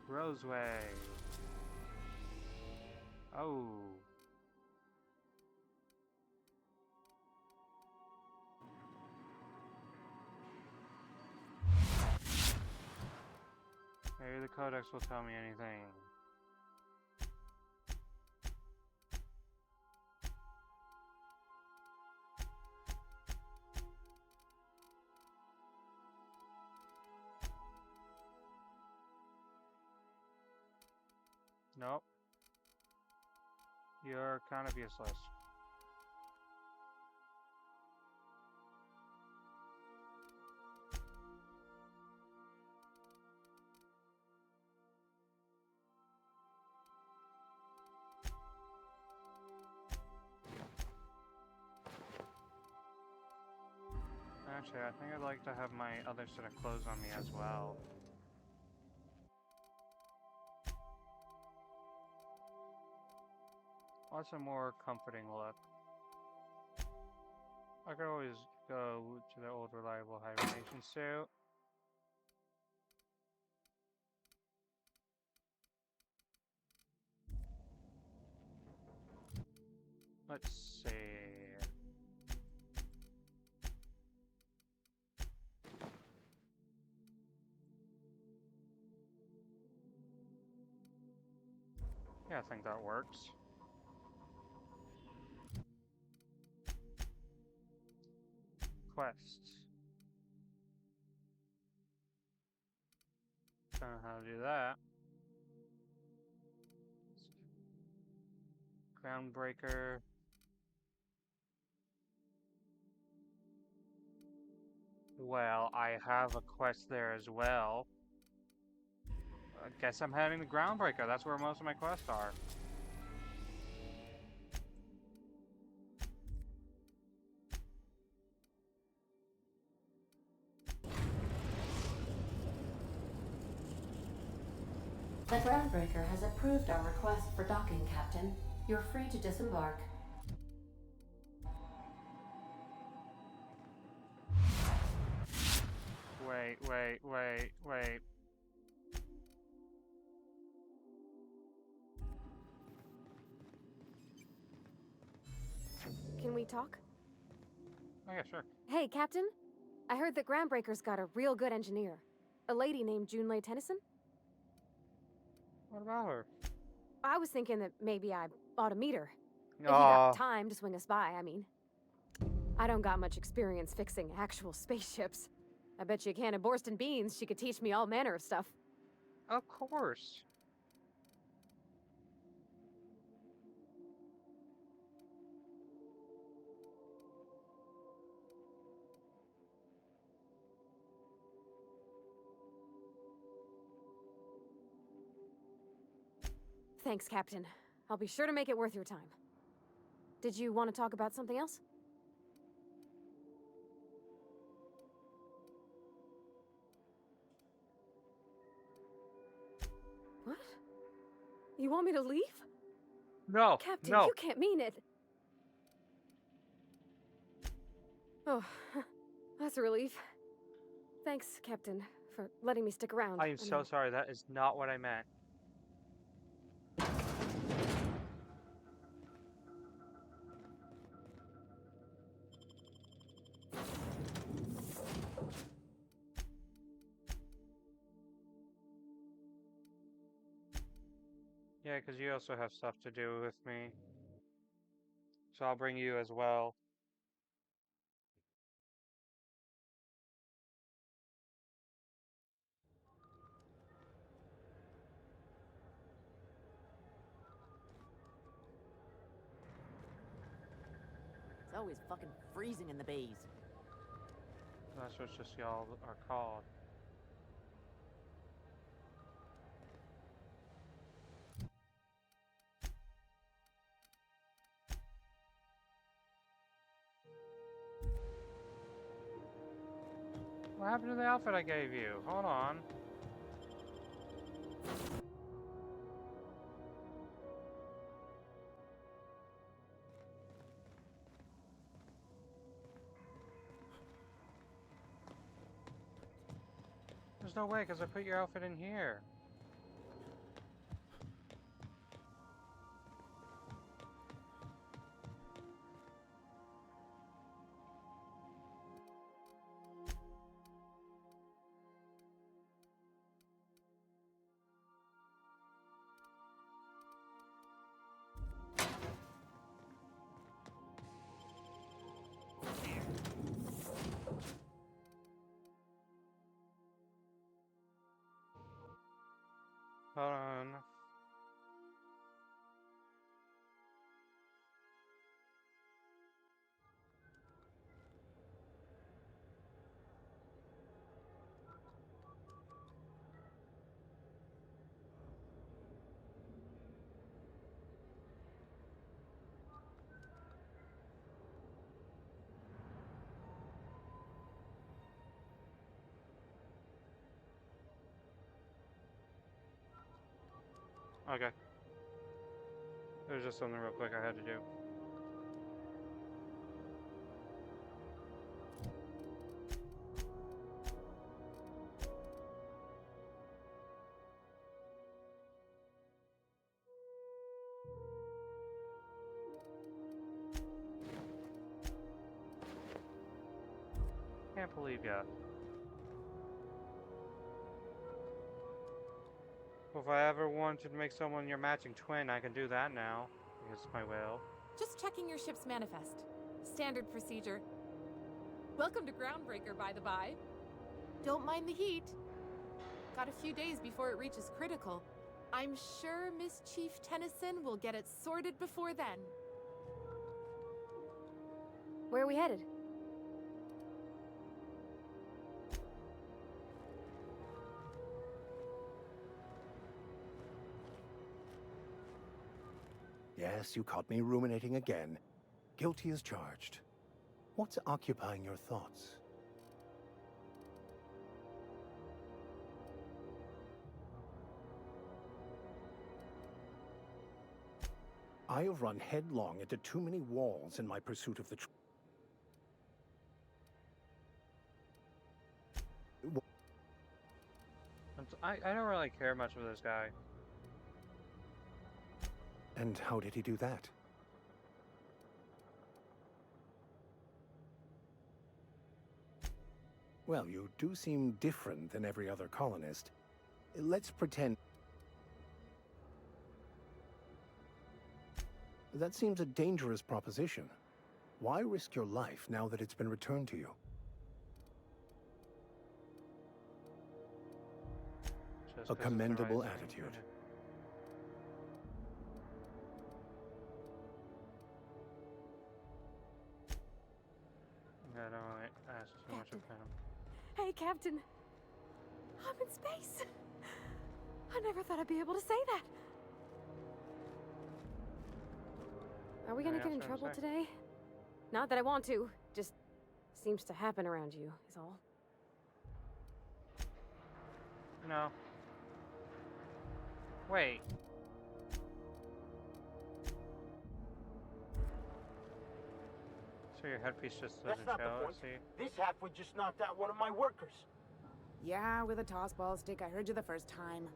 Roseway. Oh. Maybe the Codex will tell me anything. Nope. You're kind of useless. Actually, I think I'd like to have my other set of clothes on me as well. What's a more comforting look? I could always go to the old reliable hibernation suit. Let's see. Yeah, I think that works. Quests. Don't know how to do that. Groundbreaker. Well, I have a quest there as well. I guess I'm heading to Groundbreaker. That's where most of my quests are.
The Groundbreaker has approved our request for docking, Captain. You're free to disembark.
Wait.
Can we talk?
Oh yeah, sure.
Hey, Captain. I heard that Groundbreaker's got a real good engineer. A lady named Junlei Tennyson.
What about her?
I was thinking that maybe I ought to meet her. If you got time to swing us by, I mean. I don't got much experience fixing actual spaceships. I bet you a can of Borston beans she could teach me all manner of stuff.
Of course.
Thanks, Captain. I'll be sure to make it worth your time. Did you want to talk about something else? What? You want me to leave?
No,
Captain,
no.
you can't mean it. Oh, that's a relief. Thanks, Captain, for letting me stick around.
I am so sorry. That is not what I meant. Yeah, because you also have stuff to do with me. So I'll bring you as well.
It's always fucking freezing in the bays.
That's what just y'all are called. What happened to the outfit I gave you? Hold on. There's no way, because I put your outfit in here. Hold on. Okay. There's just something real quick I had to do. Can't believe ya. If I ever wanted to make someone your matching twin, I can do that now. Against my will.
Just checking your ship's manifest. Standard procedure. Welcome to Groundbreaker, by the by. Don't mind the heat. Got a few days before it reaches critical. I'm sure Miss Chief Tennyson will get it sorted before then.
Where are we headed?
Yes, you caught me ruminating again. Guilty as charged. What's occupying your thoughts? I have run headlong into too many walls in my pursuit of the truth.
I don't really care much for this guy.
And how did he do that? Well, you do seem different than every other colonist. Let's pretend... That seems a dangerous proposition. Why risk your life now that it's been returned to you?
Just
A
'cause it's the
commendable
right thing.
attitude.
Yeah, I don't really ask too much of him.
Hey, Captain. I'm in space. I never thought I'd be able to say that. Are we gonna get in trouble today? Not that I want to. Just seems to happen around you, is all.
No. Wait. So your headpiece just
That's
doesn't
not the
show, I
point.
see.
This halfwit just knocked out one of my workers.
Yeah, with a tossball stick. I heard you the first time.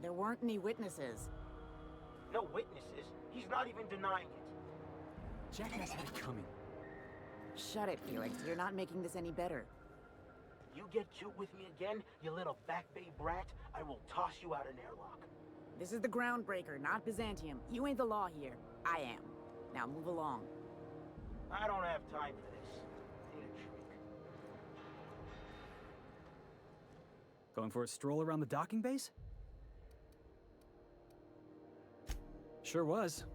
There weren't any witnesses.
No witnesses. He's not even denying it.
Jackass had it coming.
Shut it, Felix. You're not making this any better.
You get cute with me again, you little back bay brat, I will toss you out an airlock.
This is the Groundbreaker, not Byzantium. You ain't the law here. I am. Now move along.
I don't have time for this. Need a drink.
Going for a stroll around the docking base? Sure was.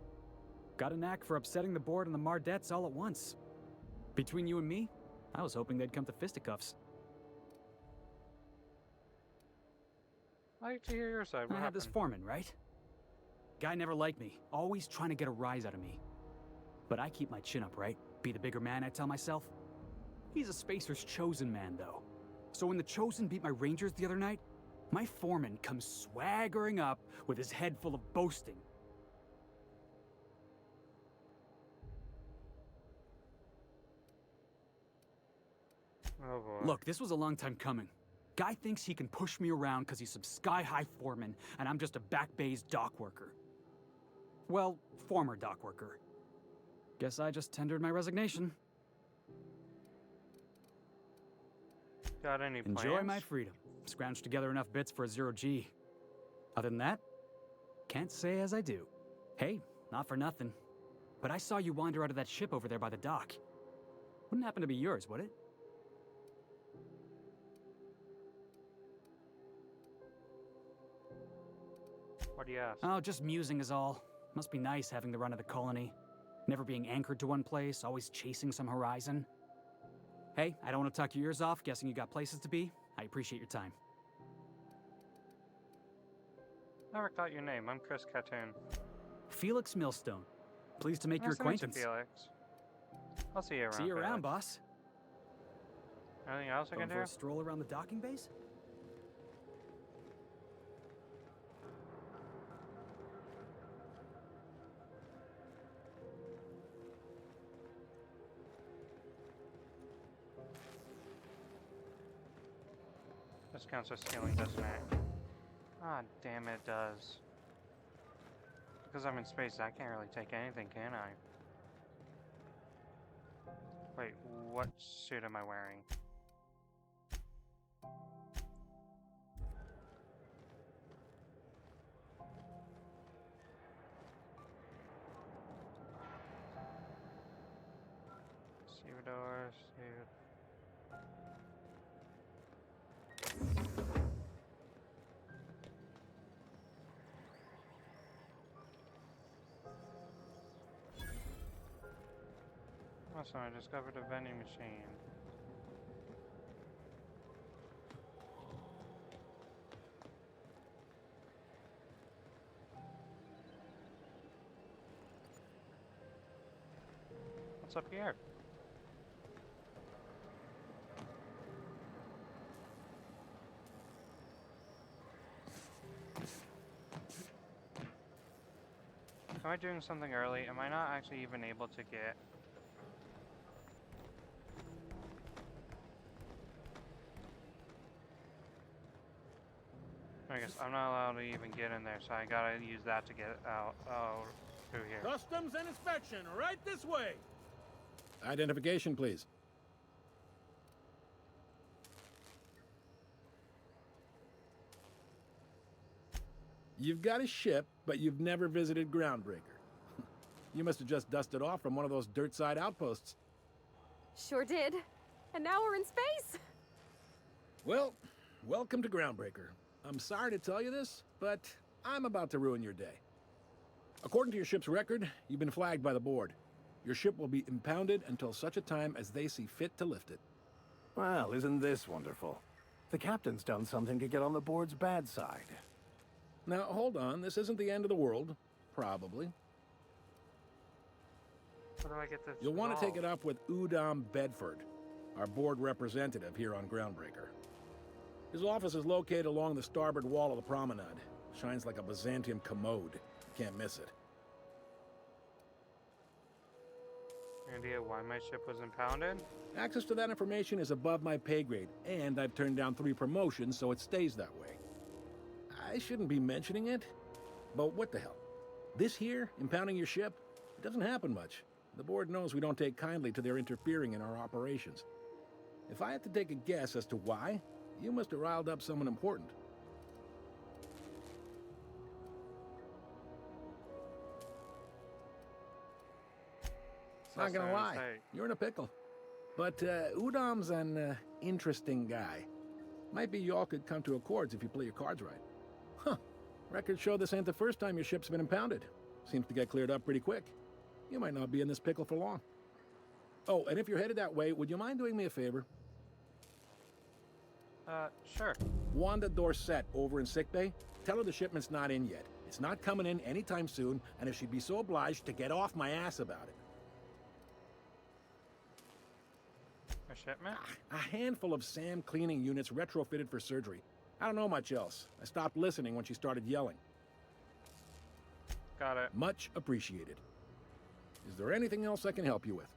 Got a knack for upsetting the board and the Mardettes all at once. Between you and me, I was hoping they'd come to fisticuffs.
I like to hear your side. What
I had this
happened?
foreman, right? Guy never liked me, always trying to get a rise out of me. But I keep my chin up, right? Be the bigger man, I tell myself. He's a Spacer's chosen man, though. So when the Chosen beat my Rangers the other night, my foreman comes swaggering up with his head full of boasting.
Oh boy.
Look, this was a long time coming. Guy thinks he can push me around because he's some sky-high foreman, and I'm just a back bay's dock worker. Well, former dock worker. Guess I just tendered my resignation.
Got any plans?
Enjoy my freedom. Scrounged together enough bits for a 0G. Other than that, can't say as I do. Hey, not for nothing. But I saw you wander out of that ship over there by the dock. Wouldn't happen to be yours, would it?
What do you ask?
Oh, just musing is all. Must be nice having the run of the colony. Never being anchored to one place, always chasing some horizon. Hey, I don't want to talk your ears off, guessing you got places to be. I appreciate your time.
Never caught your name. I'm Chris Catoon.
Felix Millstone. Pleased to make
Nice
your
to meet you,
acquaintance.
Felix. I'll see you around.
See you around,
Felix.
boss.
Anything else I
Going
can
for
do?
a stroll around the docking base?
This counts as stealing, doesn't it? Ah, damn it does. Because I'm in space, I can't really take anything, can I? Wait, what suit am I wearing? Stevedore, suit. Also, I discovered a vending machine. What's up here? Am I doing something early? Am I not actually even able to get... I guess I'm not allowed to even get in there, so I gotta use that to get out through here.
Customs and inspection, right this way. Identification, please. You've got a ship, but you've never visited Groundbreaker. You must have just dusted off from one of those dirt-side outposts.
Sure did. And now we're in space.
Well, welcome to Groundbreaker. I'm sorry to tell you this, but I'm about to ruin your day. According to your ship's record, you've been flagged by the board. Your ship will be impounded until such a time as they see fit to lift it.
Well, isn't this wonderful? The captain's done something to get on the board's bad side.
Now, hold on. This isn't the end of the world. Probably.
Where do I get this?
You'll want to take it up with Udom Bedford, our board representative here on Groundbreaker. His office is located along the starboard wall of the promenade. Shines like a Byzantium commode. Can't miss it.
idea why my ship was impounded?
Access to that information is above my pay grade, and I've turned down 3 promotions, so it stays that way. I shouldn't be mentioning it, but what the hell? This here, impounding your ship, it doesn't happen much. The board knows we don't take kindly to their interfering in our operations. If I had to take a guess as to why, you must have riled up someone important. Not gonna lie, you're in a pickle. But Udam's an interesting guy. Might be y'all could come to accords if you play your cards right. Huh. Records show this ain't the first time your ship's been impounded. Seems to get cleared up pretty quick. You might not be in this pickle for long. Oh, and if you're headed that way, would you mind doing me a favor?
Sure.
Wanda Dorset over in sickbay, tell her the shipment's not in yet. It's not coming in anytime soon, and if she'd be so obliged to get off my ass about it.
A shipment?
A handful of SAM cleaning units retrofitted for surgery. I don't know much else. I stopped listening when she started yelling.
Got it.
Much appreciated. Is there anything else I can help you with?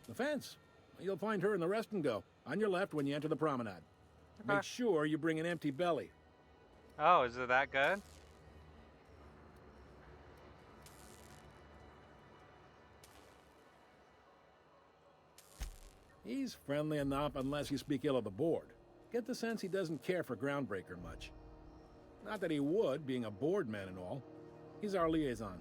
The fence. You'll find her in the rest and go, on your left when you enter the promenade.
Okay.
Make sure you bring an empty belly.
Oh, is it that good?
He's friendly enough unless you speak ill of the board. Get the sense he doesn't care for Groundbreaker much. Not that he would, being a board man and all. He's our liaison.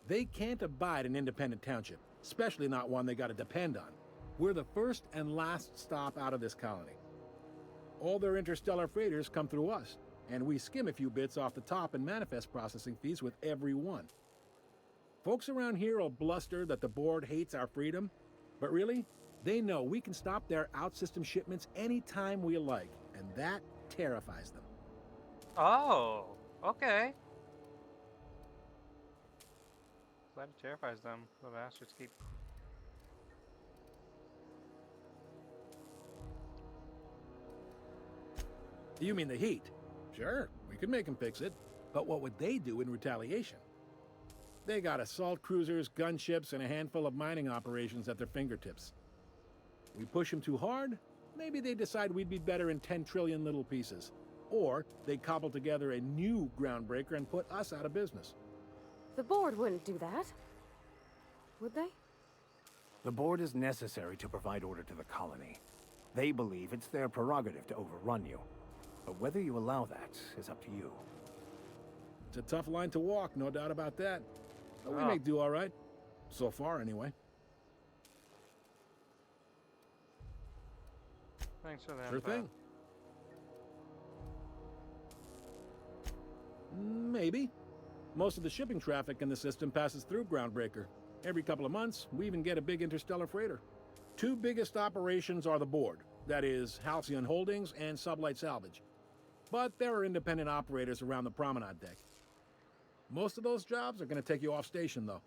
They can't abide an independent township, especially not one they gotta depend on. We're the first and last stop out of this colony. All their interstellar freighters come through us, and we skim a few bits off the top in manifest processing fees with every one. Folks around here will bluster that the board hates our freedom, but really, they know we can stop their out-system shipments anytime we like, and that terrifies them.
Oh, okay. Glad it terrifies them. The bastards keep...
You mean the heat? Sure, we could make them fix it. But what would they do in retaliation? They got assault cruisers, gunships, and a handful of mining operations at their fingertips. We push them too hard, maybe they decide we'd be better in 10 trillion little pieces. Or they cobble together a new Groundbreaker and put us out of business.
The board wouldn't do that. Would they?
The board is necessary to provide order to the colony. They believe it's their prerogative to overrun you. But whether you allow that is up to you.
It's a tough line to walk, no doubt about that. But we
Oh.
make do all right. So far, anyway.
Thanks for that.
Sure thing. Maybe. Most of the shipping traffic in the system passes through Groundbreaker. Every couple of months, we even get a big interstellar freighter. 2 biggest operations are the board. That is, Halcyon Holdings and Sublight Salvage. But there are independent operators around the promenade deck. Most of those jobs are going to take you off station, though.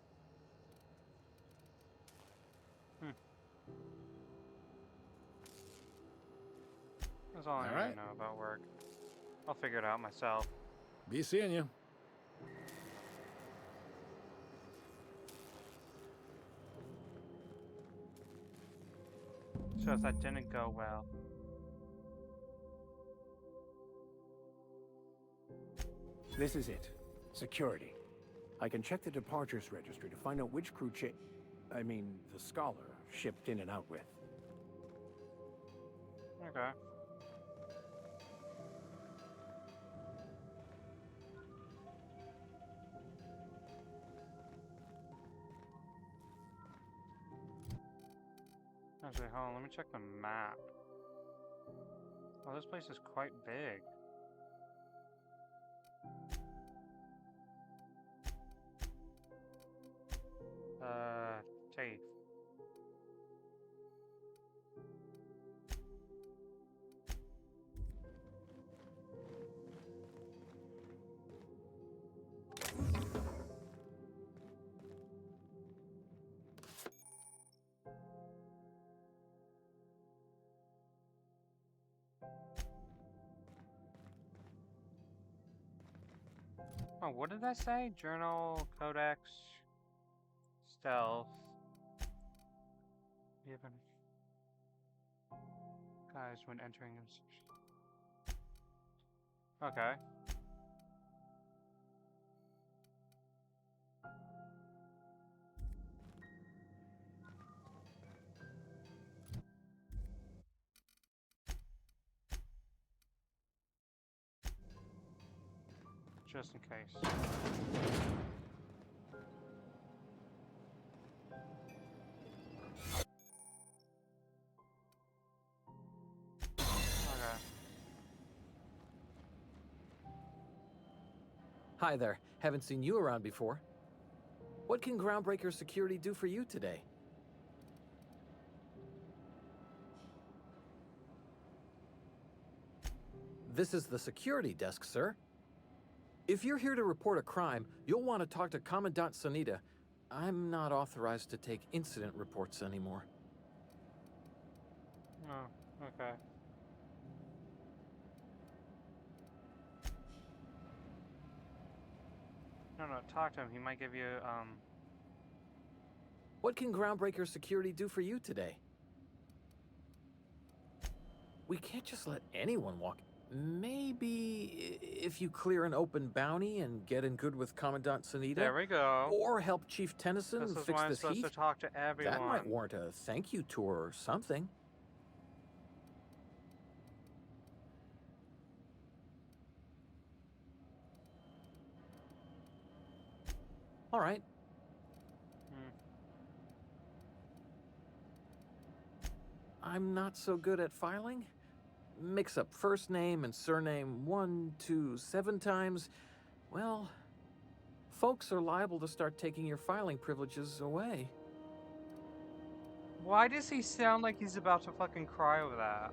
That's all I really know about work. I'll figure it out myself.
Be seeing you.
Shows that didn't go well.
This is it. Security. I can check the departures registry to find out which crew the Scholar shipped in and out with.
Okay. Actually, hold on, let me check the map. Oh, this place is quite big. Tafe. Oh, what did that say? Journal, Codex, Stealth. Even guys when entering. Okay. Just in case.
Hi there. Haven't seen you around before. What can Groundbreaker Security do for you today? This is the security desk, sir. If you're here to report a crime, you'll want to talk to Commandant Sanita. I'm not authorized to take incident reports anymore.
Oh, okay. No, talk to him. He might give you,
What can Groundbreaker Security do for you today? We can't just let anyone walk. Maybe if you clear an open bounty and get in good with Commandant Sanita.
There we go.
Or help Chief Tennyson
this is
fix
why I'm
this
supposed
heat.
to talk to everyone.
That might warrant a thank you tour or something. All right. I'm not so good at filing. Mix up first name and surname 1, 2, 7 times. Well, folks are liable to start taking your filing privileges away.
Why does he sound like he's about to fucking cry over that?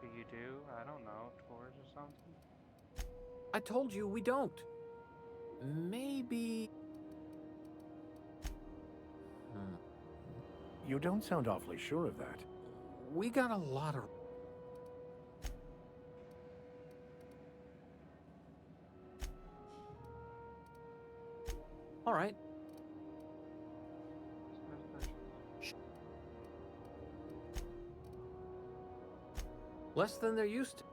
Do you do? I don't know, tours or something?
I told you we don't. Maybe...
You don't sound awfully sure of that.
We got a lot of... All right. Less than they're used to.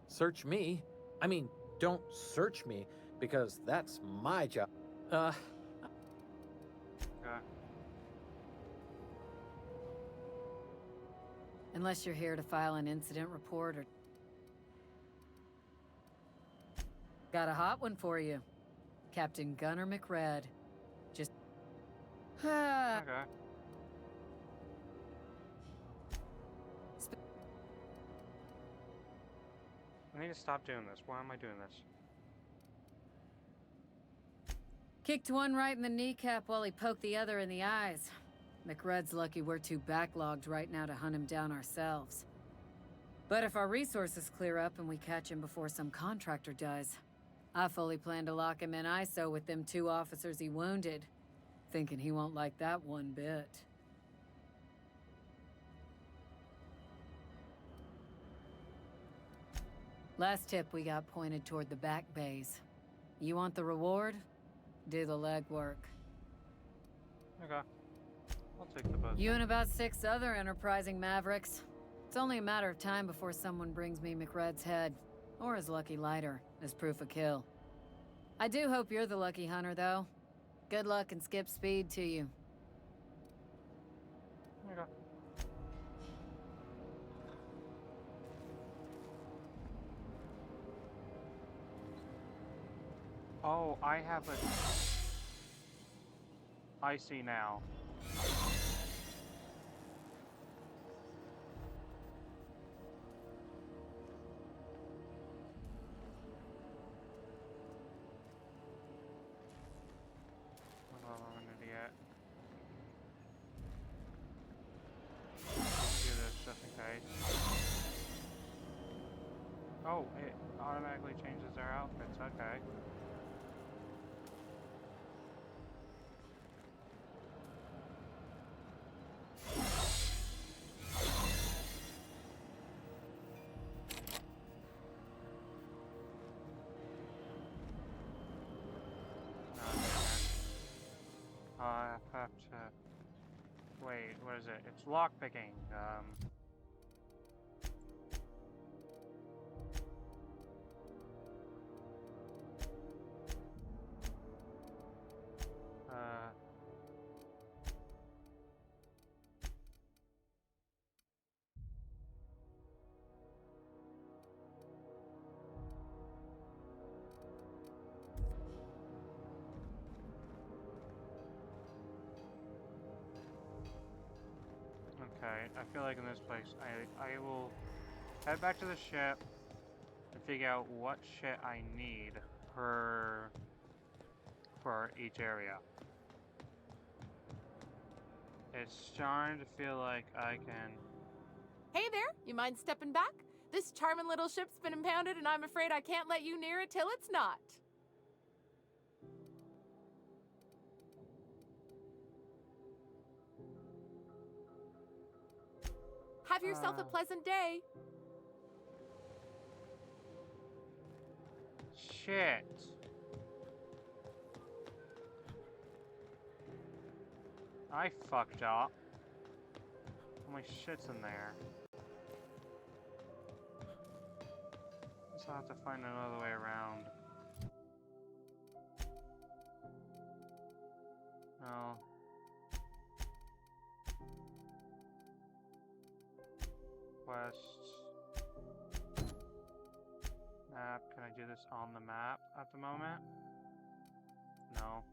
Search me. I mean, don't search me, because that's my job.
Okay.
Unless you're here to file an incident report or... Got a hot one for you. Captain Gunnar McRed. Just...
Okay. I need to stop doing this. Why am I doing this?
Kicked one right in the kneecap while he poked the other in the eyes. McRed's lucky we're too backlogged right now to hunt him down ourselves. But if our resources clear up and we catch him before some contractor does, I fully plan to lock him in ISO with them 2 officers he wounded, thinking he won't like that one bit. Last tip we got pointed toward the back bays. You want the reward? Do the legwork.
Okay. I'll take the bus.
You and about 6 other enterprising mavericks. It's only a matter of time before someone brings me McRed's head, or his lucky lighter, as proof of kill. I do hope you're the lucky hunter, though. Good luck and skip speed to you.
Okay. Oh, I have a... I see now. Oh, I'm an idiot. Do this just in case. Oh, it automatically changes their outfits, okay. have to... Wait, what is it? It's lockpicking. Okay, I feel like in this place, I will head back to the ship and figure out what shit I need for each area. It's starting to feel like I can...
Hey there, you mind stepping back? This charming little ship's been impounded and I'm afraid I can't let you near it till it's not. Have yourself a pleasant day.
Shit. I fucked up. How my shit's in there? Guess I'll have to find another way around. No. Quest. Map. Can I do this on the map at the moment? No.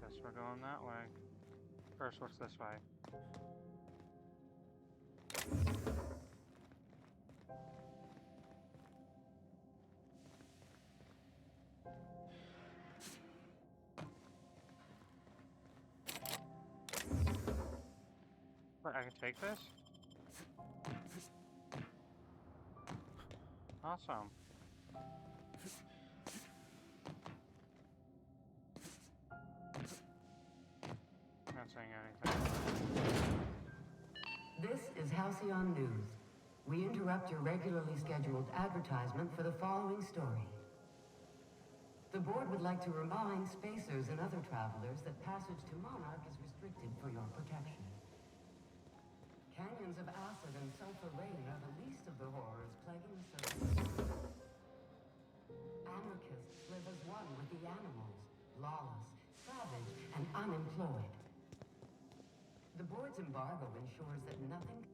Guess we're going that way. First, what's this way? What, I can take this? Awesome. Not saying anything.
This is Halcyon News. We interrupt your regularly scheduled advertisement for the following story. The board would like to remind spacers and other travelers that passage to Monarch is restricted for your protection. Canyons of acid and sulfur rain are the least of the horrors plaguing the surface. Anarchists live as one with the animals, lawless, savage, and unemployed. The board's embargo ensures that nothing...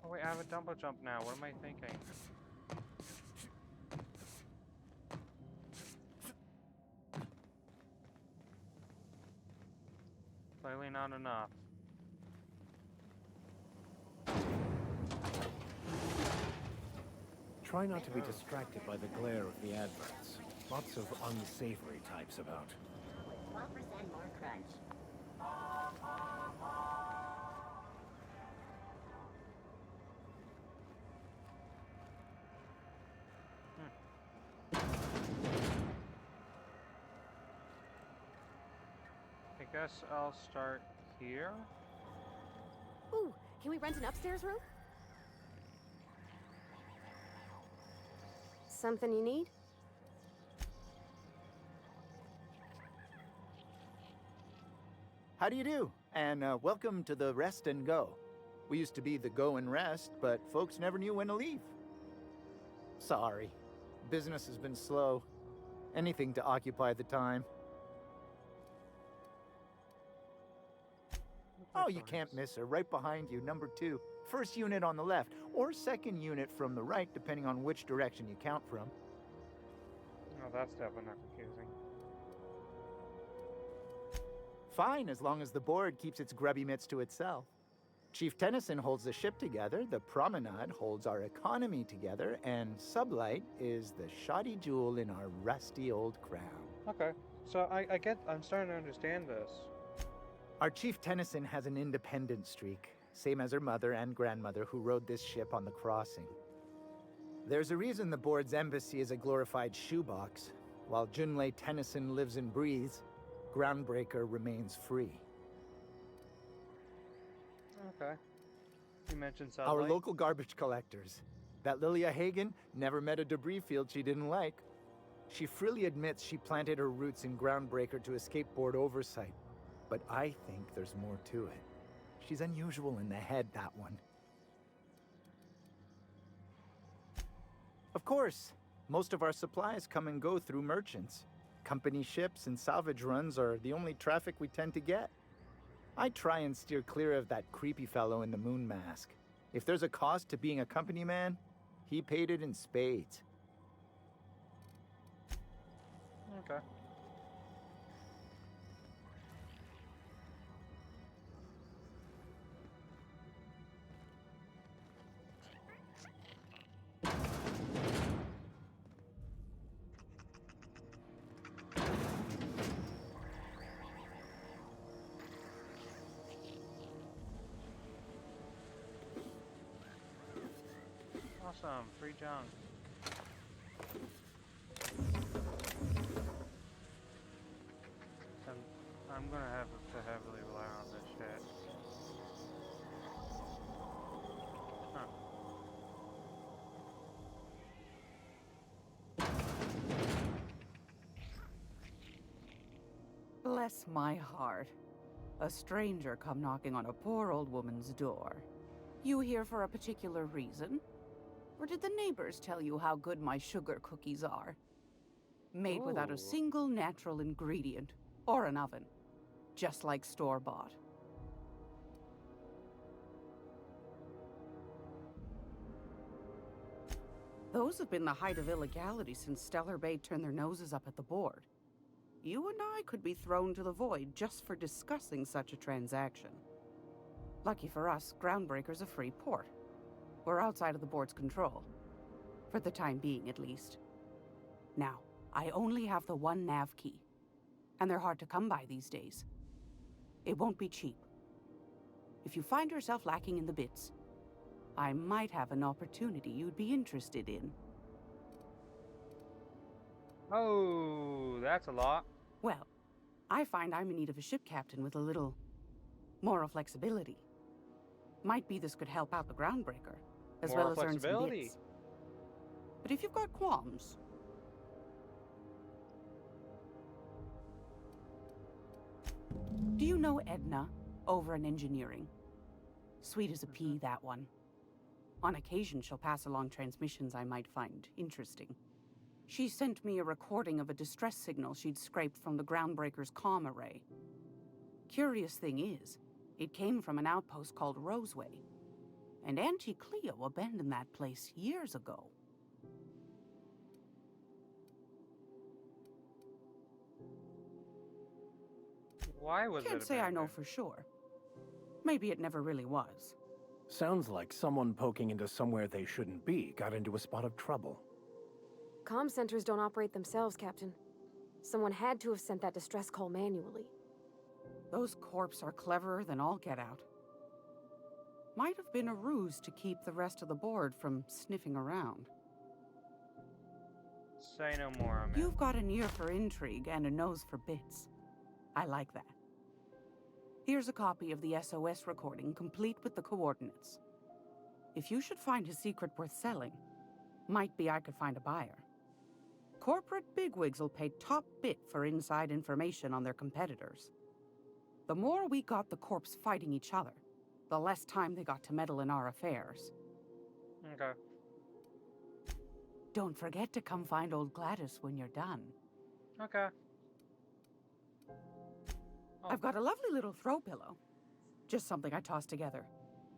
Oh wait, I have a double jump now. What am I thinking? Clearly not enough.
Try not to be distracted by the glare of the adverts. Lots of unsavory types about.
12% more crunch.
I guess I'll start here.
Ooh, can we rent an upstairs room? Something you need?
How do you do? And welcome to the Rest and Go. We used to be the Go and Rest, but folks never knew when to leave. Sorry. Business has been slow. Anything to occupy the time. Oh, you can't miss her. Right behind you, number 2. First unit on the left, or second unit from the right, depending on which direction you count from.
Oh, that's definitely not confusing.
Fine, as long as the board keeps its grubby mitts to itself. Chief Tennyson holds the ship together, the Promenade holds our economy together, and Sublight is the shoddy jewel in our rusty old crown.
Okay, so I'm starting to understand this.
Our Chief Tennyson has an independent streak, same as her mother and grandmother who rode this ship on the crossing. There's a reason the board's embassy is a glorified shoebox. While Junlei Tennyson lives and breathes, Groundbreaker remains free.
Okay. You mentioned South
Our
Lake.
local garbage collectors. That Lilia Hagen never met a debris field she didn't like. She freely admits she planted her roots in Groundbreaker to escape board oversight. But I think there's more to it. She's unusual in the head, that one. Of course, most of our supplies come and go through merchants. Company ships and salvage runs are the only traffic we tend to get. I try and steer clear of that creepy fellow in the moon mask. If there's a cost to being a company man, he paid it in spades.
Okay. Awesome, free junk. I'm gonna have to heavily rely on this shit. Huh.
Bless my heart. A stranger come knocking on a poor old woman's door. You here for a particular reason? Or did the neighbors tell you how good my sugar cookies are? Made without
Ooh.
a single natural ingredient, or an oven. Just like store-bought. Those have been the height of illegality since Stellar Bay turned their noses up at the board. You and I could be thrown to the void just for discussing such a transaction. Lucky for us, Groundbreaker's a free port. We're outside of the board's control. For the time being, at least. Now, I only have the one nav key. And they're hard to come by these days. It won't be cheap. If you find yourself lacking in the bits, I might have an opportunity you'd be interested in.
Oh, that's a lot.
Well, I find I'm in need of a ship captain with a little moral flexibility. Might be this could help out the Groundbreaker, as
Moral
well as earn some
flexibility.
bits. But if you've got qualms... Do you know Edna, over in engineering? Sweet as a pea, that one. On occasion, she'll pass along transmissions I might find interesting. She sent me a recording of a distress signal she'd scraped from the Groundbreaker's comm array. Curious thing is, it came from an outpost called Roseway. And Auntie Cleo abandoned that place years ago.
Why was
Can't
it
say I know
abandoned?
for sure. Maybe it never really was.
Sounds like someone poking into somewhere they shouldn't be got into a spot of trouble.
Comm centers don't operate themselves, Captain. Someone had to have sent that distress call manually.
Those corps are cleverer than all get out. Might have been a ruse to keep the rest of the board from sniffing around.
Say no more, man.
You've got an ear for intrigue and a nose for bits. I like that. Here's a copy of the SOS recording, complete with the coordinates. If you should find a secret worth selling, might be I could find a buyer. Corporate bigwigs will pay top bit for inside information on their competitors. The more we got the corps fighting each other, the less time they got to meddle in our affairs.
Okay.
Don't forget to come find old Gladys when you're done.
Okay.
I've got a lovely little throw pillow. Just something I toss together.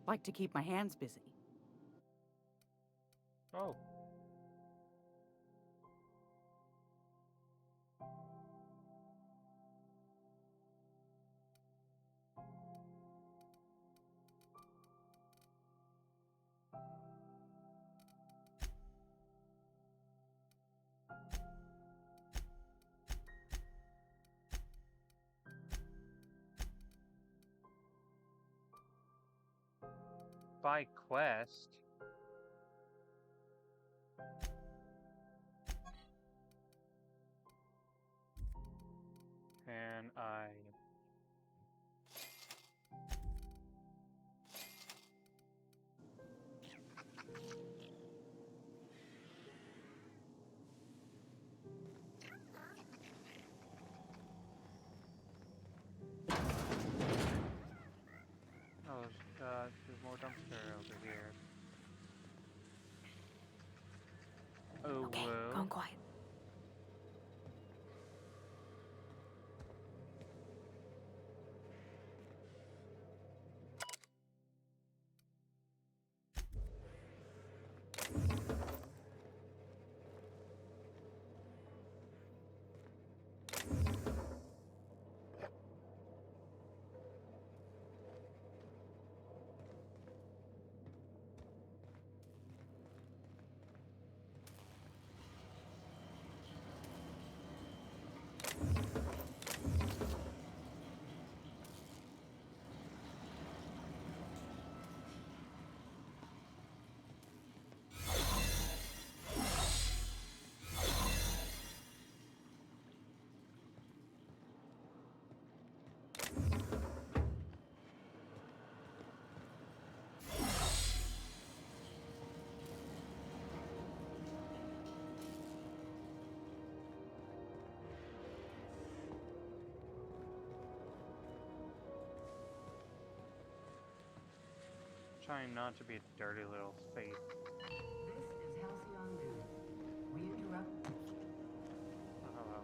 Like to keep my hands busy.
Oh. By quest. And I... Oh, there's more dumpster over here. Oh,
Okay,
well.
going quiet.
Trying not to be a dirty little space.
This is Halcyon News. We interrupt.
Oh, hello.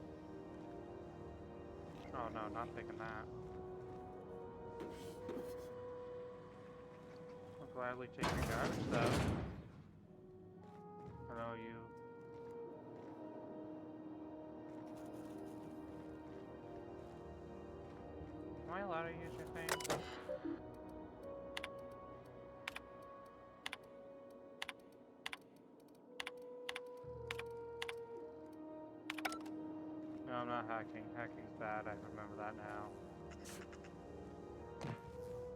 Oh no, not picking that. I'll gladly take your garbage though. Hello, you. Am I allowed to use your thing? No, I'm not hacking. Hacking's bad. I remember that now.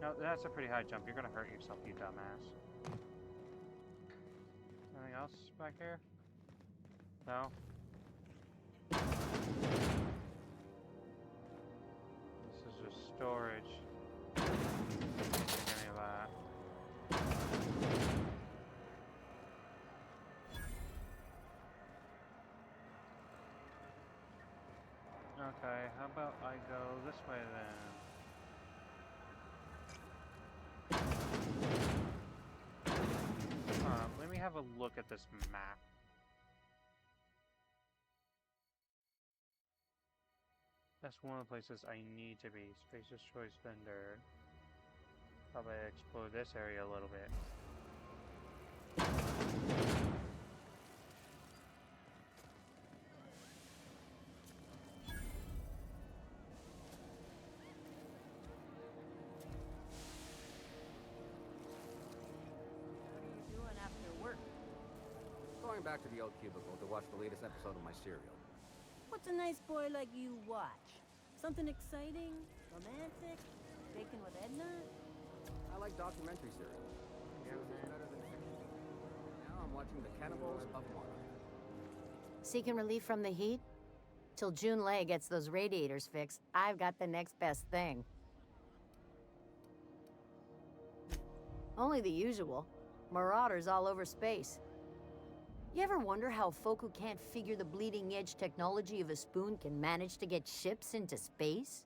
No, that's a pretty high jump. You're gonna hurt yourself, you dumbass. Anything else back here? No? This is just storage. Any of that. Okay, how about I go this way then? Let me have a look at this map. That's one of the places I need to be. Spacer's Choice Vendor. Probably explore this area a little bit.
Doing after work?
Going back to the old cubicle to watch the latest episode of my serial.
What's a nice boy like you watch? Something exciting? Romantic? Baking with Edna?
I like documentary serials. Truth is better than fiction. Now I'm watching The Cannibals of Moira.
Seeking relief from the heat? Till June Lay gets those radiators fixed, I've got the next best thing. Only the usual. Marauders all over space. You ever wonder how folk who can't figure the bleeding edge technology of a spoon can manage to get ships into space?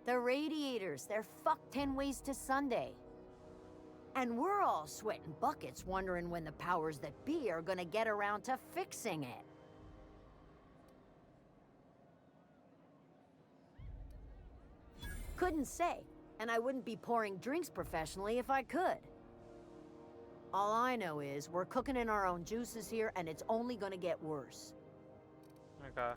The radiators, they're fucked 10 ways to Sunday. And we're all sweating buckets wondering when the powers that be are gonna get around to fixing it. Couldn't say, and I wouldn't be pouring drinks professionally if I could. All I know is we're cooking in our own juices here, and it's only gonna get worse.
Okay.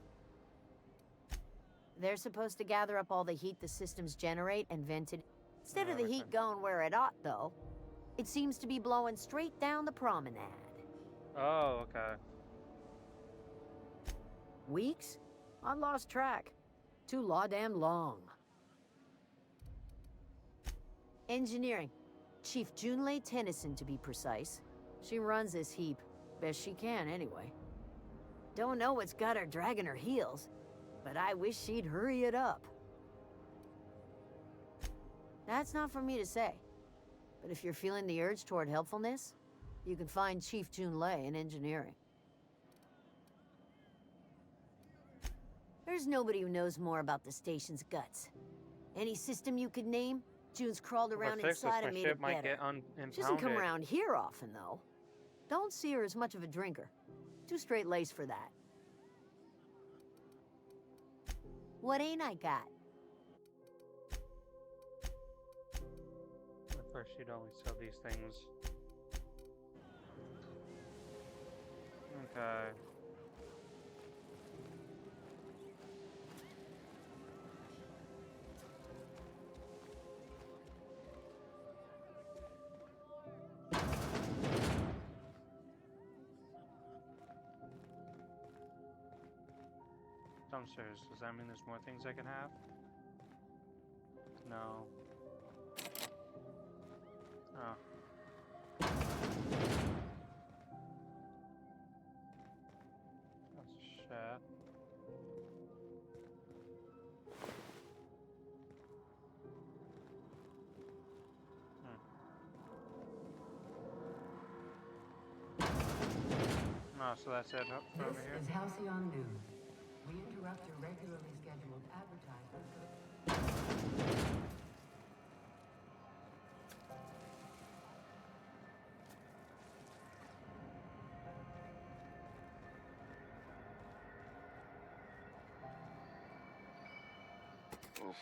They're supposed to gather up all the heat the systems generate and vent it. Instead of the heat going where it ought, though, it seems to be blowing straight down the promenade.
Oh, okay.
Weeks? I lost track. Too law-damn long. Engineering. Chief Junlei Tennyson, to be precise. She runs this heap. Best she can, anyway. Don't know what's got her dragging her heels, but I wish she'd hurry it up. That's not for me to say, but if you're feeling the urge toward helpfulness, you can find Chief Junlei in engineering. There's nobody who knows more about the station's guts. Any system you could name, June's crawled around inside and made it better. She doesn't come around here often, though. Don't see her as much of a drinker. Too straight-laced for that. What ain't I got?
At first, you'd only sell these things. Okay. Downstairs. Does that mean there's more things I can have? No. Oh. That's a chef. Oh, so that's it up from over here?
This is Halcyon News. We interrupt your regularly scheduled advertisement for the...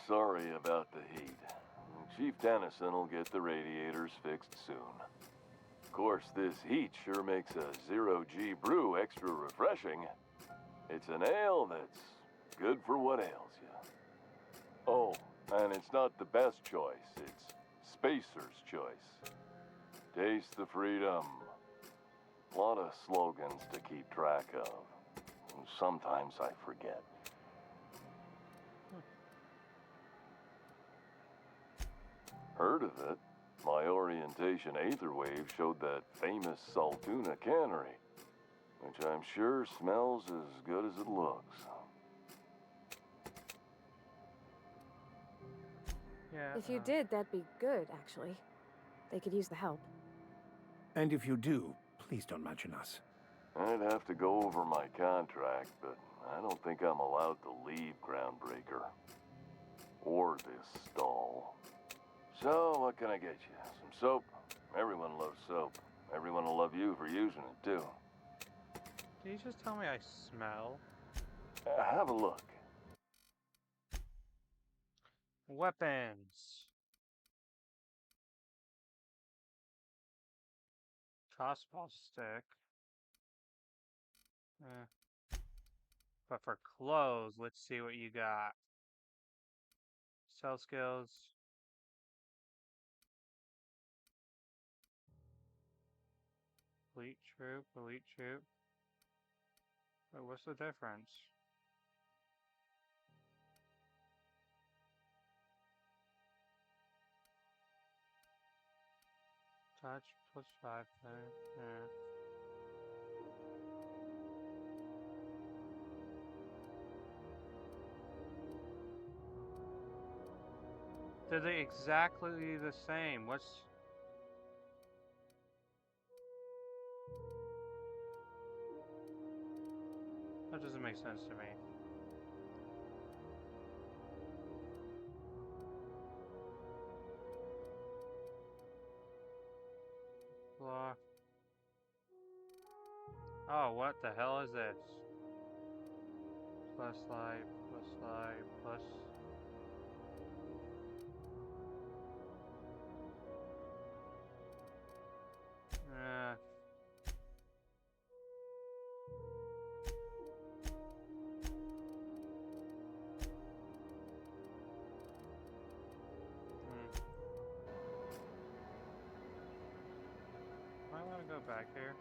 Sorry about the heat. Chief Tennyson will get the radiators fixed soon. Of course, this heat sure makes a zero-G brew extra refreshing. It's an ale that's good for what ails you. Oh, and it's not the best choice. It's Spacer's choice. Taste the freedom. A lot of slogans to keep track of. Sometimes I forget. Heard of it? My orientation Aetherwave showed that famous Saltuna cannery, which I'm sure smells as good as it looks.
Yeah.
If you did, that'd be good, actually. They could use the help.
And if you do, please don't mention us.
I'd have to go over my contract, but I don't think I'm allowed to leave Groundbreaker. Or this stall. So, what can I get you? Some soap? Everyone loves soap. Everyone will love you for using it, too.
Did you just tell me I smell?
Have a look.
Weapons. Crossbow stick. But for clothes, let's see what you got. Sell skills. Elite troop, elite troop. Wait, what's the difference? Touch plus 5 there. Yeah. They're exactly the same. What's... That doesn't make sense to me. Block. Oh, what the hell is this? Plus life, plus... I want to go back here.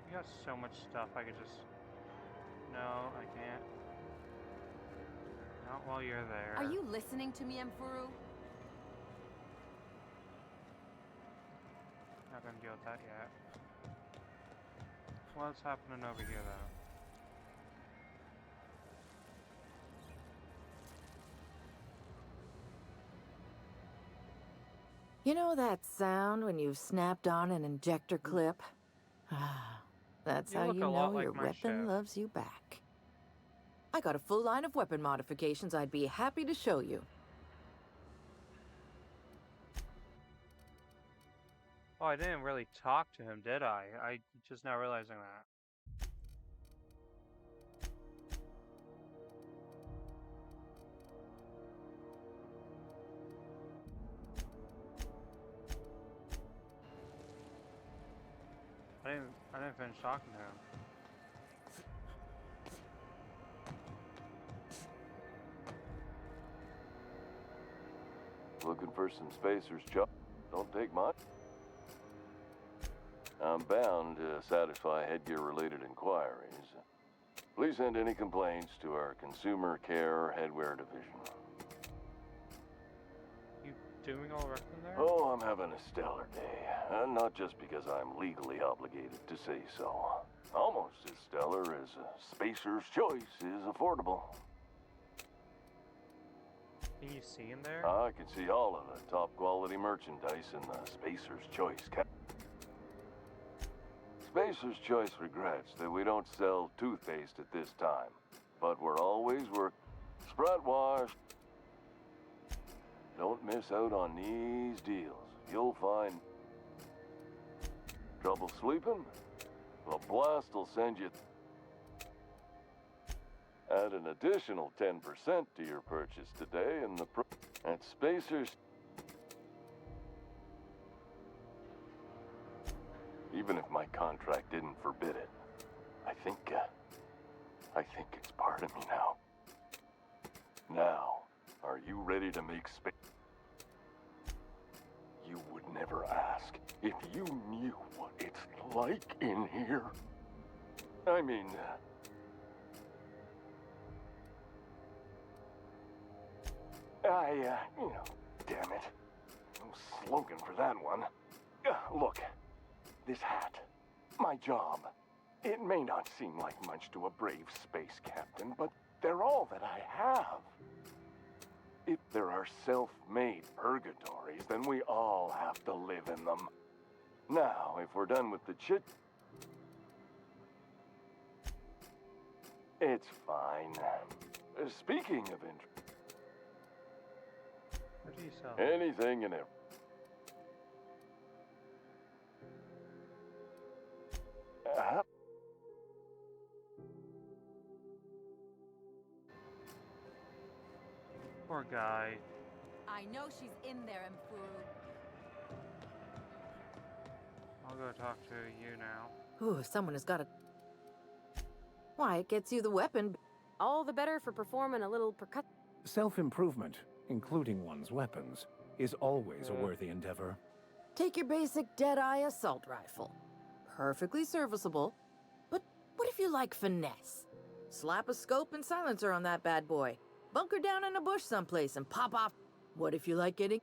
You got so much stuff I could just... No, I can't. Not while you're there.
Are you listening to me, Emfuru?
Not gonna deal with that yet. What's happening over here though?
You know that sound when you've snapped on an injector clip? That's
You
how
look
you
a lot
know
like
your
my
weapon
chef.
loves you back. I got a full line of weapon modifications I'd be happy to show you.
Oh, I didn't really talk to him, did I? I just now realizing that. I didn't finish talking to him.
Looking for some spacers, Chuck? Don't take much. I'm bound to satisfy headgear-related inquiries. Please send any complaints to our Consumer Care Headwear Division.
You doing all right in there?
Oh, I'm having a stellar day. Not just because I'm legally obligated to say so. Almost as stellar as a Spacer's Choice is affordable.
Can you see in there?
I can see all of the top-quality merchandise in the Spacer's Choice Spacer's Choice regrets that we don't sell toothpaste at this time, but we're always Sprite Wash. Don't miss out on these deals. You'll find trouble sleeping? The Blast will send you add an additional 10% to your purchase today in the at Spacer's. Even if my contract didn't forbid it, I think it's part of me now. Now, are you ready to make space? You would never ask if you knew what it's like in here. I mean, damn it. No slogan for that one. Look, this hat, my job. It may not seem like much to a brave space captain, but they're all that I have. If there are self-made purgatories, then we all have to live in them. Now, if we're done with the chit... It's fine. Speaking of interest...
What do you sell?
Anything and everything.
Poor guy.
I know she's in there, Mfuru.
I'll go talk to you now.
Ooh, someone has got to... Why, it gets you the weapon.
All the better for performing a little percut.
Self-improvement, including one's weapons, is always a worthy endeavor.
Take your basic Deadeye assault rifle. Perfectly serviceable. But what if you like finesse? Slap a scope and silencer on that bad boy. Bunker down in a bush someplace and pop off. What if you like getting...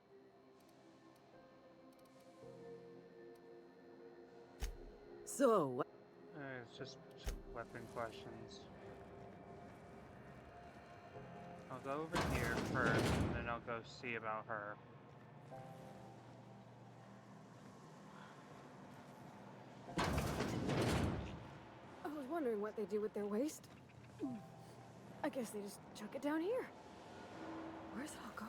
So...
It's just some weapon questions. I'll go over here first, and then I'll go see about her.
I was wondering what they do with their waste. I guess they just chuck it down here. Where's it all go?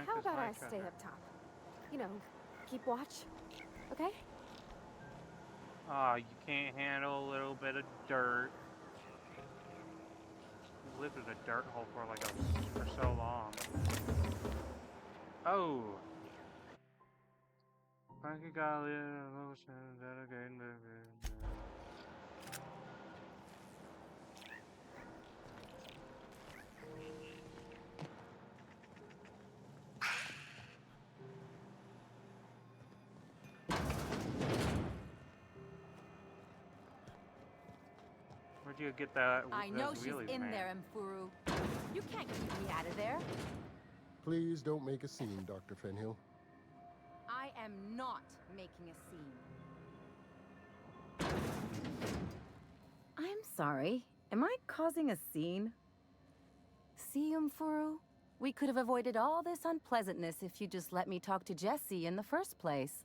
How about I stay up top? You know, keep watch, okay?
Ah, you can't handle a little bit of dirt. You lived in a dirt hole for so long. Oh! Frankie got a little emotion that again, baby. Where'd you get that?
I know
those
she's
wheelies,
in
man?
there, Mfuru. You can't keep me out of there.
Please don't make a scene, Dr. Fenhill.
I am not making a scene.
I'm sorry. Am I causing a scene? See, Umfuru? We could have avoided all this unpleasantness if you just let me talk to Jesse in the first place.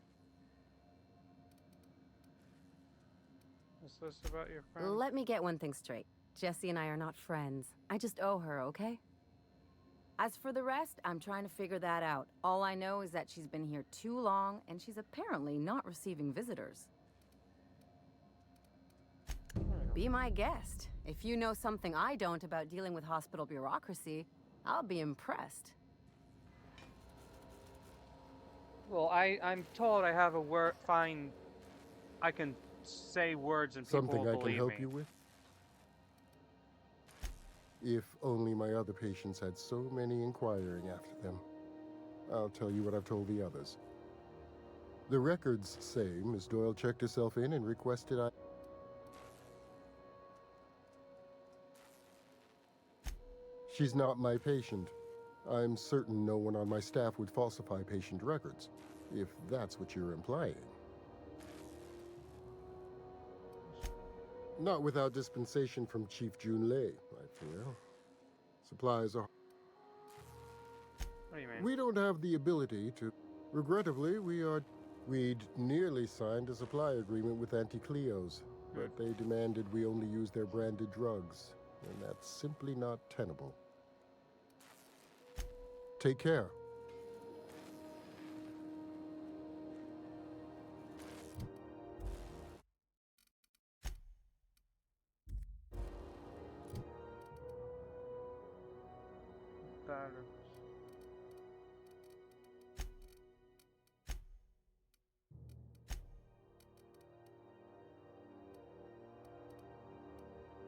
Is this about your friend?
Let me get one thing straight. Jesse and I are not friends. I just owe her, okay? As for the rest, I'm trying to figure that out. All I know is that she's been here too long, and she's apparently not receiving visitors. Be my guest. If you know something I don't about dealing with hospital bureaucracy, I'll be impressed.
Well, I'm told I have a word. Fine, I can say words and people
Something
will
I can
believe
help
me.
you with? If only my other patients had so many inquiring after them. I'll tell you what I've told the others. The records say Miss Doyle checked herself in and requested I... She's not my patient. I'm certain no one on my staff would falsify patient records, if that's what you're implying. Not without dispensation from Chief Junlei, I fear. Supplies are...
What do you mean?
We don't have the ability to... Regrettably, we'd nearly signed a supply agreement with Anti-Cleos, but they demanded we only use their branded drugs, and that's simply not tenable. Take care.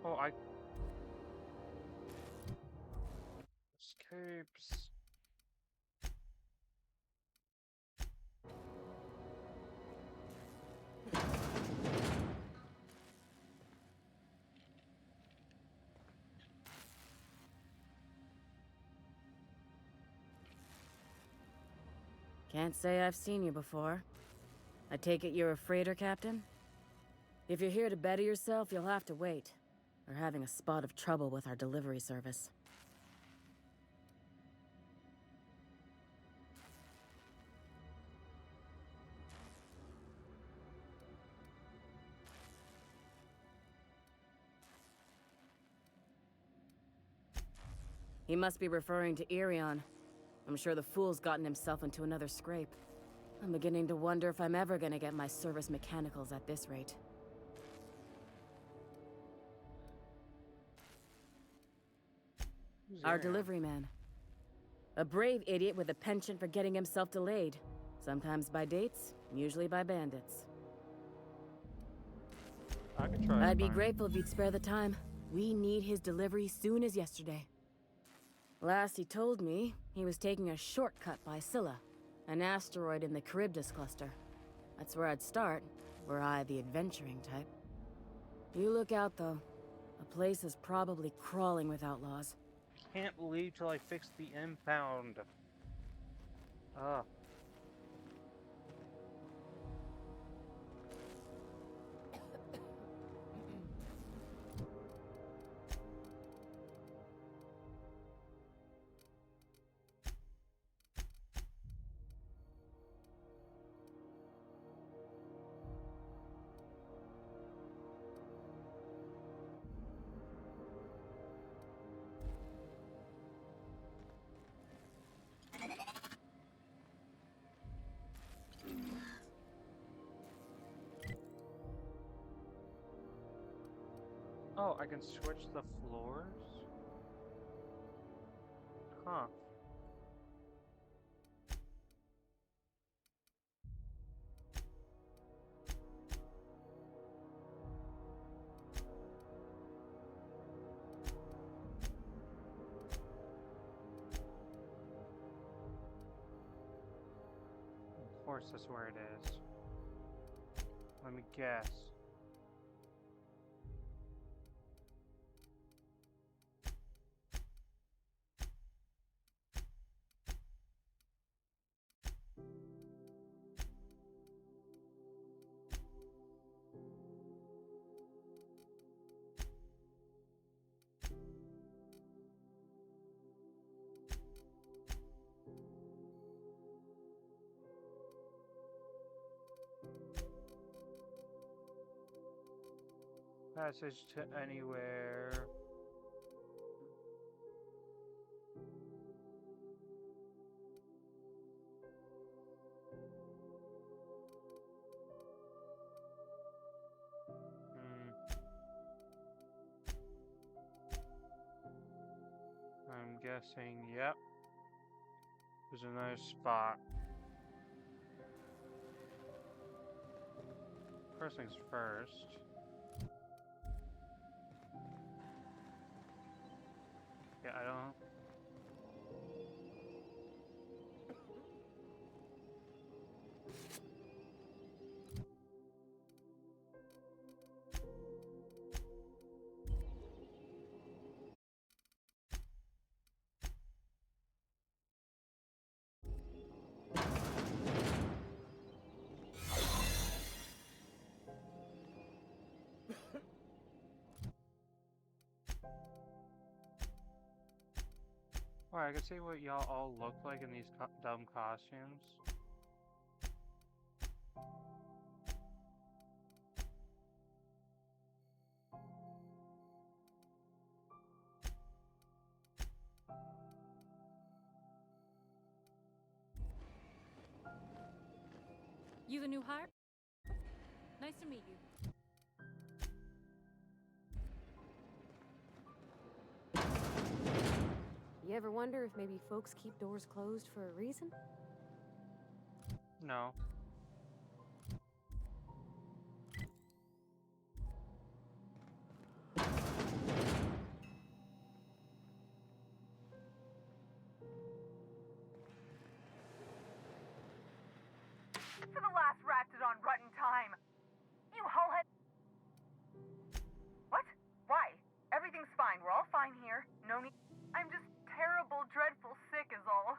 Oh, I... Escapes...
Can't say I've seen you before. I take it you're a freighter captain? If you're here to better yourself, you'll have to wait. We're having a spot of trouble with our delivery service. He must be referring to Irion. I'm sure the fool's gotten himself into another scrape. I'm beginning to wonder if I'm ever gonna get my service mechanicals at this rate. Our delivery man. A brave idiot with a penchant for getting himself delayed. Sometimes by dates, usually by bandits.
I can try.
I'd be grateful if you'd spare the time. We need his delivery soon as yesterday. Last he told me, he was taking a shortcut by Scylla, an asteroid in the Charybdis cluster. That's where I'd start, were I the adventuring type. You look out, though. The place is probably crawling with outlaws.
Can't leave till I fix the impound. Ah. Oh, I can switch the floors? Huh. Of course that's where it is. Let me guess. Passage to anywhere. I'm guessing, yep. There's another spot. First things first. Yeah, I don't. Alright, I can see what y'all all look like in these dumb costumes.
You the new hire? Nice to meet you.
You ever wonder if maybe folks keep doors closed for a reason?
No.
For the last ratted on rotten time. You hullhead. What? Why? Everything's fine. We're all fine here. No need. I'm just terrible, dreadful sick is all.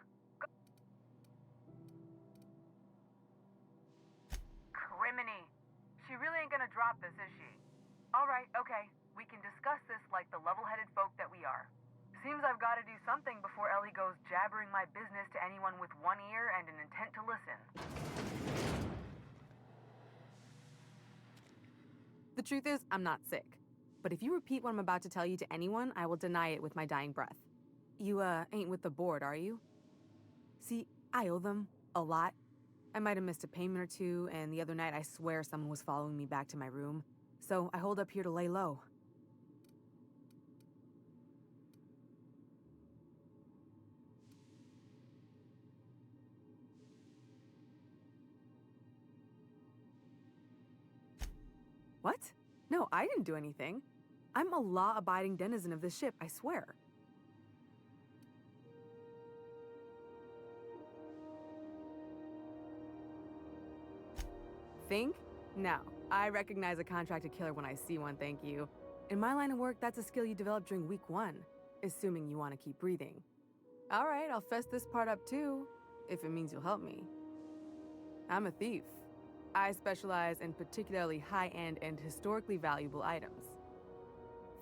Criminy. She really ain't gonna drop this, is she? Alright, okay. We can discuss this like the level-headed folk that we are. Seems I've gotta do something before Ellie goes jabbering my business to anyone with one ear and an intent to listen.
The truth is, I'm not sick. But if you repeat what I'm about to tell you to anyone, I will deny it with my dying breath. You, ain't with the board, are you? See, I owe them a lot. I might have missed a payment or two, and the other night I swear someone was following me back to my room. So I hold up here to lay low. What? No, I didn't do anything. I'm a law-abiding denizen of this ship, I swear. Think? No. I recognize a contracted killer when I see one, thank you. In my line of work, that's a skill you develop during week 1, assuming you want to keep breathing. All right, I'll fess this part up too, if it means you'll help me. I'm a thief. I specialize in particularly high-end and historically valuable items.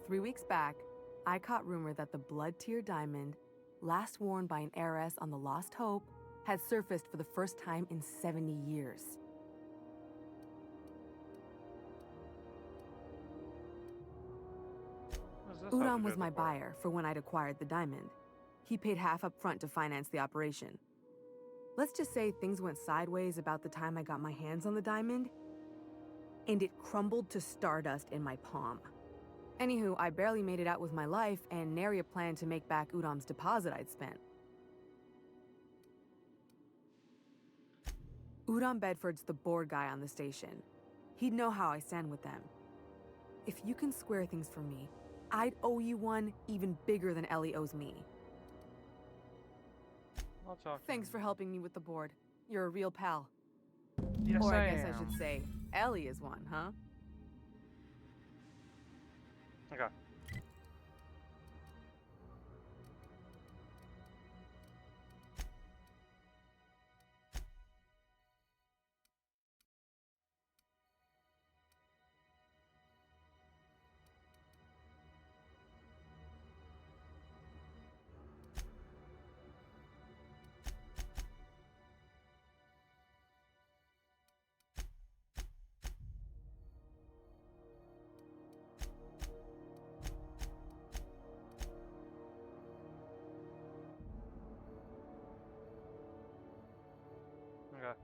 3 weeks back, I caught rumor that the blood-tier diamond, last worn by an heiress on the Lost Hope, had surfaced for the first time in 70 years. Udam was my buyer for when I'd acquired the diamond. He paid half up front to finance the operation. Let's just say things went sideways about the time I got my hands on the diamond, and it crumbled to stardust in my palm. Anywho, I barely made it out with my life, and nary a plan to make back Udam's deposit I'd spent. Udam Bedford's the board guy on the station. He'd know how I stand with them. If you can square things for me, I'd owe you one even bigger than Ellie owes me.
I'll talk.
Thanks for helping me with the board. You're a real pal.
Yes,
or I
I
guess
am.
I should say, Ellie is one, huh?
Okay. Okay.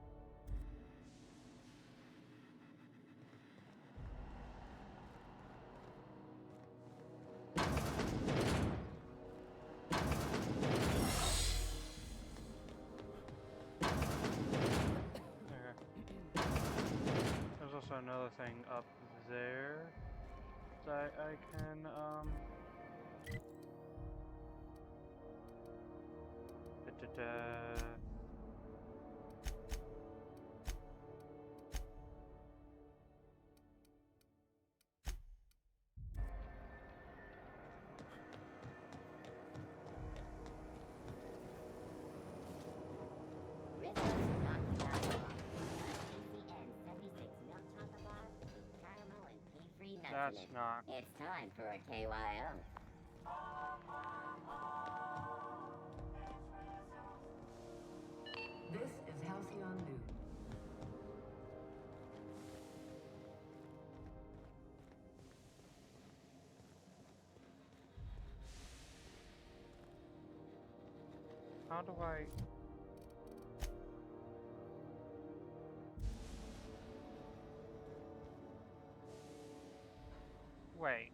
There's also another thing up there that I can da-da-da. That's not.
It's time for a KYO.
This is Halcyon New.
How do I? Wait.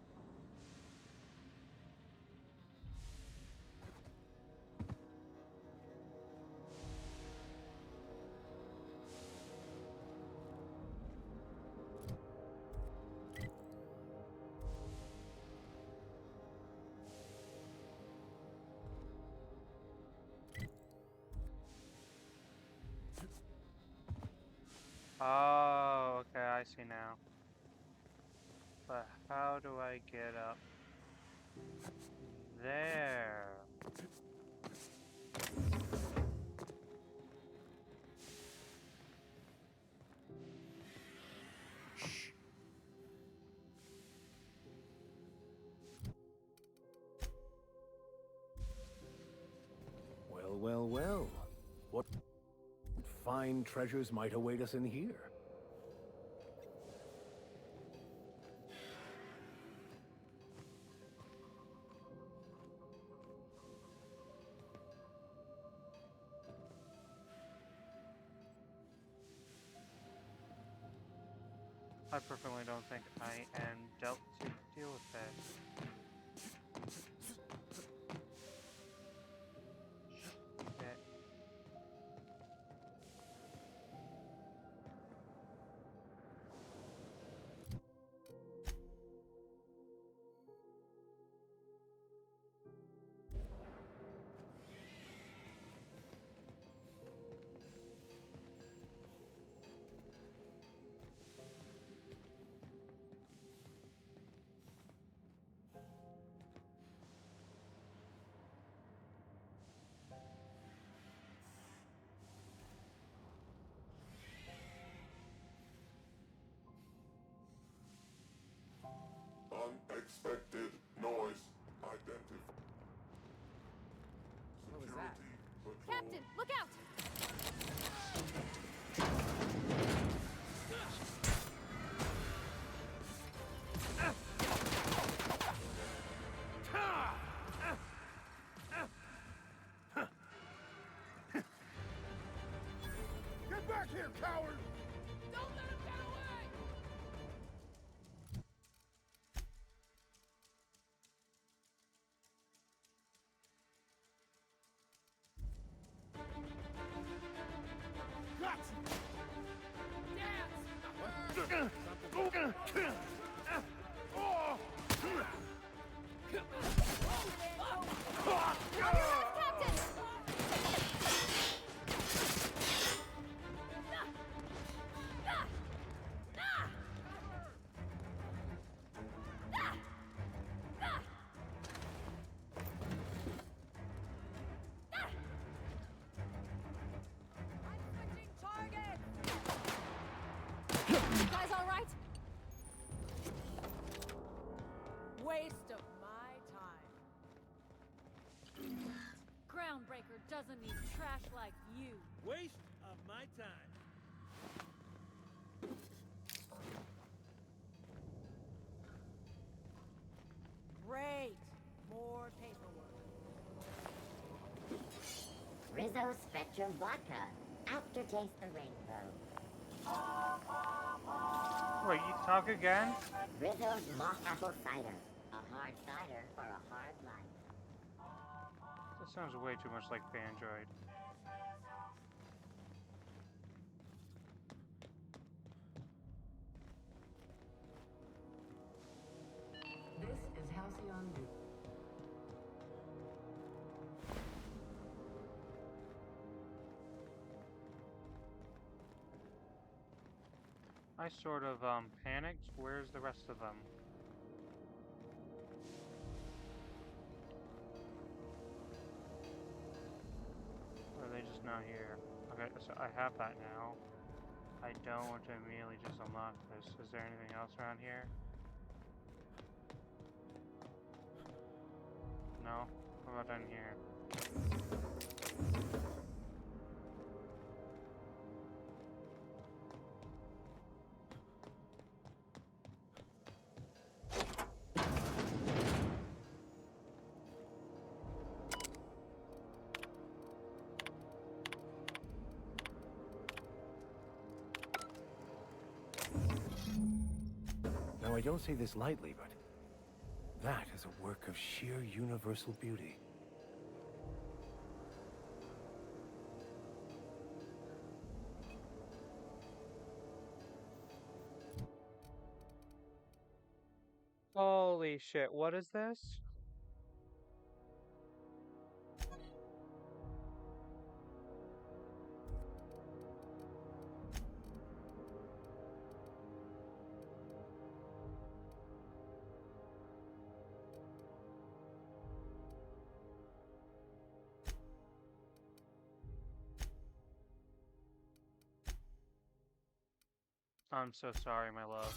Oh, okay, I see now. But how do I get up there?
Well, well, well. What fine treasures might await us in here?
I personally don't think I am dealt to deal with this. Shit.
Unexpected noise identified.
What was that?
Captain, look out!
Get back here, coward!
Don't let him get away!
Got
You guys all right?
Waste of my time.
Groundbreaker doesn't need trash like you.
Waste of my time.
Great. More paperwork.
Rizzo Spectrum Vodka. aftertaste the rainbow.
Wait, you talk again?
Rizzo's mock apple cider. A hard cider for a hard life.
That sounds way too much like Bandroid.
This is Halcyon New.
I sort of panicked. Where's the rest of them? Or are they just not here? Okay, so I have that now. I don't want to immediately just unlock this. Is there anything else around here? No? What about down here?
Now, I don't say this lightly, but that is a work of sheer universal beauty.
Holy shit, what is this? I'm so sorry, my love.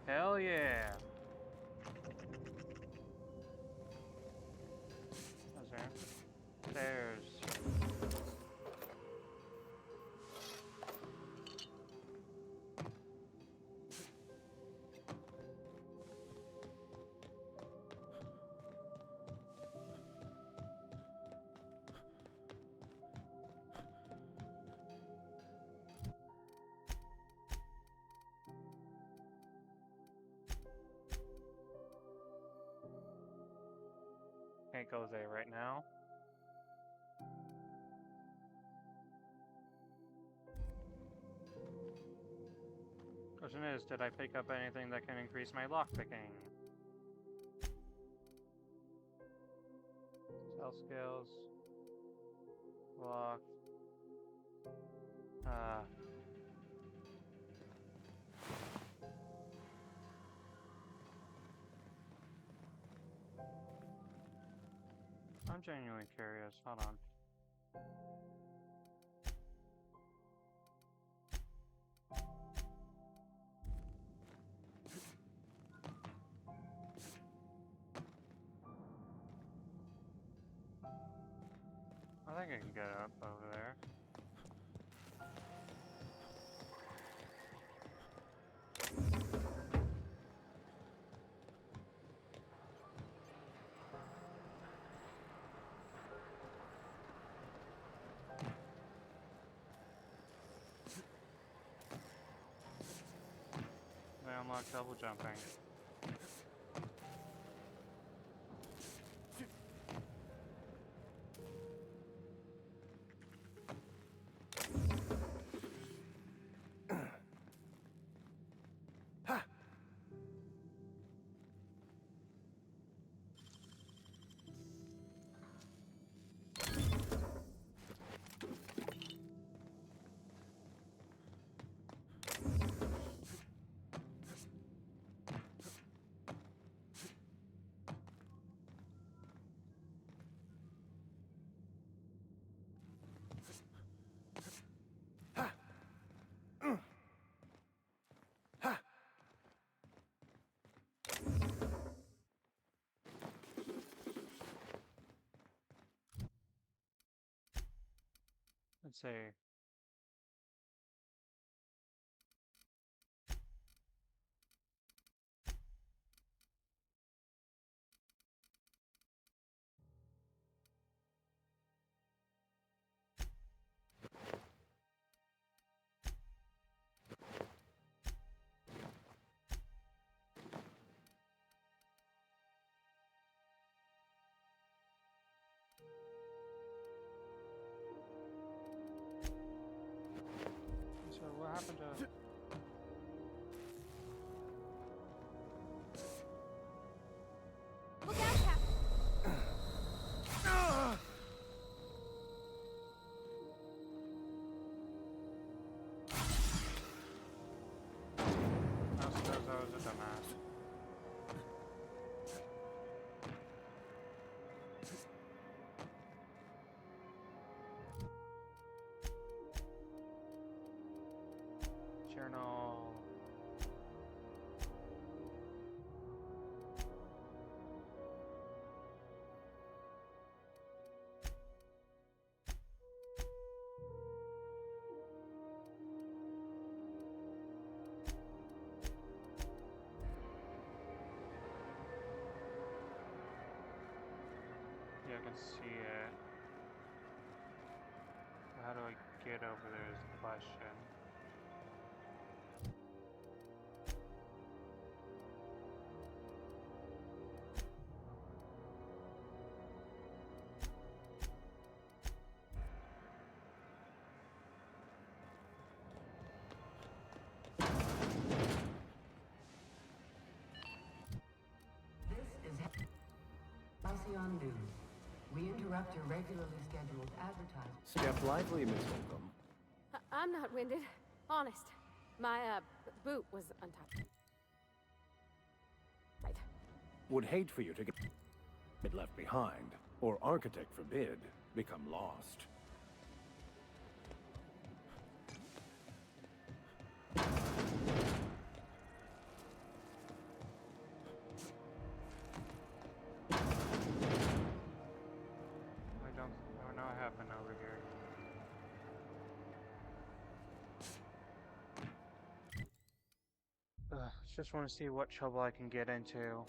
Hell yeah. What's there? Stairs. Can't go there right now. Question is, did I pick up anything that can increase my lockpicking? Cell skills. Lock. I'm genuinely curious. Hold on. I think I can get up over there. They unlock double jumping. Let's see. So what happened to...
Look out, Cap!
I suppose I was a dumbass. Journal. Yeah, I can see it. How do I get over there is the question.
This is Halcyon News. We interrupt your regularly scheduled advertising.
Step lively, Miss Holcomb.
I'm not winded. Honest. My, boot was untied. Right.
Would hate for you to get left behind, or architect forbid, become lost.
I don't know what happened over here. Just want to see what trouble I can get into.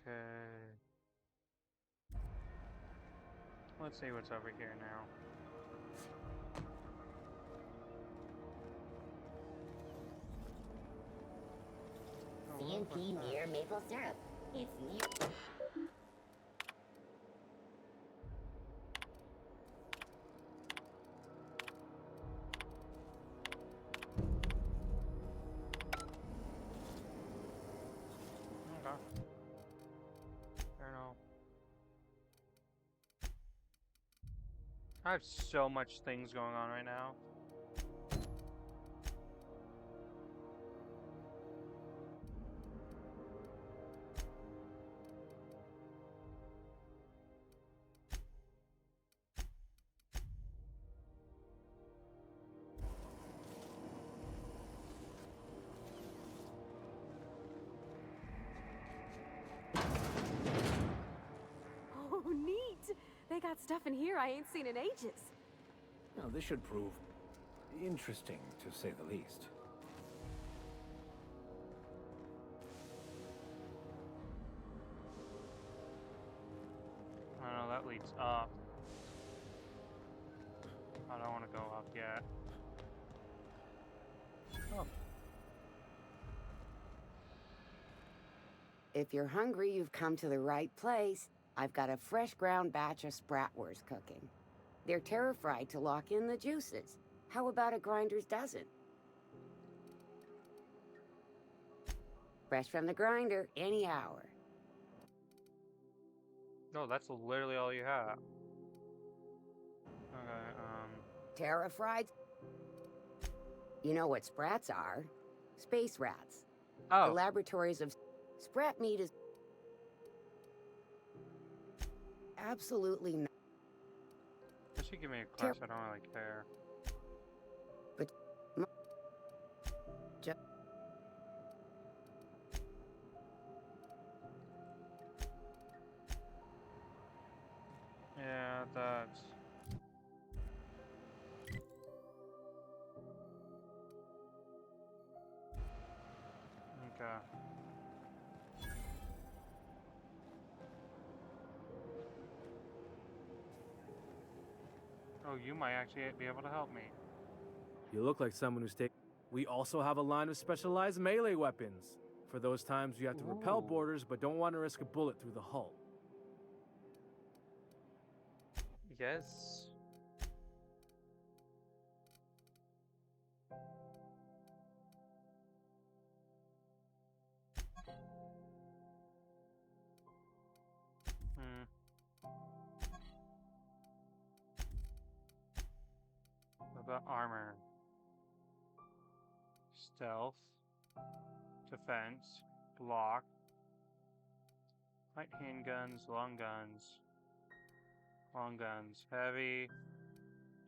Okay. Let's see what's over here now.
CNP near maple syrup. It's near.
Okay. Fair enough. I have so much things going on right now.
Oh, neat! They got stuff in here I ain't seen in ages.
Now, this should prove interesting, to say the least.
I don't know, that leads up. I don't want to go up yet. Oh.
If you're hungry, you've come to the right place. I've got a fresh ground batch of spratwurst cooking. They're terra-fried to lock in the juices. How about a grinder's dozen? Fresh from the grinder, any hour.
No, that's literally all you have. Okay,
Terra-fried? You know what sprats are? Space rats.
Oh.
The laboratories of sprat meat is absolutely not.
Just give me a class, I don't really care.
But
Gotcha. Oh, you might actually be able to help me.
You look like someone who's taken. We also have a line of specialized melee weapons. For those times you have to repel boarders but don't want to risk a bullet through the hull.
Yes. What about armor? Stealth, defense, block, light handguns, long guns, heavy,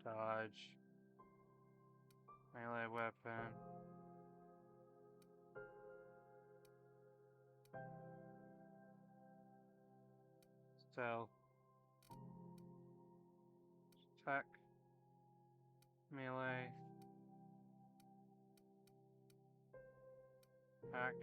dodge, melee weapon, stealth, attack, melee, hack.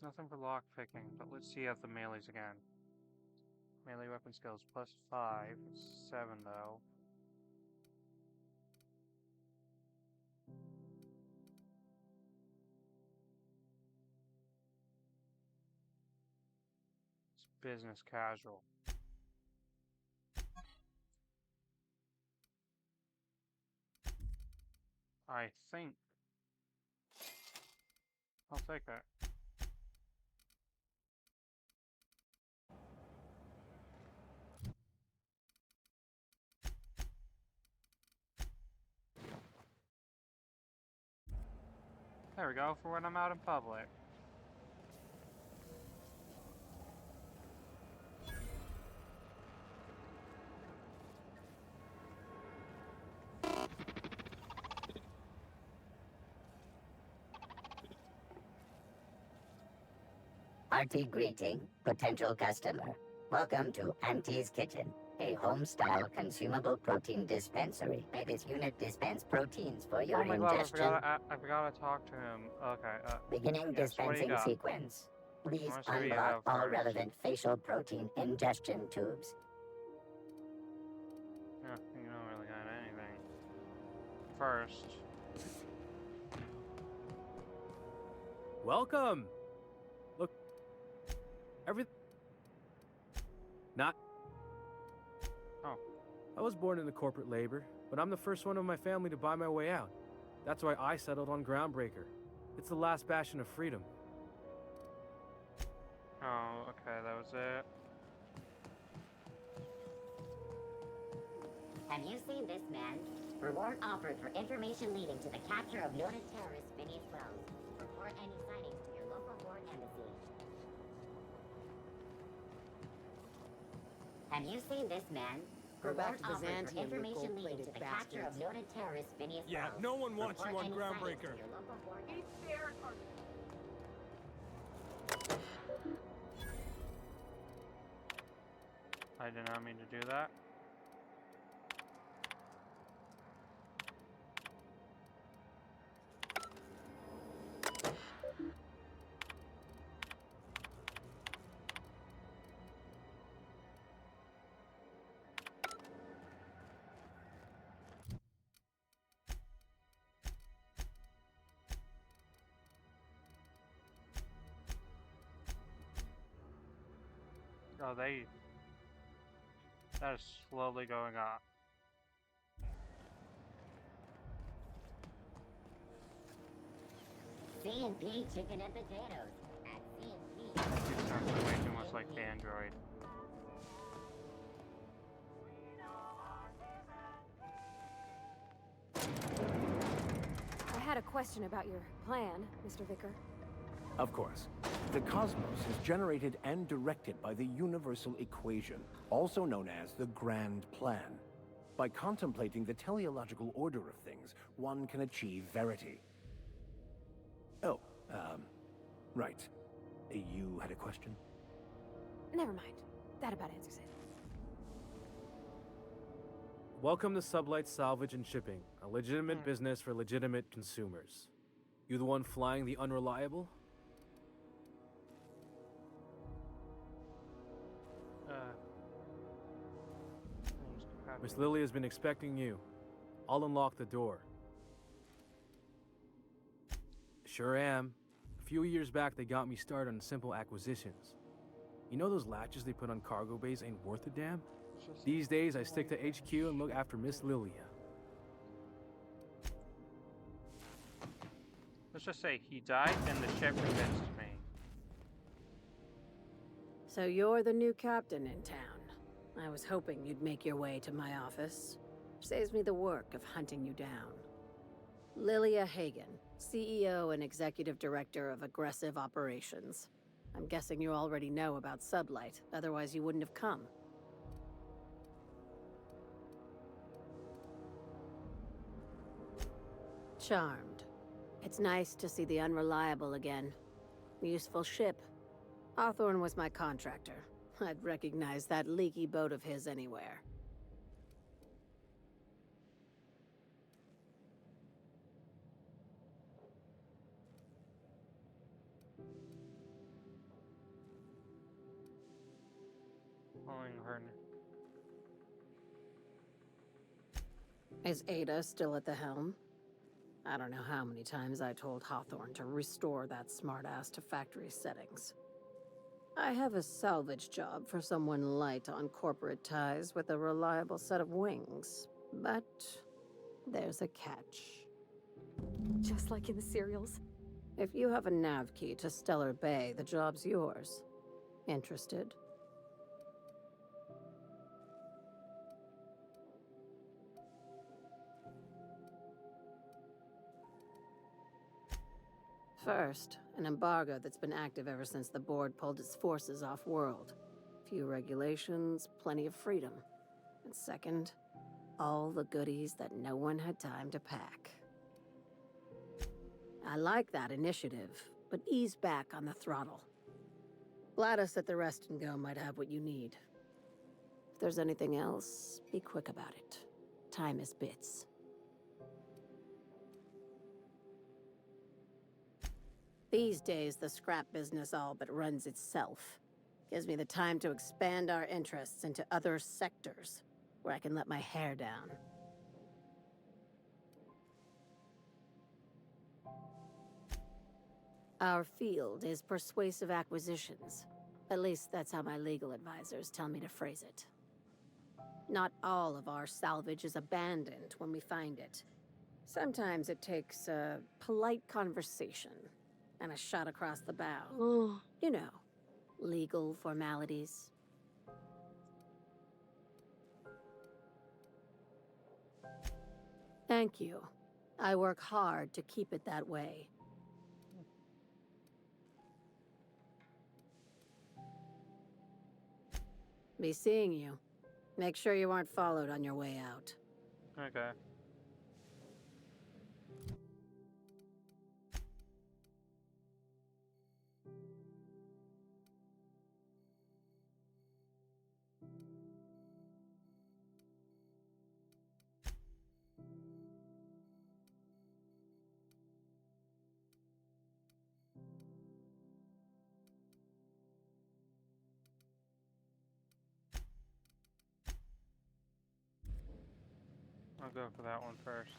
Nothing for lock picking, but let's see at the melees again. Melee weapon skills +5, 7 though. It's business casual. I think I'll take that. There we go, for when I'm out in public.
Hearty greeting, potential customer. Welcome to Auntie's Kitchen, a home-style consumable protein dispensary. May this unit dispense proteins for your
Oh my god,
ingestion.
I forgot to talk to him. Okay,
Beginning
yes, what do you
dispensing
got?
sequence. Please
Let's see what you
unblock
have
all
first.
relevant facial protein ingestion tubes.
Yeah, you don't really got anything. First.
Welcome! Look. Not.
Oh.
I was born into corporate labor, but I'm the first one of my family to buy my way out. That's why I settled on Groundbreaker. It's the last bastion of freedom.
Oh, okay, that was it.
Have you seen this man? Reward offered for information leading to the capture of noted terrorist Phineas Wells. Report any sightings to your local ward embassy. Have you seen this man?
Go back to
Reward offered for
Byzantium, you
information leading to
gold-plated
the capture of
bastards.
noted terrorist Phineas
Yeah,
Wells.
no one wants you
Report
on
any sightings
Groundbreaker.
to your local ward
I did not mean to do that. Oh, that is slowly going up.
C&P chicken and potatoes. At C&P.
It sounds way too much like the Android.
I had a question about your plan, Mr. Vicker.
Of course. The cosmos is generated and directed by the universal equation, also known as the Grand Plan. By contemplating the teleological order of things, one can achieve verity. Oh, right. You had a question?
Never mind. That about answers it.
Welcome to Sublight Salvage and Shipping, a legitimate business for legitimate consumers. You the one flying the Unreliable? Miss Lily has been expecting you. I'll unlock the door. Sure am. A few years back, they got me started on simple acquisitions. You know those latches they put on cargo bays ain't worth a damn? These days, I stick to HQ and look after Miss Lilia.
Let's just say he died and the ship convinced me.
So you're the new captain in town. I was hoping you'd make your way to my office. Saves me the work of hunting you down. Lilia Hagen, CEO and Executive Director of Aggressive Operations. I'm guessing you already know about Sublight, otherwise you wouldn't have come. Charmed. It's nice to see the Unreliable again. Useful ship. Hawthorne was my contractor. I'd recognize that leaky boat of his anywhere.
Following her.
Is Ada still at the helm? I don't know how many times I told Hawthorne to restore that smartass to factory settings. I have a salvage job for someone light on corporate ties with a reliable set of wings, but there's a catch. Just like in the serials?
If you have a nav key to Stellar Bay, the job's yours. Interested? First, an embargo that's been active ever since the board pulled its forces off-world. Few regulations, plenty of freedom. And second, all the goodies that no one had time to pack. I like that initiative, but ease back on the throttle. Gladys at the Rest and Go might have what you need. If there's anything else, be quick about it. Time is bits. These days, the scrap business all but runs itself. Gives me the time to expand our interests into other sectors, where I can let my hair down. Our field is persuasive acquisitions. At least that's how my legal advisors tell me to phrase it. Not all of our salvage is abandoned when we find it. Sometimes it takes a polite conversation and a shot across the bow. You know, legal formalities. Thank you. I work hard to keep it that way. Be seeing you. Make sure you aren't followed on your way out.
Okay. I'll go for that one first.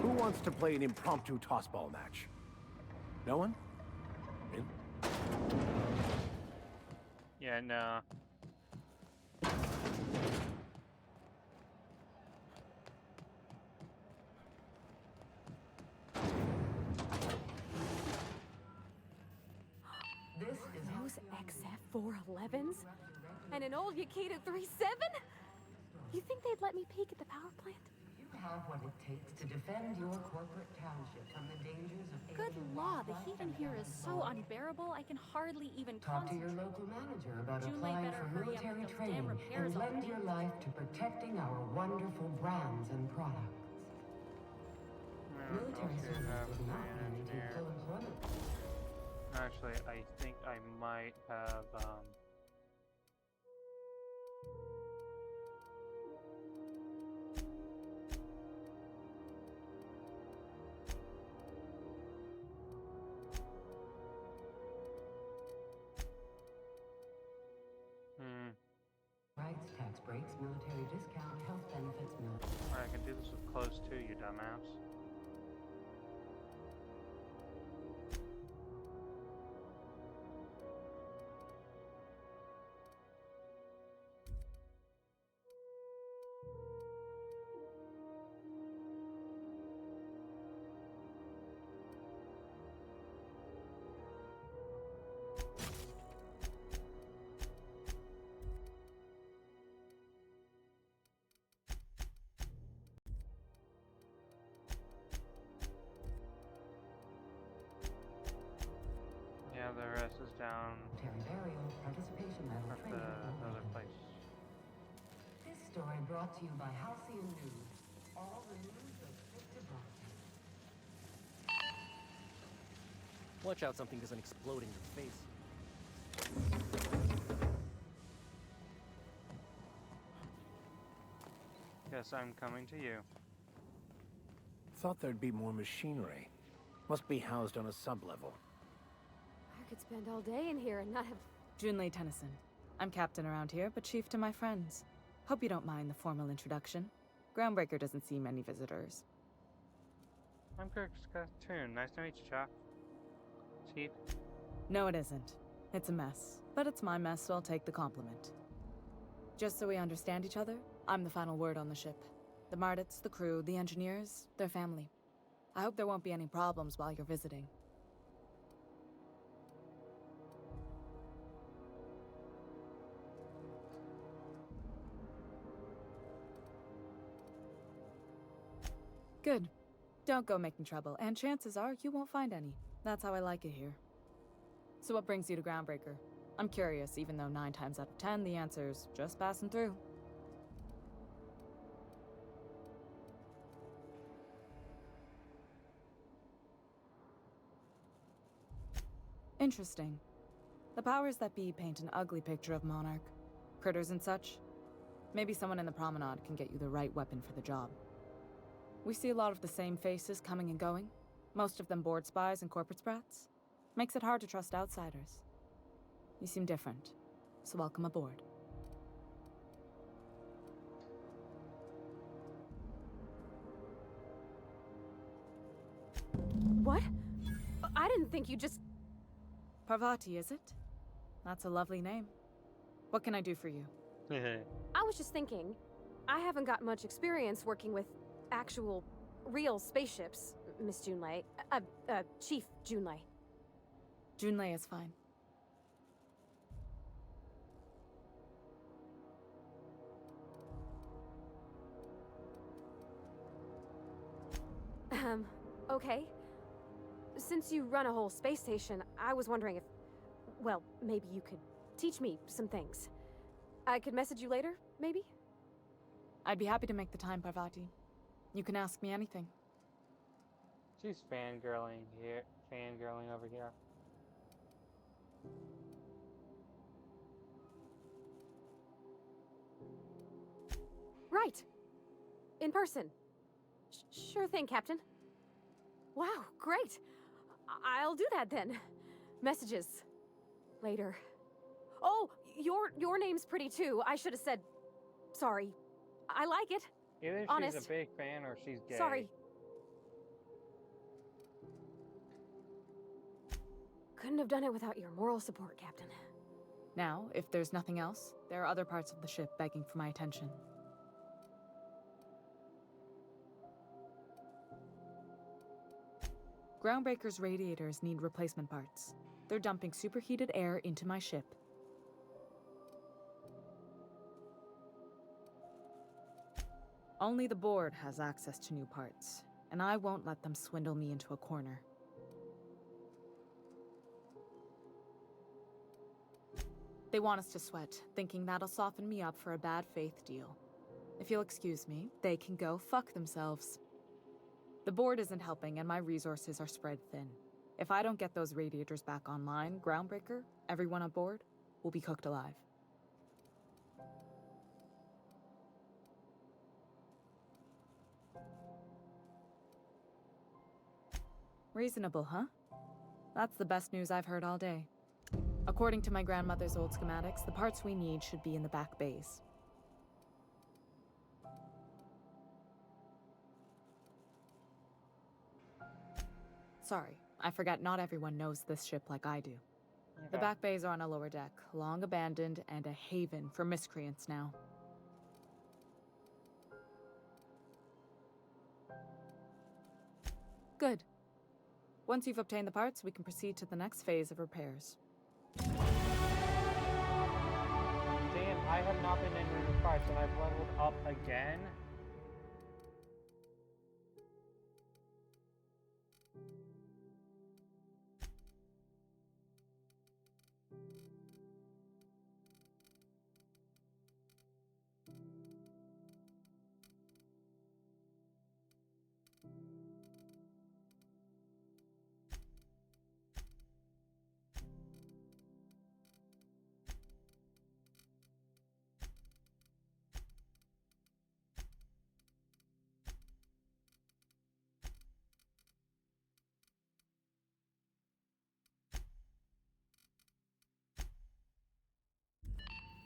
Who wants to play an impromptu tossball match? No one? In?
Yeah, no.
Those XF411s? And an old Yakita 37? You think they'd let me peek at the power plant?
You have what it takes to defend your corporate township from the dangers of
Good law, the heat in here is so unbearable, I can hardly even
Talk to
concentrate.
your local manager about
Julie
applying
better
for
hurry up
military
with those
training
damn repairs
and
on
lend
the
your life to protecting our wonderful brands and products. Military service does not mean full employment.
Actually, I think I might have,
Rights, tax breaks, military discount, health benefits,
I can do this with close to you, dumbass. Yeah, the rest is down
burial, participation level,
at
training.
the other place.
This story brought to you by Halcyon News. All the news of fit to broadcast.
Watch out something doesn't explode in your face.
Guess I'm coming to you.
Thought there'd be more machinery. Must be housed on a sub-level.
I could spend all day in here and not have...
Junlei Tennyson. I'm captain around here, but chief to my friends. Hope you don't mind the formal introduction. Groundbreaker doesn't see many visitors.
I'm Kirk Scartoon. Nice to meet you, Chuck. Chief.
No, it isn't. It's a mess. But it's my mess, so I'll take the compliment. Just so we understand each other, I'm the final word on the ship. The Mardits, the crew, the engineers, their family. I hope there won't be any problems while you're visiting. Good. Don't go making trouble, and chances are you won't find any. That's how I like it here. So what brings you to Groundbreaker? I'm curious, even though 9 times out of 10 the answer's just passing through. Interesting. The powers that be paint an ugly picture of Monarch. Critters and such. Maybe someone in the promenade can get you the right weapon for the job. We see a lot of the same faces coming and going. Most of them board spies and corporate sprats. Makes it hard to trust outsiders. You seem different, so welcome aboard.
What? I didn't think you just...
Parvati, is it? That's a lovely name. What can I do for you?
I was just thinking, I haven't got much experience working with actual, real spaceships, Miss Junlei. Chief Junlei.
Junlei is fine.
Okay. Since you run a whole space station, I was wondering if... Well, maybe you could teach me some things. I could message you later, maybe?
I'd be happy to make the time, Parvati. You can ask me anything.
She's fangirling here, fangirling over here.
Right. In person. Sure thing, Captain. Wow, great. I'll do that then. Messages. Later. Oh, your name's pretty too. I should have said... Sorry. I like it.
Either
Honest.
she's a big fan or she's gay.
Sorry. Couldn't have done it without your moral support, Captain.
Now, if there's nothing else, there are other parts of the ship begging for my attention. Groundbreaker's radiators need replacement parts. They're dumping superheated air into my ship. Only the board has access to new parts, and I won't let them swindle me into a corner. They want us to sweat, thinking that'll soften me up for a bad faith deal. If you'll excuse me, they can go fuck themselves. The board isn't helping, and my resources are spread thin. If I don't get those radiators back online, Groundbreaker, everyone on board, will be cooked alive. Reasonable, huh? That's the best news I've heard all day. According to my grandmother's old schematics, the parts we need should be in the back bays. Sorry, I forgot not everyone knows this ship like I do. The back bays are on a lower deck, long abandoned and a haven for miscreants now. Good. Once you've obtained the parts, we can proceed to the next phase of repairs.
Damn, I have not been in new parts and I've leveled up again.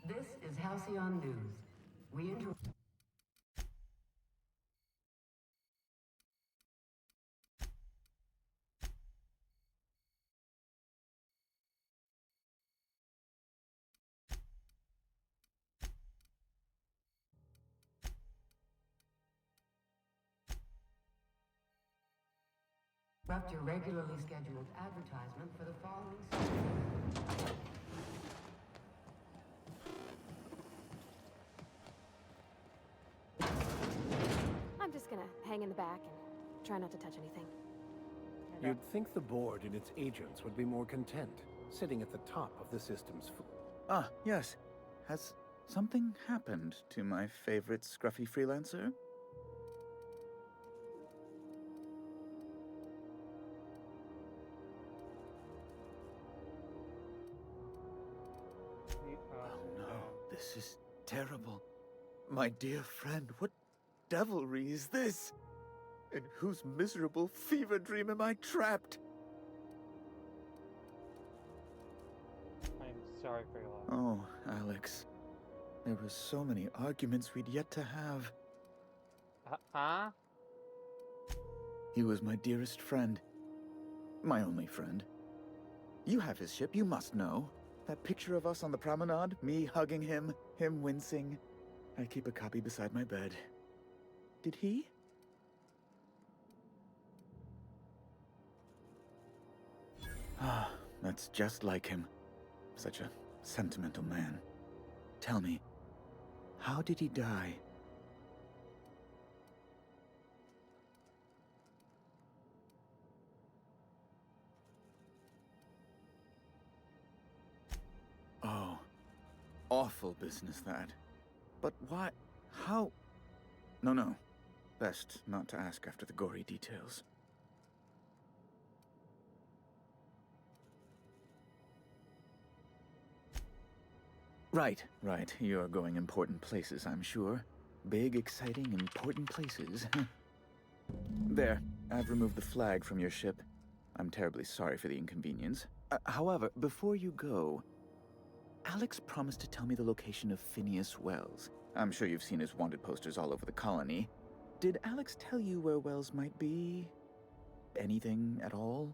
This is Halcyon News. We inter- interrupt your regularly scheduled advertisement for the following season.
I'm just gonna hang in the back and try not to touch anything.
You'd think the board and its agents would be more content, sitting at the top of the system's
Ah, yes. Has something happened to my favorite scruffy freelancer? Oh no, this is terrible. My dear friend, what devilry is this? In whose miserable fever dream am I trapped?
I'm sorry for your loss.
Oh, Alex. There were so many arguments we'd yet to have.
Huh?
He was my dearest friend. My only friend. You have his ship, you must know. That picture of us on the promenade, me hugging him, him wincing. I keep a copy beside my bed. Did he? Ah, that's just like him. Such a sentimental man. Tell me, how did he die? Oh, awful business that. But why? How? No. Best not to ask after the gory details. Right. You're going important places, I'm sure. Big, exciting, important places. There, I've removed the flag from your ship. I'm terribly sorry for the inconvenience. However, before you go, Alex promised to tell me the location of Phineas Wells. I'm sure you've seen his wanted posters all over the colony. Did Alex tell you where Wells might be? Anything at all?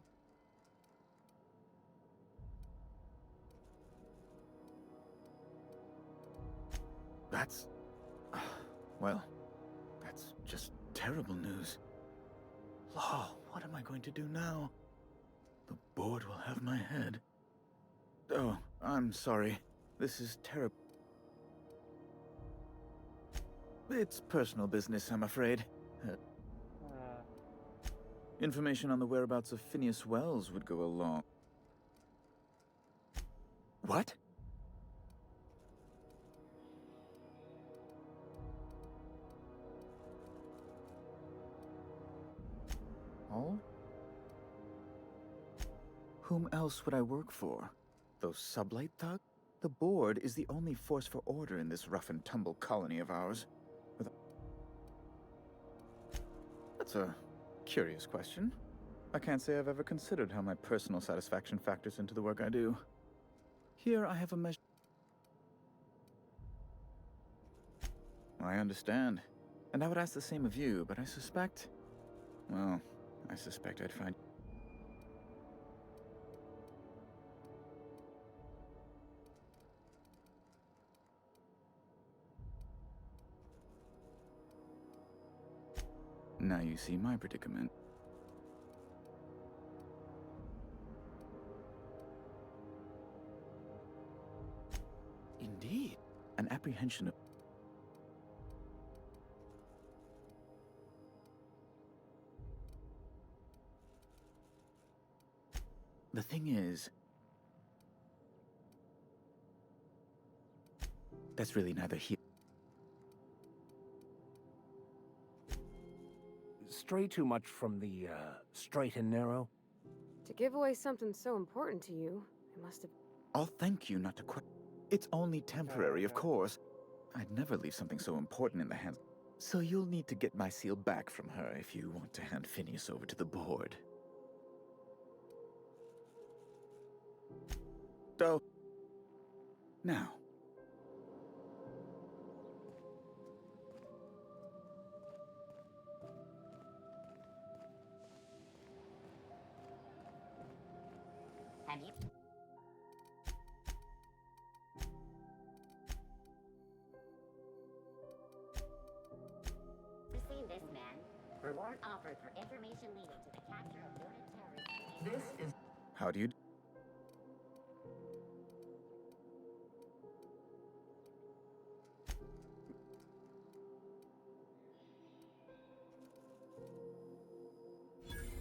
That's... well, that's just terrible news. Law, what am I going to do now? The board will have my head. Oh, I'm sorry. This is terrible. It's personal business, I'm afraid. Information on the whereabouts of Phineas Wells would go a long... What? Oh? Whom else would I work for? Those sublight thugs? The board is the only force for order in this rough and tumble colony of ours. That's a curious question. I can't say I've ever considered how my personal satisfaction factors into the work I do. Here I have a measure. I understand. And I would ask the same of you, but I suspect... Well, I suspect I'd find... Now you see my predicament. Indeed. An apprehension of... The thing is... That's really neither here...
Stray too much from the, straight and narrow?
To give away something so important to you, it must have...
I'll thank you not to quit. It's only temporary, of course. I'd never leave something so important in the hands... So you'll need to get my seal back from her if you want to hand Phineas over to the board. So... Now...
Have you? Receive this, man. Reward offered for information leading to the capture of noted terrorists.
This is
How do you...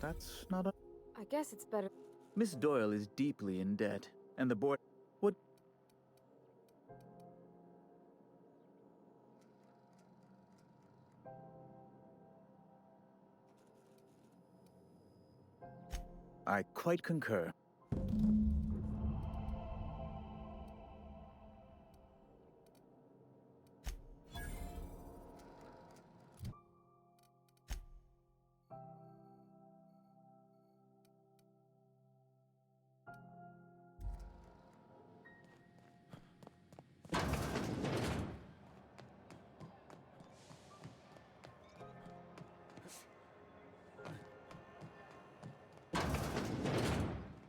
That's not a...
I guess it's better.
Miss Doyle is deeply in debt, and the board... What... I quite concur.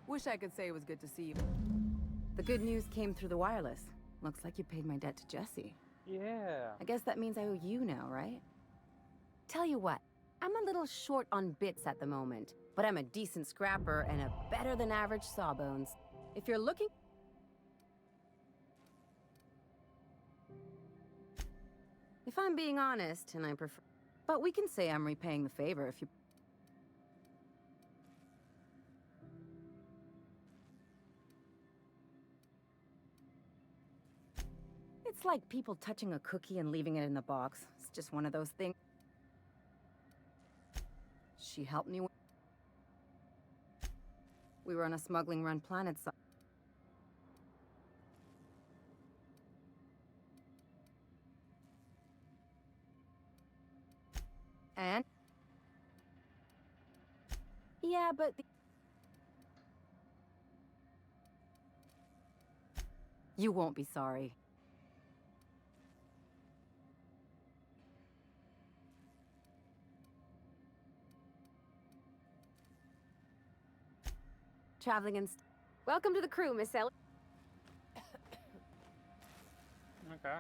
Wish I could say it was good to see you. The good news came through the wireless. Looks like you paid my debt to Jesse.
Yeah.
I guess that means I owe you now, right? Tell you what, I'm a little short on bits at the moment, but I'm a decent scrapper and a better than average sawbones. If you're looking... If I'm being honest, and I prefer... But we can say I'm repaying the favor if you... It's like people touching a cookie and leaving it in the box. It's just one of those things. She helped me. We were on a smuggling run planet. And? Yeah, but... You won't be sorry. Traveling and...
Welcome to the crew, Miss Ellie.
Okay.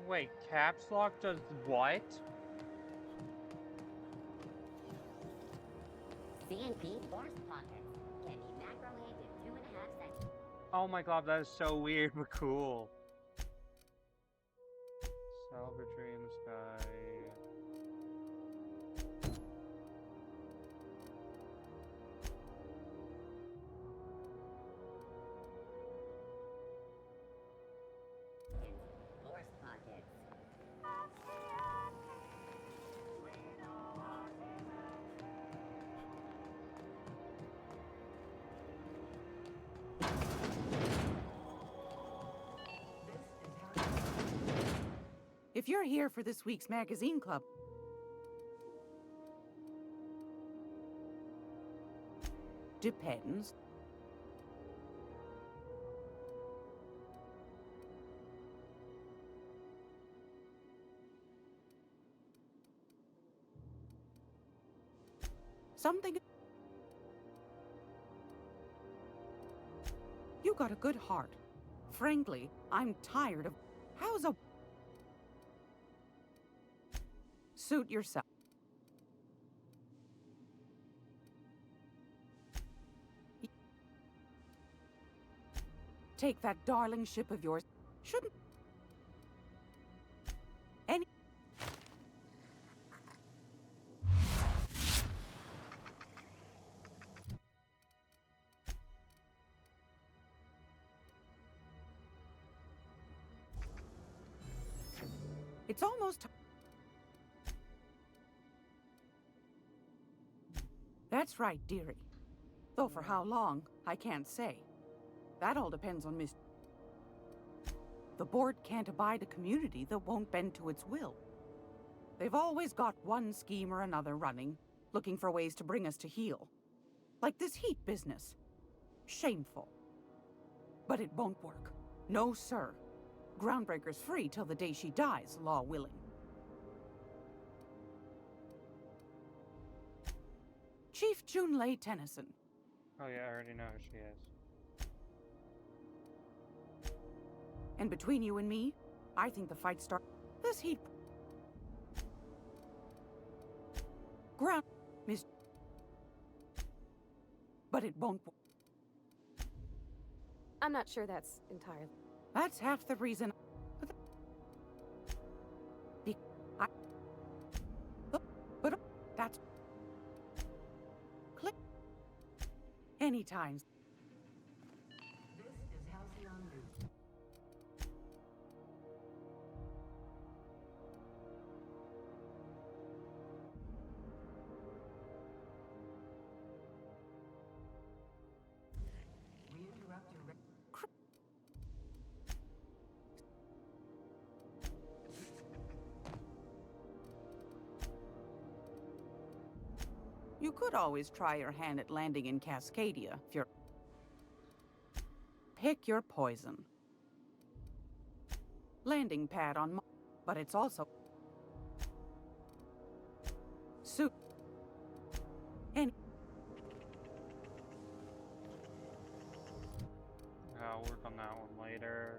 Wait, caps lock does what?
CNP force pockets can be macromed in 2.5 seconds.
Oh my god, that is so weird but cool. Salvatry in the sky.
Force pockets.
If you're here for this week's magazine club, depends. Something. You got a good heart. Frankly, I'm tired of. How's a. Suit yourself. Take that darling ship of yours. Shouldn't. Any. It's almost. That's right, dearie. Though for how long, I can't say. That all depends on Miss... The board can't abide a community that won't bend to its will. They've always got one scheme or another running, looking for ways to bring us to heel. Like this heat business. Shameful. But it won't work. No, sir. Groundbreaker's free till the day she dies, law willing. Chief Junlei Tennyson.
Oh yeah, I already know who she is.
And between you and me, I think the fight start. This heat. Ground, Miss. But it won't.
I'm not sure that's entirely.
That's half the reason. But that's. Click. Anytime.
This is Halcyon News. We interrupt your.
You could always try your hand at landing in Cascadia if you're. Pick your poison. Landing pad on. But it's also. Suit. And.
I'll work on that one later.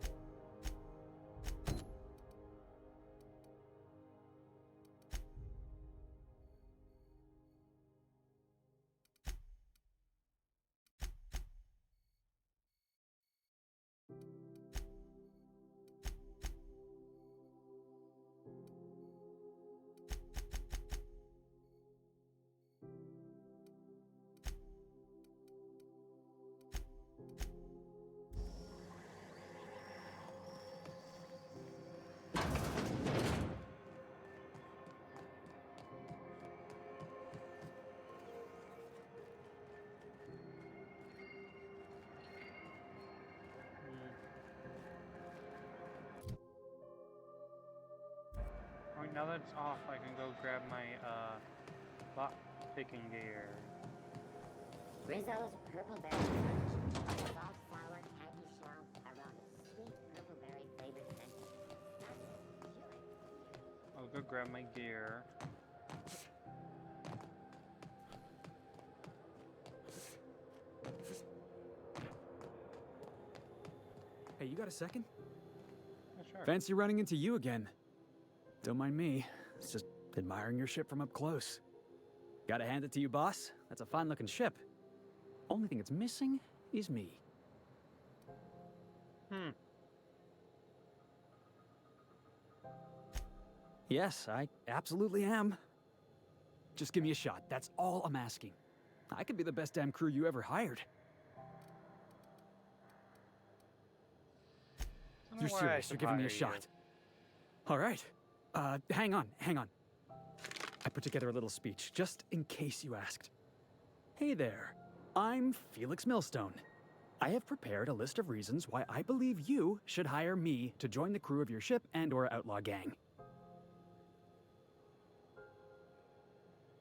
Alright, now that it's off, I can go grab my, lock picking gear.
Rizzo's Purple Berry Punch. Soft, sour, candy shell, aroma. Sweet purple berry flavored scent.
I'll go grab my gear.
Hey, you got a second?
Yeah, sure.
Fancy running into you again. Don't mind me. It's just admiring your ship from up close. Gotta hand it to you, boss. That's a fine-looking ship. Only thing it's missing is me. Yes, I absolutely am. Just give me a shot. That's all I'm asking. I could be the best damn crew you ever hired. You're serious. You're giving me a shot. All right. Hang on. I put together a little speech, just in case you asked. Hey there. I'm Felix Millstone. I have prepared a list of reasons why I believe you should hire me to join the crew of your ship and/or outlaw gang.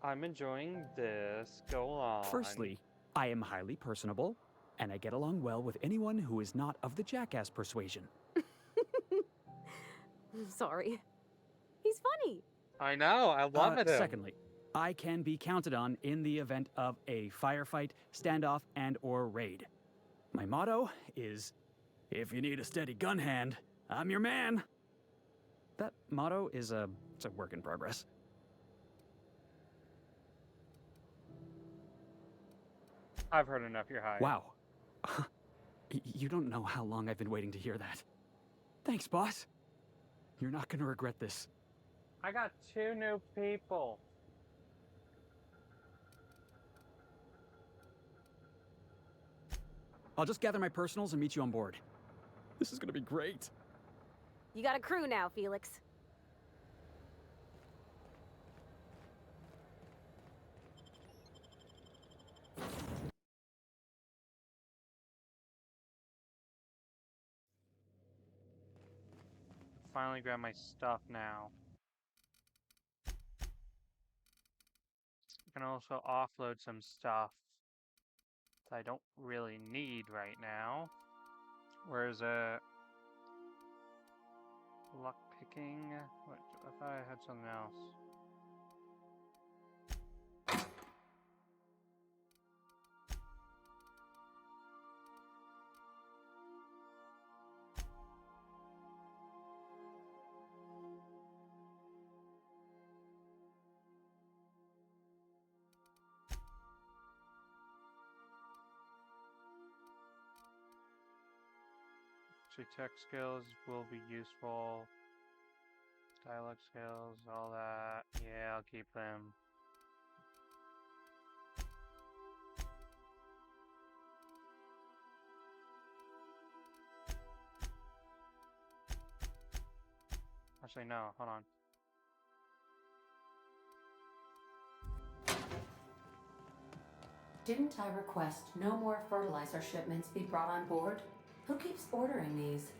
I'm enjoying this. Go on.
Firstly, I am highly personable, and I get along well with anyone who is not of the jackass persuasion.
Sorry. He's funny.
I know. I love it.
Secondly, I can be counted on in the event of a firefight, standoff, and/or raid. My motto is, if you need a steady gun hand, I'm your man. That motto is it's a work in progress.
I've heard enough. You're high.
Wow. You don't know how long I've been waiting to hear that. Thanks, boss. You're not gonna regret this.
I got 2 new people.
I'll just gather my personals and meet you on board. This is gonna be great.
You got a crew now, Felix.
Finally grab my stuff now. I can also offload some stuff that I don't really need right now. Where's luck picking? What? I thought I had something else. Tech skills will be useful. Dialect skills, all that. Yeah, I'll keep them. Actually, no, hold on.
Didn't I request no more fertilizer shipments be brought on board? Who keeps ordering these?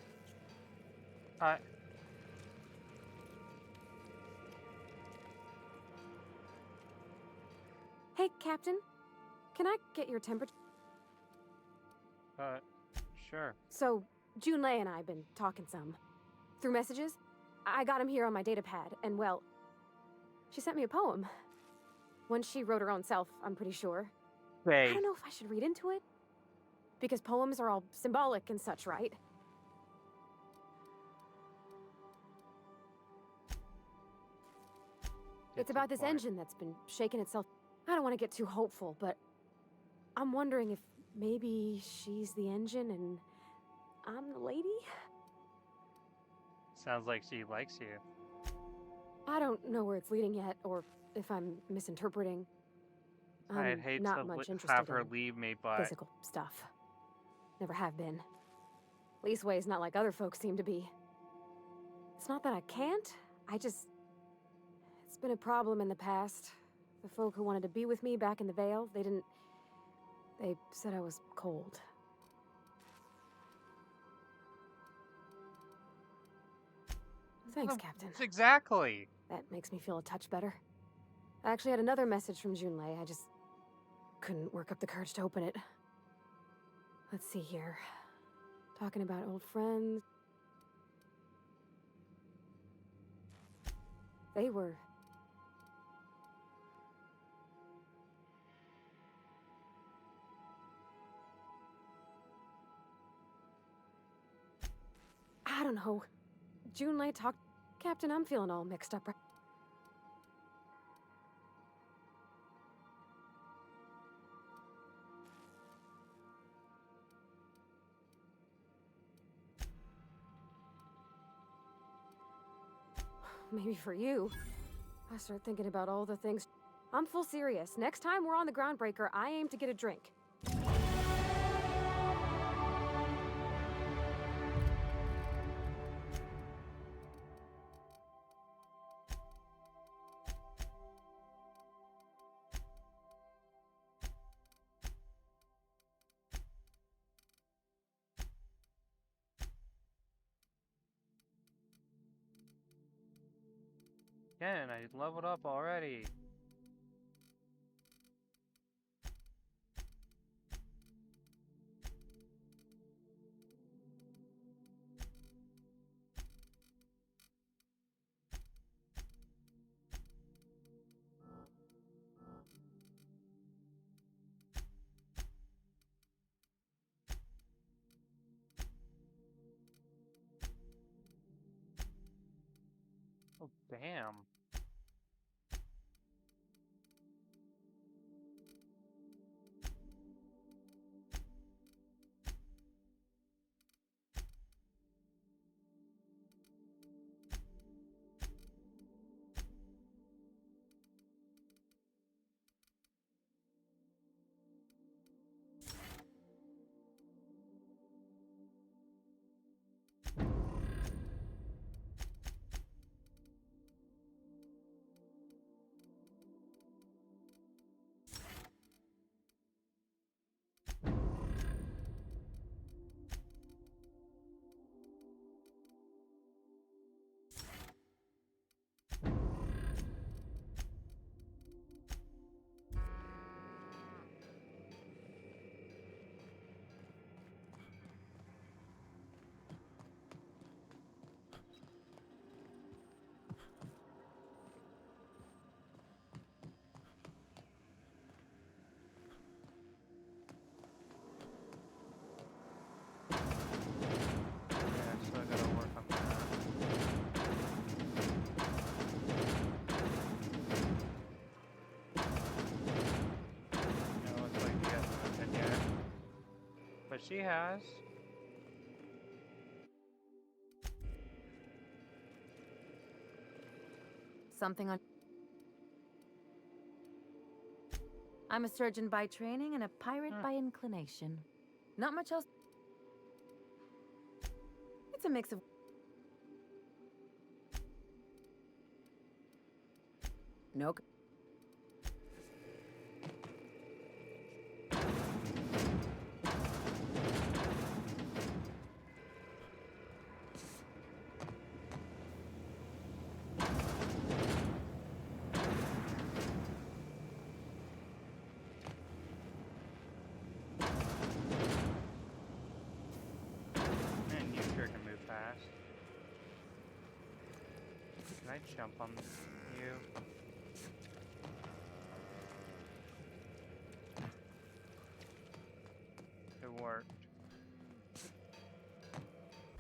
Hey, Captain. Can I get your temperature?
Sure.
So, Junlei and I have been talking some. Through messages? I got him here on my datapad, and well, she sent me a poem. One she wrote her own self, I'm pretty sure.
Hey.
I don't know if I should read into it. Because poems are all symbolic and such, right? It's about this engine that's been shaking itself. I don't want to get too hopeful, but I'm wondering if maybe she's the engine and I'm the lady?
Sounds like she likes you.
I don't know where it's leading yet, or if I'm misinterpreting.
I'd hate
not
to
much interested
have her
in
leave me, but
physical stuff. Never have been. Leastways not like other folks seem to be. It's not that I can't, it's been a problem in the past. The folk who wanted to be with me back in the Vale, they said I was cold. Thanks, Captain.
Exactly.
That makes me feel a touch better. I actually had another message from Junlei. I just couldn't work up the courage to open it. Let's see here. Talking about old friends. They were... I don't know. Junlei talked... Captain, I'm feeling all mixed up. Maybe for you. I start thinking about all the things. I'm full serious. Next time we're on the Groundbreaker, I aim to get a drink.
Again, I leveled up already. Oh, damn. But she has.
Something on. I'm a surgeon by training and a pirate by inclination. Not much else. It's a mix of. No.
And you sure can move fast. Can I jump on you? It worked.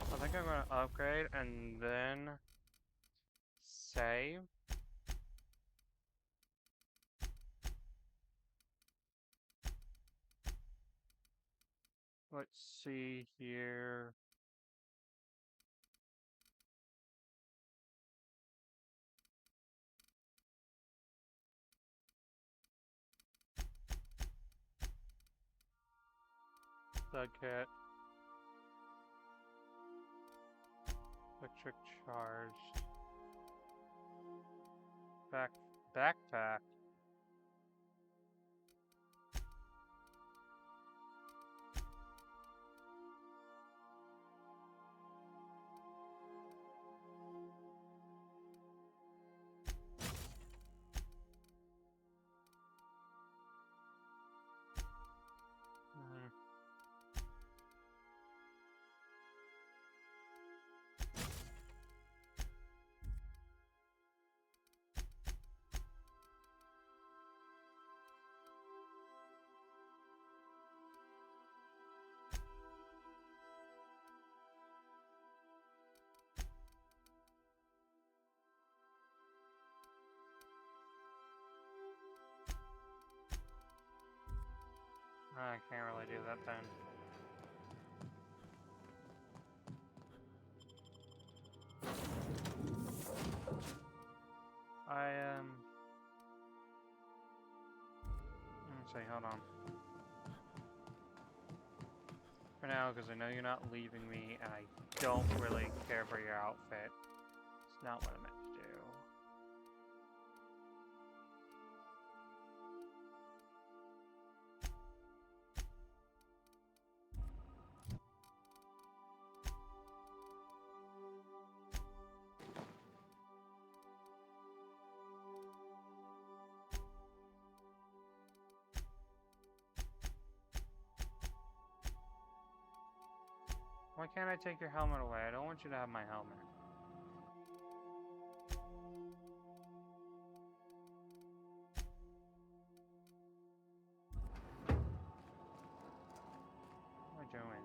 I think I'm gonna upgrade and then save. Let's see here. Thug kit. Electric charged. Backpack. I can't really do that then. Let's see, hold on. For now, because I know you're not leaving me, and I don't really care for your outfit. It's not what I meant to do. Why can't I take your helmet away? I don't want you to have my helmet. What am I doing?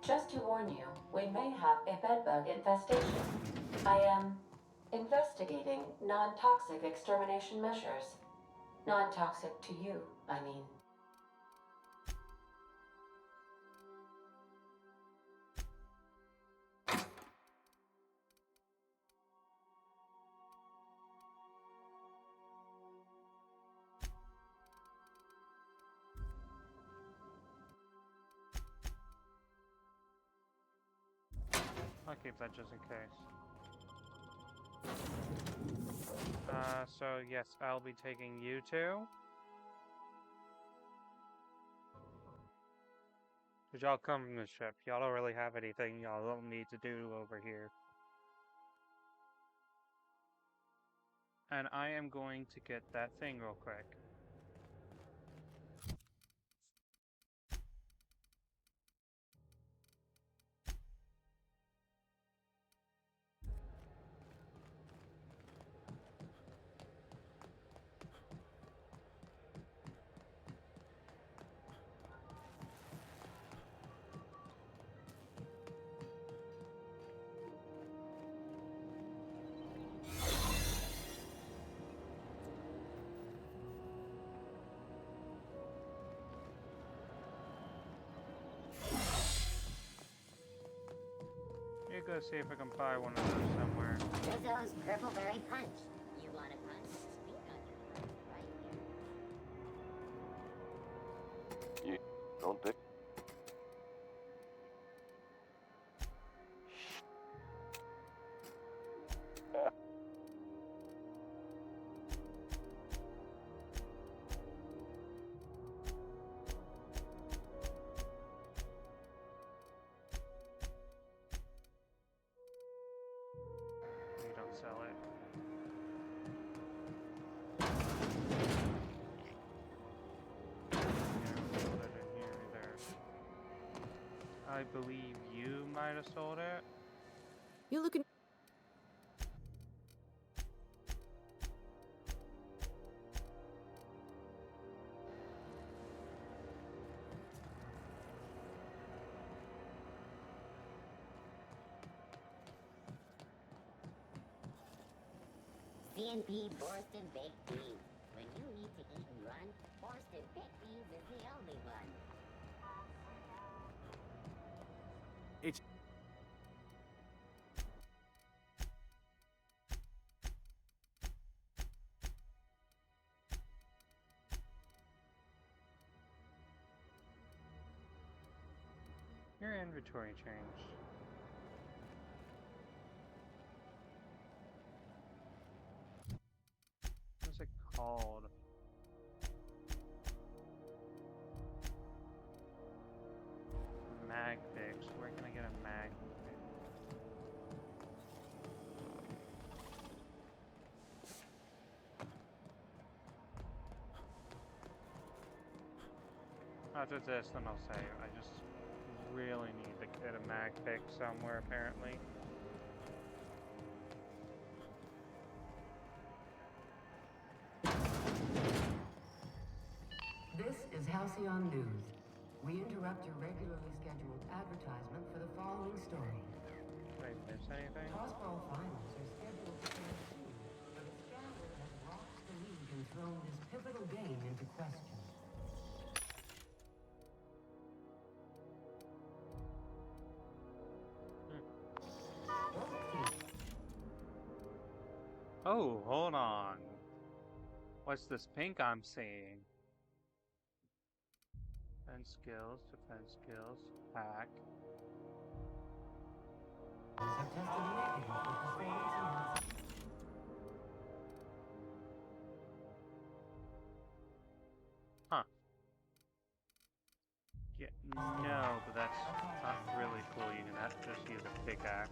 Just to warn you, We may have a bedbug infestation. I am investigating non-toxic extermination measures. Non-toxic to you, I mean.
I'll keep that just in case. So yes, I'll be taking you two. Cause y'all come from the ship. Y'all don't really have anything y'all don't need to do over here. And I am going to get that thing real quick. Go see if I can buy one of those somewhere.
Rizzo's Purpleberry Punch. You want a punch? Speak on your punch right here.
You don't think?
Sell it. I believe you might have sold it.
You looking?
C&P Borston Baked Beans. When you need to eat and run, Borston Baked Beans is the only one.
It's
your inventory changed. What's it called? Mag fix. Where can I get a mag fix? After this, then I'll say I just really need to get a mag fix somewhere apparently.
This is Halcyon News. We interrupt your regularly scheduled advertisement for the following story.
Did I miss anything?
Crossbow finals are scheduled to end soon, but a scandal has rocked the league and thrown this pivotal game into question.
Oh, hold on. What's this pink I'm seeing? Defense skills, hack.
These are tested negative for performance enhancement.
Huh. Yeah, no, but that's not really cool. You can have to just use a pickaxe.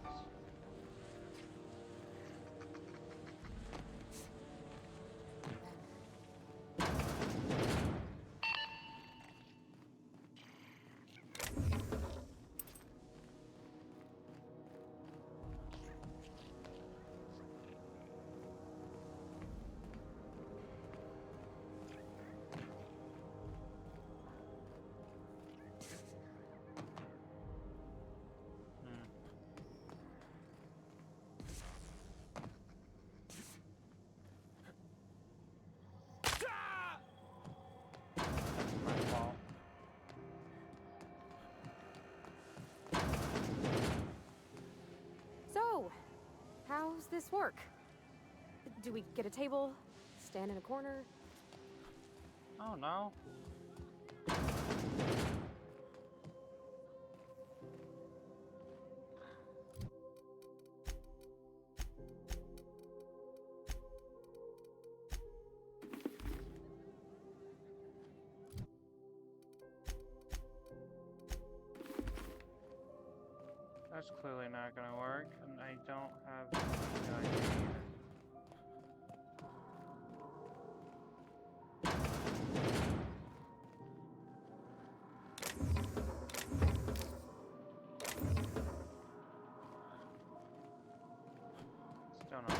How's this work? Do we get a table? Stand in a corner?
Oh no. That's clearly not gonna work, and I don't have the idea. Still not.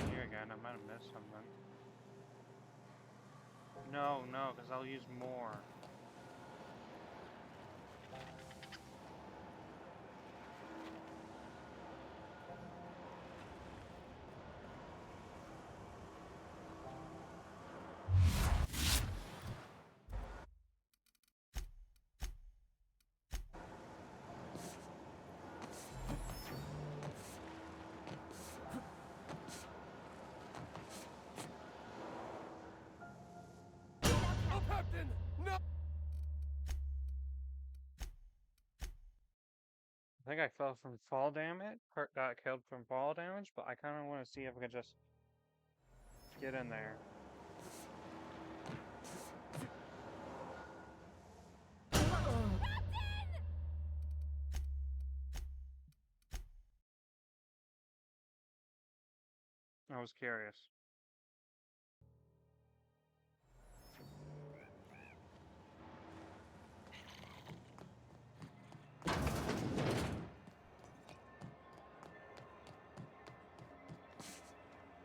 Here again, I might have missed something. No, no, because I'll use more.
Oh, Captain! No!
I think I fell from fall damage, got killed from fall damage, but I kind of want to see if I can just get in there. I was curious.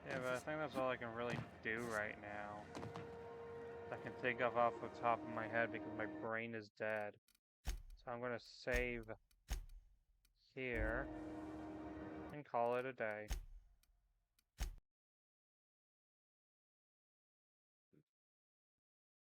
Yeah, but I think that's all I can really do right now. I can think of off the top of my head because my brain is dead. So I'm gonna save here and call it a day.